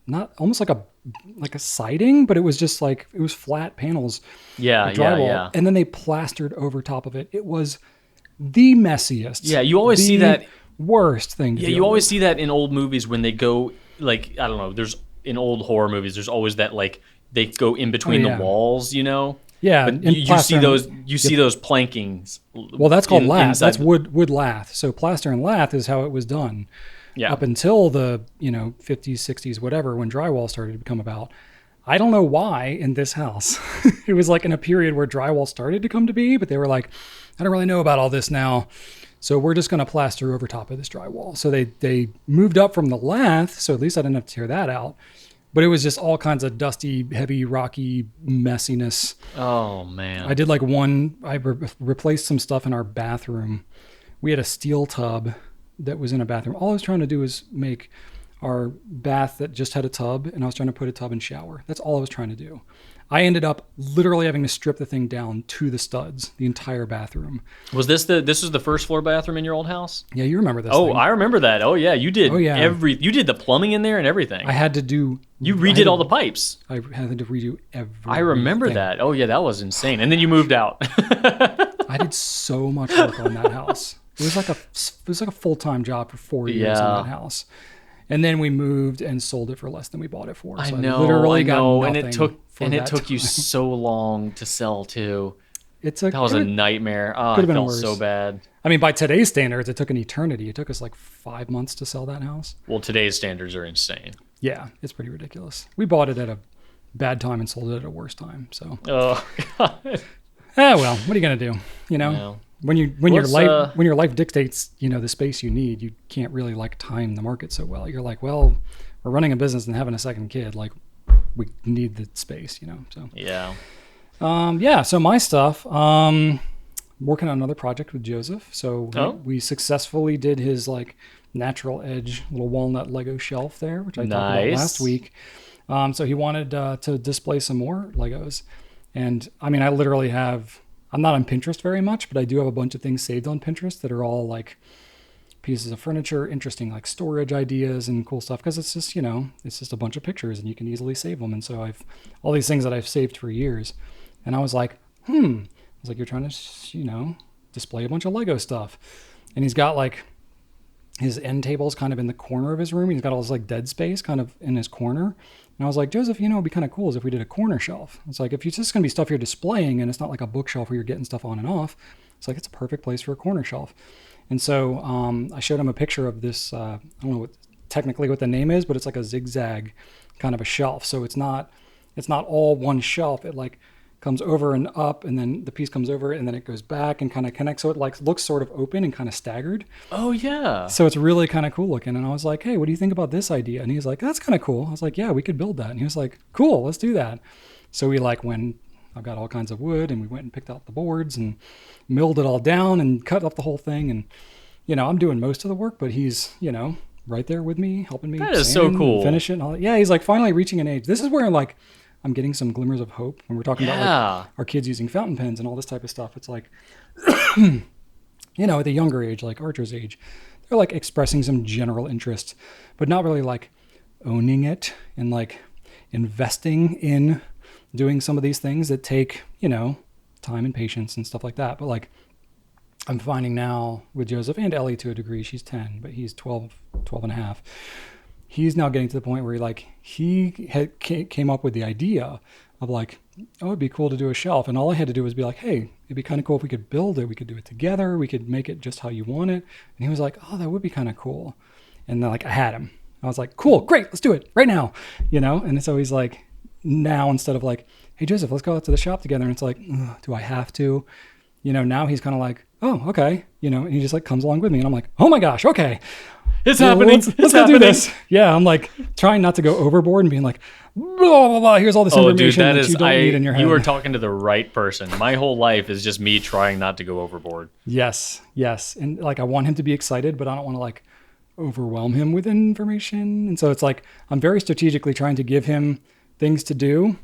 not almost like a siding, but it was just like it was flat panels Yeah, of drywall. yeah. And then they plastered over top of it. It was the messiest. Yeah, you always see the that. worst thing to Yeah, deal you always with. see that in old movies when they go, like, I don't know, there's in old horror movies, there's always that, like, they go in between yeah. the walls, you know? Yeah, But and you see plaster those and- you see those plankings. Well, that's called lath. inside That's the- wood lath. So plaster and lath is how it was done. Yeah. Up until the 50s, 60s, whatever, when drywall started to come about. I don't know why in this house. It was like in a period where drywall started to come to be, but they were like, I don't really know about all this now. So we're just going to plaster over top of this drywall. So they moved up from the lath. So at least I didn't have to tear that out. But it was just all kinds of dusty, heavy, rocky messiness. Oh, man. I did replaced some stuff in our bathroom. We had a steel tub that was in a bathroom. All I was trying to do was make our bath that just had a tub, and I was trying to put a tub and shower. That's all I was trying to do. I ended up literally having to strip the thing down to the studs, the entire bathroom. Was this was the first floor bathroom in your old house? Yeah, you remember this Oh, thing. I remember that. Oh, yeah, you did. Oh, yeah. You did the plumbing in there and everything. I had to do... You redid all the pipes. I had to redo everything. I remember that. Oh, yeah, that was insane. And then you moved out. I did so much work on that house. It was like a full-time job for 4 years Yeah. on that house. And then we moved and sold it for less than we bought it for. I So know, literally got and nothing it took for that took you time. so long to sell too. That That was a nightmare. Oh, I could've been felt worse. so bad. I mean, by today's standards, it took an eternity. It took us like 5 months to sell that house. Well, today's standards are insane. Yeah, it's pretty ridiculous. We bought it at a bad time and sold it at a worse time. So, Oh, God. well, what are you gonna do? You know, Well, when your let's, life dictates the space you need, you can't really like time the market so well. You're like, well, we're running a business and having a second kid, like we need the space, So yeah. yeah. So my stuff. Working on another project with Joseph. So we successfully did his like natural edge little walnut Lego shelf there, which I talked about last week. So he wanted to display some more Legos, and I mean, I literally have. I'm not on Pinterest very much, but I do have a bunch of things saved on Pinterest that are all like pieces of furniture, interesting like storage ideas and cool stuff. Because it's just it's just a bunch of pictures and you can easily save them. And so I've all these things that I've saved for years, and I was like, I was like, you're trying to display a bunch of Lego stuff, and he's got like his end table's kind of in the corner of his room. He's got all this like dead space kind of in his corner. And I was like, Joseph, it'd be kind of cool is if we did a corner shelf. It's like, if it's just going to be stuff you're displaying and it's not like a bookshelf where you're getting stuff on and off, it's like, it's a perfect place for a corner shelf. And so I showed him a picture of this, I don't know technically what the name is, but it's like a zigzag kind of a shelf. So it's not all one shelf. It like comes over and up, and then the piece comes over and then it goes back and kind of connects. So it like looks sort of open and kind of staggered. Oh, yeah. So it's really kind of cool looking. And I was like, hey, what do you think about this idea? And he's like, that's kind of cool. I was like, yeah, we could build that. And he was like, cool, let's do that. So we like I've got all kinds of wood, and we went and picked out the boards and milled it all down and cut up the whole thing. And, I'm doing most of the work, but he's, right there with me, helping me. That is so sand and cool. Finish it. And all that. Yeah, he's like finally reaching an age. This is where I'm getting some glimmers of hope when we're talking about like our kids using fountain pens and all this type of stuff. It's like, at the younger age, like Archer's age, they're like expressing some general interest, but not really like owning it and like investing in doing some of these things that take, time and patience and stuff like that. But like, I'm finding now with Joseph and Ellie to a degree, she's 10, but he's 12 and a half. He's now getting to the point where he came up with the idea of like, oh, it'd be cool to do a shelf. And all I had to do was be like, hey, it'd be kind of cool if we could build it. We could do it together. We could make it just how you want it. And he was like, oh, that would be kind of cool. And then like I had him. I was like, cool, great, let's do it right now. And so he's like, now instead of like, hey, Joseph, let's go out to the shop together. And it's like, do I have to? Now he's kind of like, oh, okay. And he just like comes along with me. And I'm like, oh my gosh, okay. It's happening. Let's go do this. Yeah, I'm like trying not to go overboard and being like, blah, blah, blah. Here's all this information that you don't need in your head. You were talking to the right person. My whole life is just me trying not to go overboard. Yes. And like I want him to be excited, but I don't want to like overwhelm him with information. And so it's like I'm very strategically trying to give him things to do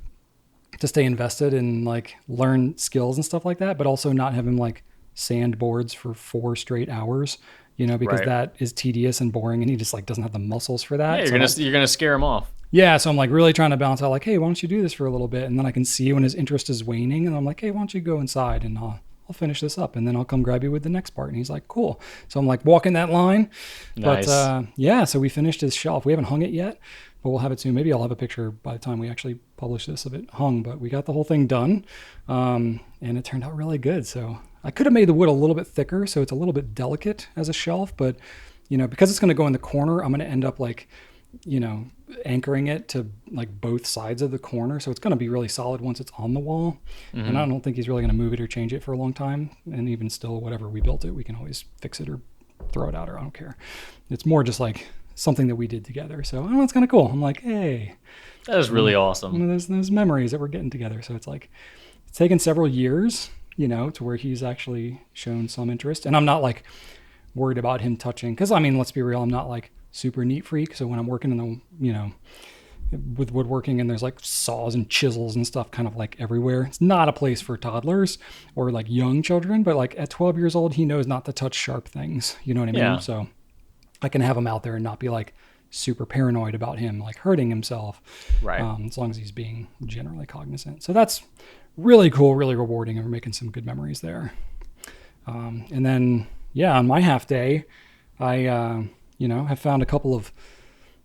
to stay invested and like learn skills and stuff like that, but also not have him like sand boards for 4 straight hours, because that is tedious and boring, and he just like doesn't have the muscles for that. Yeah, you're gonna scare him off. Yeah, so I'm like really trying to balance out like, hey, why don't you do this for a little bit, and then I can see when his interest is waning, and I'm like, hey, why don't you go inside and I'll finish this up, and then I'll come grab you with the next part. And he's like, cool. So I'm like walking that line. Nice. But so we finished his shelf. We haven't hung it yet, but we'll have it soon. Maybe I'll have a picture by the time we actually publish this of it hung, but we got the whole thing done. And it turned out really good. So I could have made the wood a little bit thicker, so it's a little bit delicate as a shelf, but because it's going to go in the corner, I'm going to end up like, anchoring it to like both sides of the corner. So it's going to be really solid once it's on the wall. Mm-hmm. And I don't think he's really going to move it or change it for a long time. And even still, whatever we built it, we can always fix it or throw it out, or I don't care. It's more just like something that we did together. So it's kind of cool. I'm like, hey, that is really awesome. Those memories that we're getting together. So it's like, it's taken several years, to where he's actually shown some interest. And I'm not like worried about him touching, because let's be real, I'm not like super neat freak. So when I'm working in the, with woodworking and there's like saws and chisels and stuff kind of like everywhere, it's not a place for toddlers or like young children, but like at 12 years old, he knows not to touch sharp things. You know what I mean? Yeah. So I can have him out there and not be like super paranoid about him like hurting himself. Right. As long as he's being generally cognizant. So that's really cool, really rewarding, and we're making some good memories there. And then, on my half day, I, have found a couple of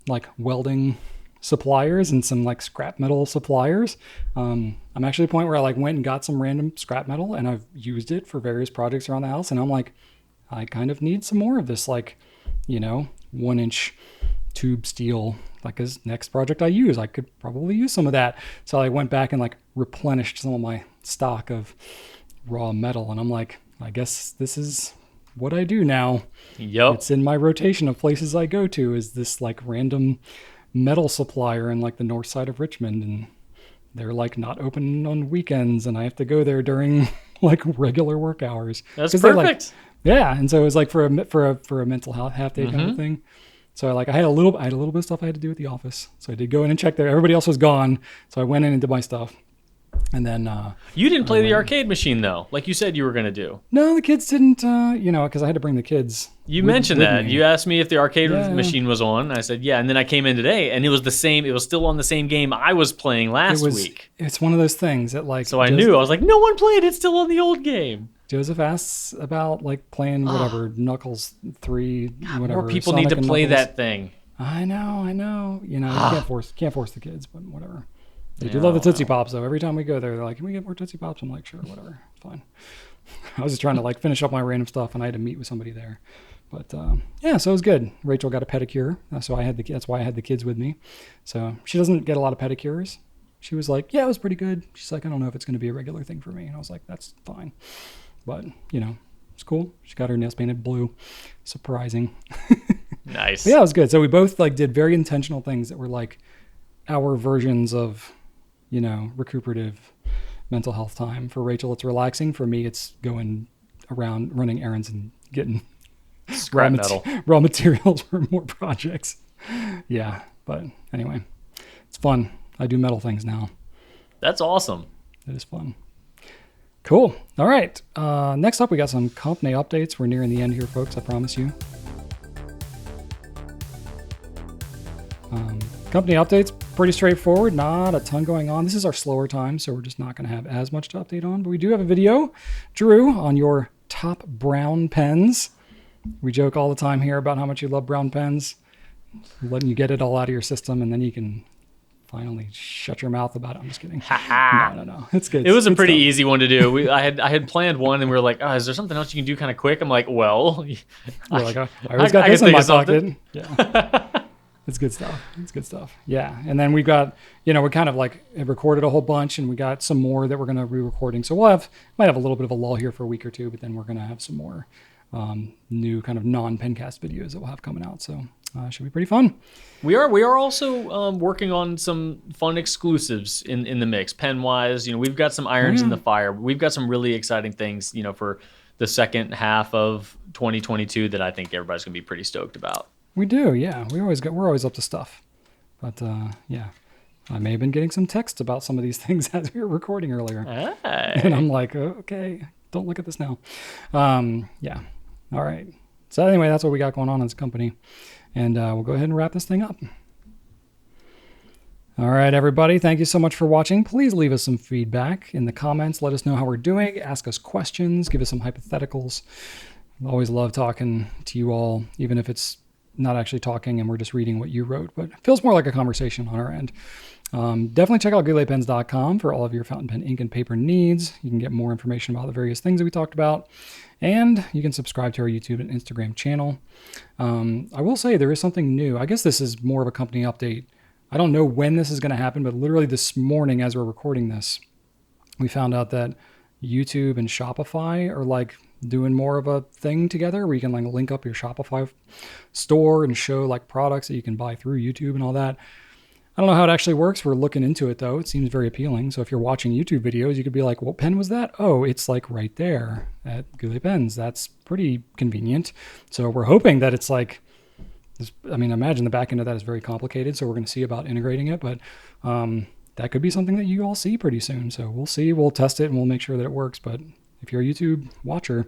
like welding suppliers and some like scrap metal suppliers. I'm actually at the point where I like went and got some random scrap metal, and I've used it for various projects around the house. And I'm like, I kind of need some more of this, like, 1-inch tube steel, like his next project I use. I could probably use some of that. So I went back and like replenished some of my stock of raw metal. And I'm like, I guess this is what I do now. Yep. It's in my rotation of places I go to, is this like random metal supplier in like the north side of Richmond, and they're like not open on weekends, and I have to go there during like regular work hours. That's perfect. And so it was like for a mental health half day kind of thing. So I had a little bit of stuff I had to do at the office. So I did go in and check there. Everybody else was gone, so I went in and did my stuff. And then you didn't play the arcade machine though, like you said you were going to do. No, the kids didn't. Because I had to bring the kids. You mentioned that. You asked me if the arcade machine was on. I said yeah, and then I came in today, and it was the same. It was still on the same game I was playing last week. It's one of those things that like. So I knew. I was like, no one played. It's still on the old game. Joseph asks about like playing whatever Knuckles 3, whatever. More people Sonic need to play Knuckles. that thing. I know. You can't force the kids, but whatever. They do love the Tootsie Pops, though. Every time we go there, they're like, can we get more Tootsie Pops? I'm like, sure, whatever. It's fine. I was just trying to like finish up my random stuff, and I had to meet with somebody there. But so it was good. Rachel got a pedicure, so that's why I had the kids with me. So she doesn't get a lot of pedicures. She was like, yeah, it was pretty good. She's like, I don't know if it's going to be a regular thing for me. And I was like, that's fine. But, it's cool. She got her nails painted blue. Surprising. Nice. But yeah, it was good. So we both like did very intentional things that were like our versions of, recuperative mental health time. For Rachel, it's relaxing. For me, it's going around running errands and getting scrap metal, raw materials for more projects. Yeah. But anyway, it's fun. I do metal things now. That's awesome. It is fun. Cool. All right. Next up, we got some company updates. We're nearing the end here, folks. I promise you. Company updates, pretty straightforward. Not a ton going on. This is our slower time, so we're just not going to have as much to update on. But we do have a video, Drew, on your top brown pens. We joke all the time here about how much you love brown pens. Letting you get it all out of your system, and then you can finally shut your mouth about it. I'm just kidding. No. It's good. It was a pretty easy one to do. I had planned one, and we were like, is there something else you can do kind of quick? I'm like, well, I always got this in my pocket. Yeah. It's good stuff. Yeah. And then we've got, we kind of like have recorded a whole bunch, and we got some more that we're going to re-recording. So might have a little bit of a lull here for a week or two, but then we're going to have some more new kind of non-Pencast videos that we'll have coming out. So should be pretty fun. We are also working on some fun exclusives in the mix, pen wise. We've got some irons in the fire. We've got some really exciting things, for the second half of 2022 that I think everybody's going to be pretty stoked about. We do, yeah. We're always up to stuff. But I may have been getting some texts about some of these things as we were recording earlier. Hey. And I'm like, okay, don't look at this now. Yeah. All right. So anyway, that's what we got going on as a company. And we'll go ahead and wrap this thing up. All right, everybody. Thank you so much for watching. Please leave us some feedback in the comments. Let us know how we're doing. Ask us questions. Give us some hypotheticals. I always love talking to you all, even if it's not actually talking and we're just reading what you wrote, but it feels more like a conversation on our end. Definitely check out gouletpens.com for all of your fountain pen ink and paper needs. You can get more information about the various things that we talked about, and you can subscribe to our YouTube and Instagram channel. I will say there is something new. I guess this is more of a company update. I don't know when this is going to happen, but literally this morning as we're recording this, we found out that YouTube and Shopify are like doing more of a thing together where you can like link up your Shopify store and show like products that you can buy through YouTube and all that. I don't know how it actually works. We're looking into it though. It seems very appealing. So if you're watching YouTube videos, you could be like, what pen was that? Oh, it's like right there at Goulet Pens. That's pretty convenient. So we're hoping that it's like, I mean, imagine the back end of that is very complicated. So we're going to see about integrating it, but that could be something that you all see pretty soon. So we'll see, we'll test it and we'll make sure that it works. But if you're a YouTube watcher,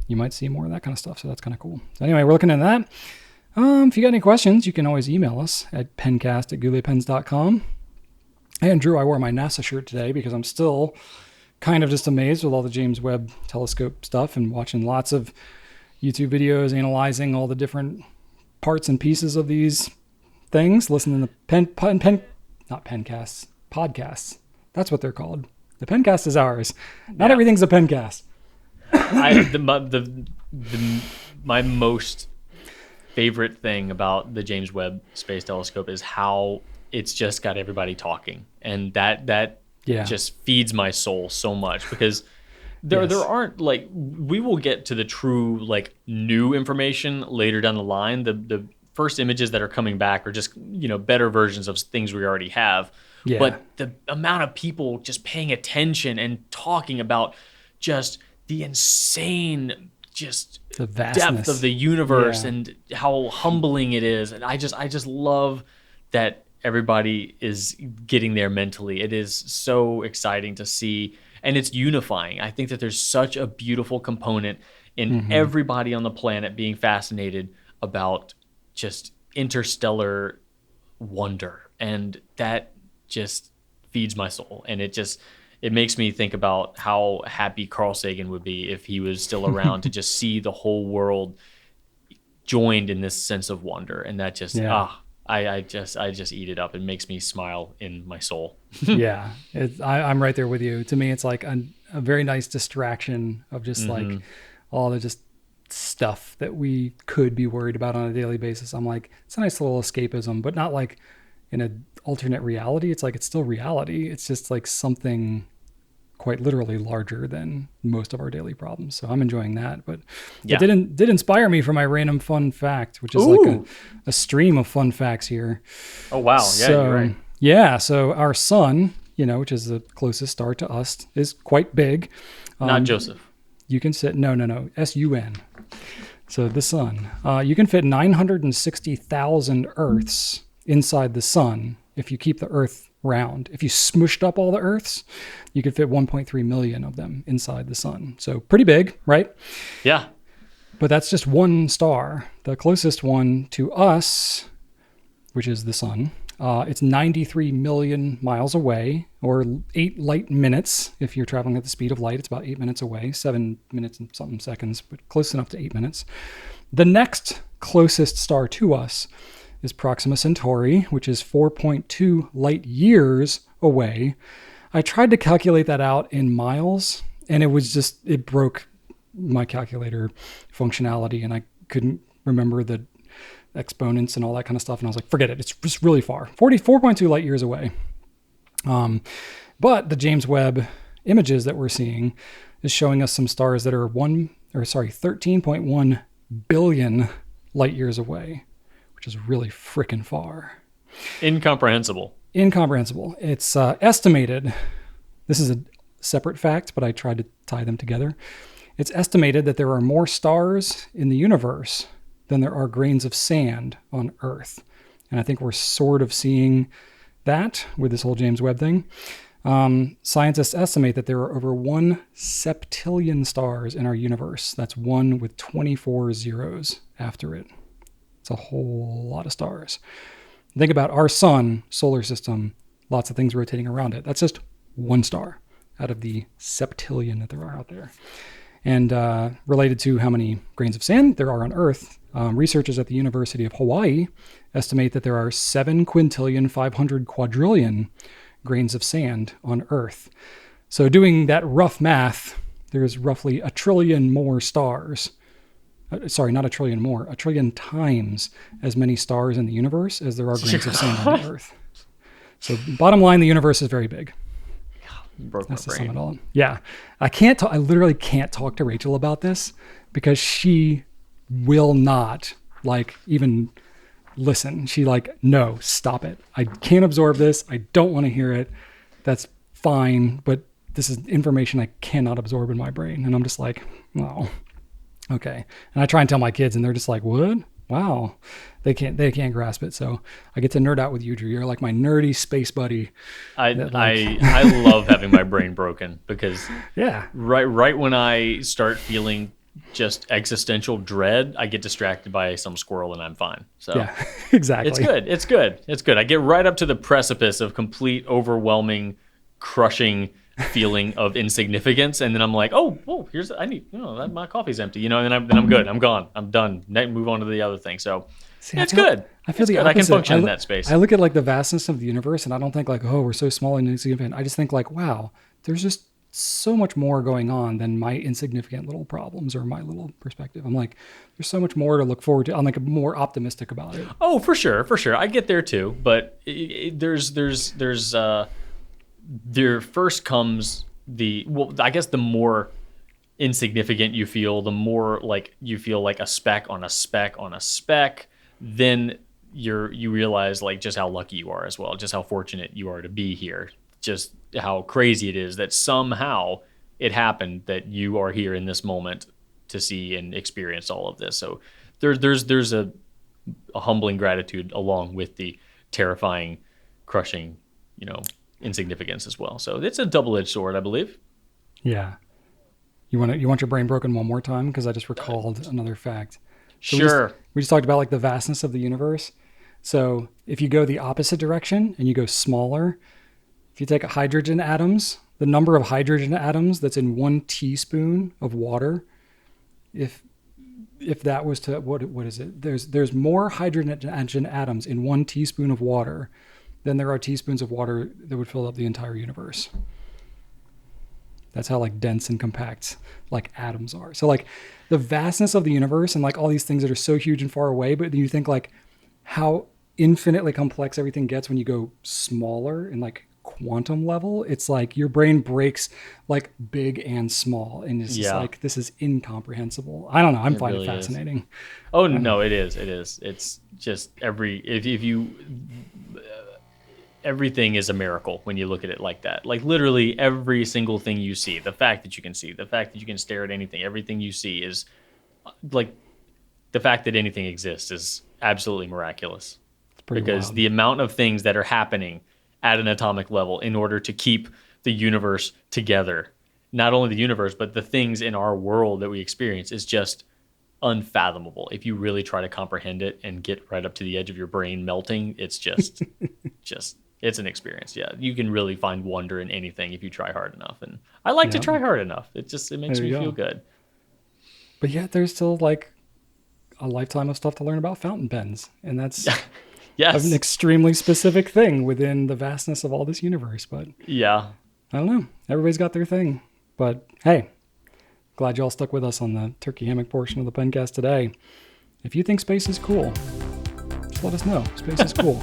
you might see more of that kind of stuff. So that's kind of cool. So anyway, we're looking at that. If you got any questions, you can always email us at pencast@gouletpens.com. And Drew, I wore my NASA shirt today because I'm still kind of just amazed with all the James Webb Telescope stuff and watching lots of YouTube videos, analyzing all the different parts and pieces of these things, listening to not Pencasts, podcasts. That's what they're called. The Pencast is ours. Not everything's a Pencast. My most favorite thing about the James Webb Space Telescope is how it's just got everybody talking, and that just feeds my soul so much because there aren't like, we will get to the true like new information later down the line. The first images that are coming back are just, you know, better versions of things we already have. Yeah. But the amount of people just paying attention and talking about just the insane the depth of the universe and how humbling it is. And I just love that everybody is getting there mentally. It is so exciting to see, and it's unifying. I think that there's such a beautiful component in everybody on the planet being fascinated about just interstellar wonder, and that just feeds my soul. And it makes me think about how happy Carl Sagan would be if he was still around to just see the whole world joined in this sense of wonder. And that just, I just eat it up. It makes me smile in my soul. Yeah, I'm right there with you. To me, it's like a very nice distraction of just like all the just stuff that we could be worried about on a daily basis. I'm like, it's a nice little escapism, but not like in an alternate reality. It's like, it's still reality. It's just like something quite literally larger than most of our daily problems. So I'm enjoying that. But it did inspire me for my random fun fact, which is like a stream of fun facts here. Oh, wow. Yeah, you're right. Yeah. So our sun, which is the closest star to us, is quite big. Not Joseph. You can sit, no, S-U-N. So the sun, you can fit 960,000 Earths inside the sun if you keep the Earth round. If you smushed up all the Earths, you could fit 1.3 million of them inside the sun. So pretty big, right? Yeah. But that's just one star. The closest one to us, which is the sun, it's 93 million miles away, or 8 light minutes. If you're traveling at the speed of light, it's about 8 minutes away, 7 minutes and something seconds, but close enough to 8 minutes. The next closest star to us is Proxima Centauri, which is 4.2 light years away. I tried to calculate that out in miles, and it broke my calculator functionality, and I couldn't remember the exponents and all that kind of stuff. And I was like, forget it. It's just really far. 4.2 light years away. But the James Webb images that we're seeing is showing us some stars that are 13.1 billion light years away, which is really freaking far. Incomprehensible. It's estimated. This is a separate fact, but I tried to tie them together. It's estimated that there are more stars in the universe than there are grains of sand on Earth. And I think we're sort of seeing that, with this whole James Webb thing, scientists estimate that there are over 1 septillion stars in our universe. That's 1 with 24 zeros after it. It's a whole lot of stars. Think about our sun, solar system, lots of things rotating around it. That's just 1 star out of the septillion that there are out there. And related to how many grains of sand there are on Earth, researchers at the University of Hawaii estimate that there are 7,500,000,000,000,000,000,000,000 grains of sand on Earth. So doing that rough math, there's roughly 1 trillion more stars. Sorry, not 1 trillion more, 1 trillion times as many stars in the universe as there are grains of sand on the Earth. So bottom line, the universe is very big. Broke That's my to sum it brain. all. Yeah. I literally can't talk to Rachel about this because she will not even listen. She no, stop it. I can't absorb this. I don't want to hear it. That's fine. But this is information I cannot absorb in my brain. And I'm just like, oh, okay. And I try and tell my kids and they're just like, what? Wow. They can't grasp it. So I get to nerd out with you, Drew. You're like my nerdy space buddy. I love having my brain broken because yeah, right when I start feeling just existential dread, I get distracted by some squirrel and I'm fine. So yeah, exactly. It's good. I get right up to the precipice of complete, overwhelming, crushing feeling of insignificance, and then I'm like, oh, whoa, my coffee's empty, and then I'm good. I'm gone. I'm done. Move on to the other thing. So it's good. I feel good. I can function in that space. I look at the vastness of the universe, and I don't think oh, we're so small and insignificant. I just think wow, there's just so much more going on than my insignificant little problems or my little perspective. I'm like, there's so much more to look forward to. I'm more optimistic about it. Oh, for sure. I get there too, but there first comes I guess the more insignificant you feel, the more you feel like a speck on a speck on a speck, then you realize just how lucky you are as well, just how fortunate you are to be here, just how crazy it is that somehow it happened that you are here in this moment to see and experience all of this. So there's a humbling gratitude along with the terrifying, crushing, insignificance as well. So it's a double-edged sword, I believe. Yeah. You want your brain broken one more time? Because I just recalled another fact. So sure. We just talked about the vastness of the universe. So if you go the opposite direction and you go smaller, if you take hydrogen atoms, the number of hydrogen atoms that's in 1 teaspoon of water, if that was to, what is it? There's more hydrogen atoms in 1 teaspoon of water than there are teaspoons of water that would fill up the entire universe. That's how dense and compact atoms are. So the vastness of the universe and all these things that are so huge and far away, but then you think how infinitely complex everything gets when you go smaller and quantum level. It's your brain breaks big and small, and it's just this is incomprehensible. I don't know. I find it fascinating. Is. Oh no, it is. It's just everything is a miracle when you look at it like that. Literally every single thing you see, the fact that you can see, the fact that you can stare at anything, everything you see is the fact that anything exists is absolutely miraculous. It's pretty because wild. The amount of things that are happening at an atomic level in order to keep the universe together, not only the universe, but the things in our world that we experience is just unfathomable. If you really try to comprehend it and get right up to the edge of your brain melting, it's just it's an experience. Yeah, you can really find wonder in anything if you try hard enough. And I like to try hard enough. It makes me feel good. But yet there's still a lifetime of stuff to learn about fountain pens. And that's yes. an extremely specific thing within the vastness of all this universe. But yeah, I don't know. Everybody's got their thing. But hey, glad y'all stuck with us on the turkey hammock portion of the Pencast today. If you think space is cool, just let us know. Space is cool.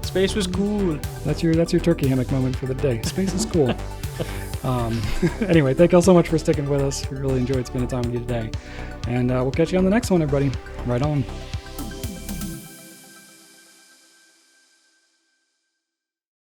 Space was cool. That's your turkey hammock moment for the day. Space is cool. Anyway, thank y'all so much for sticking with us. We really enjoyed spending time with you today. And we'll catch you on the next one, everybody. Right on.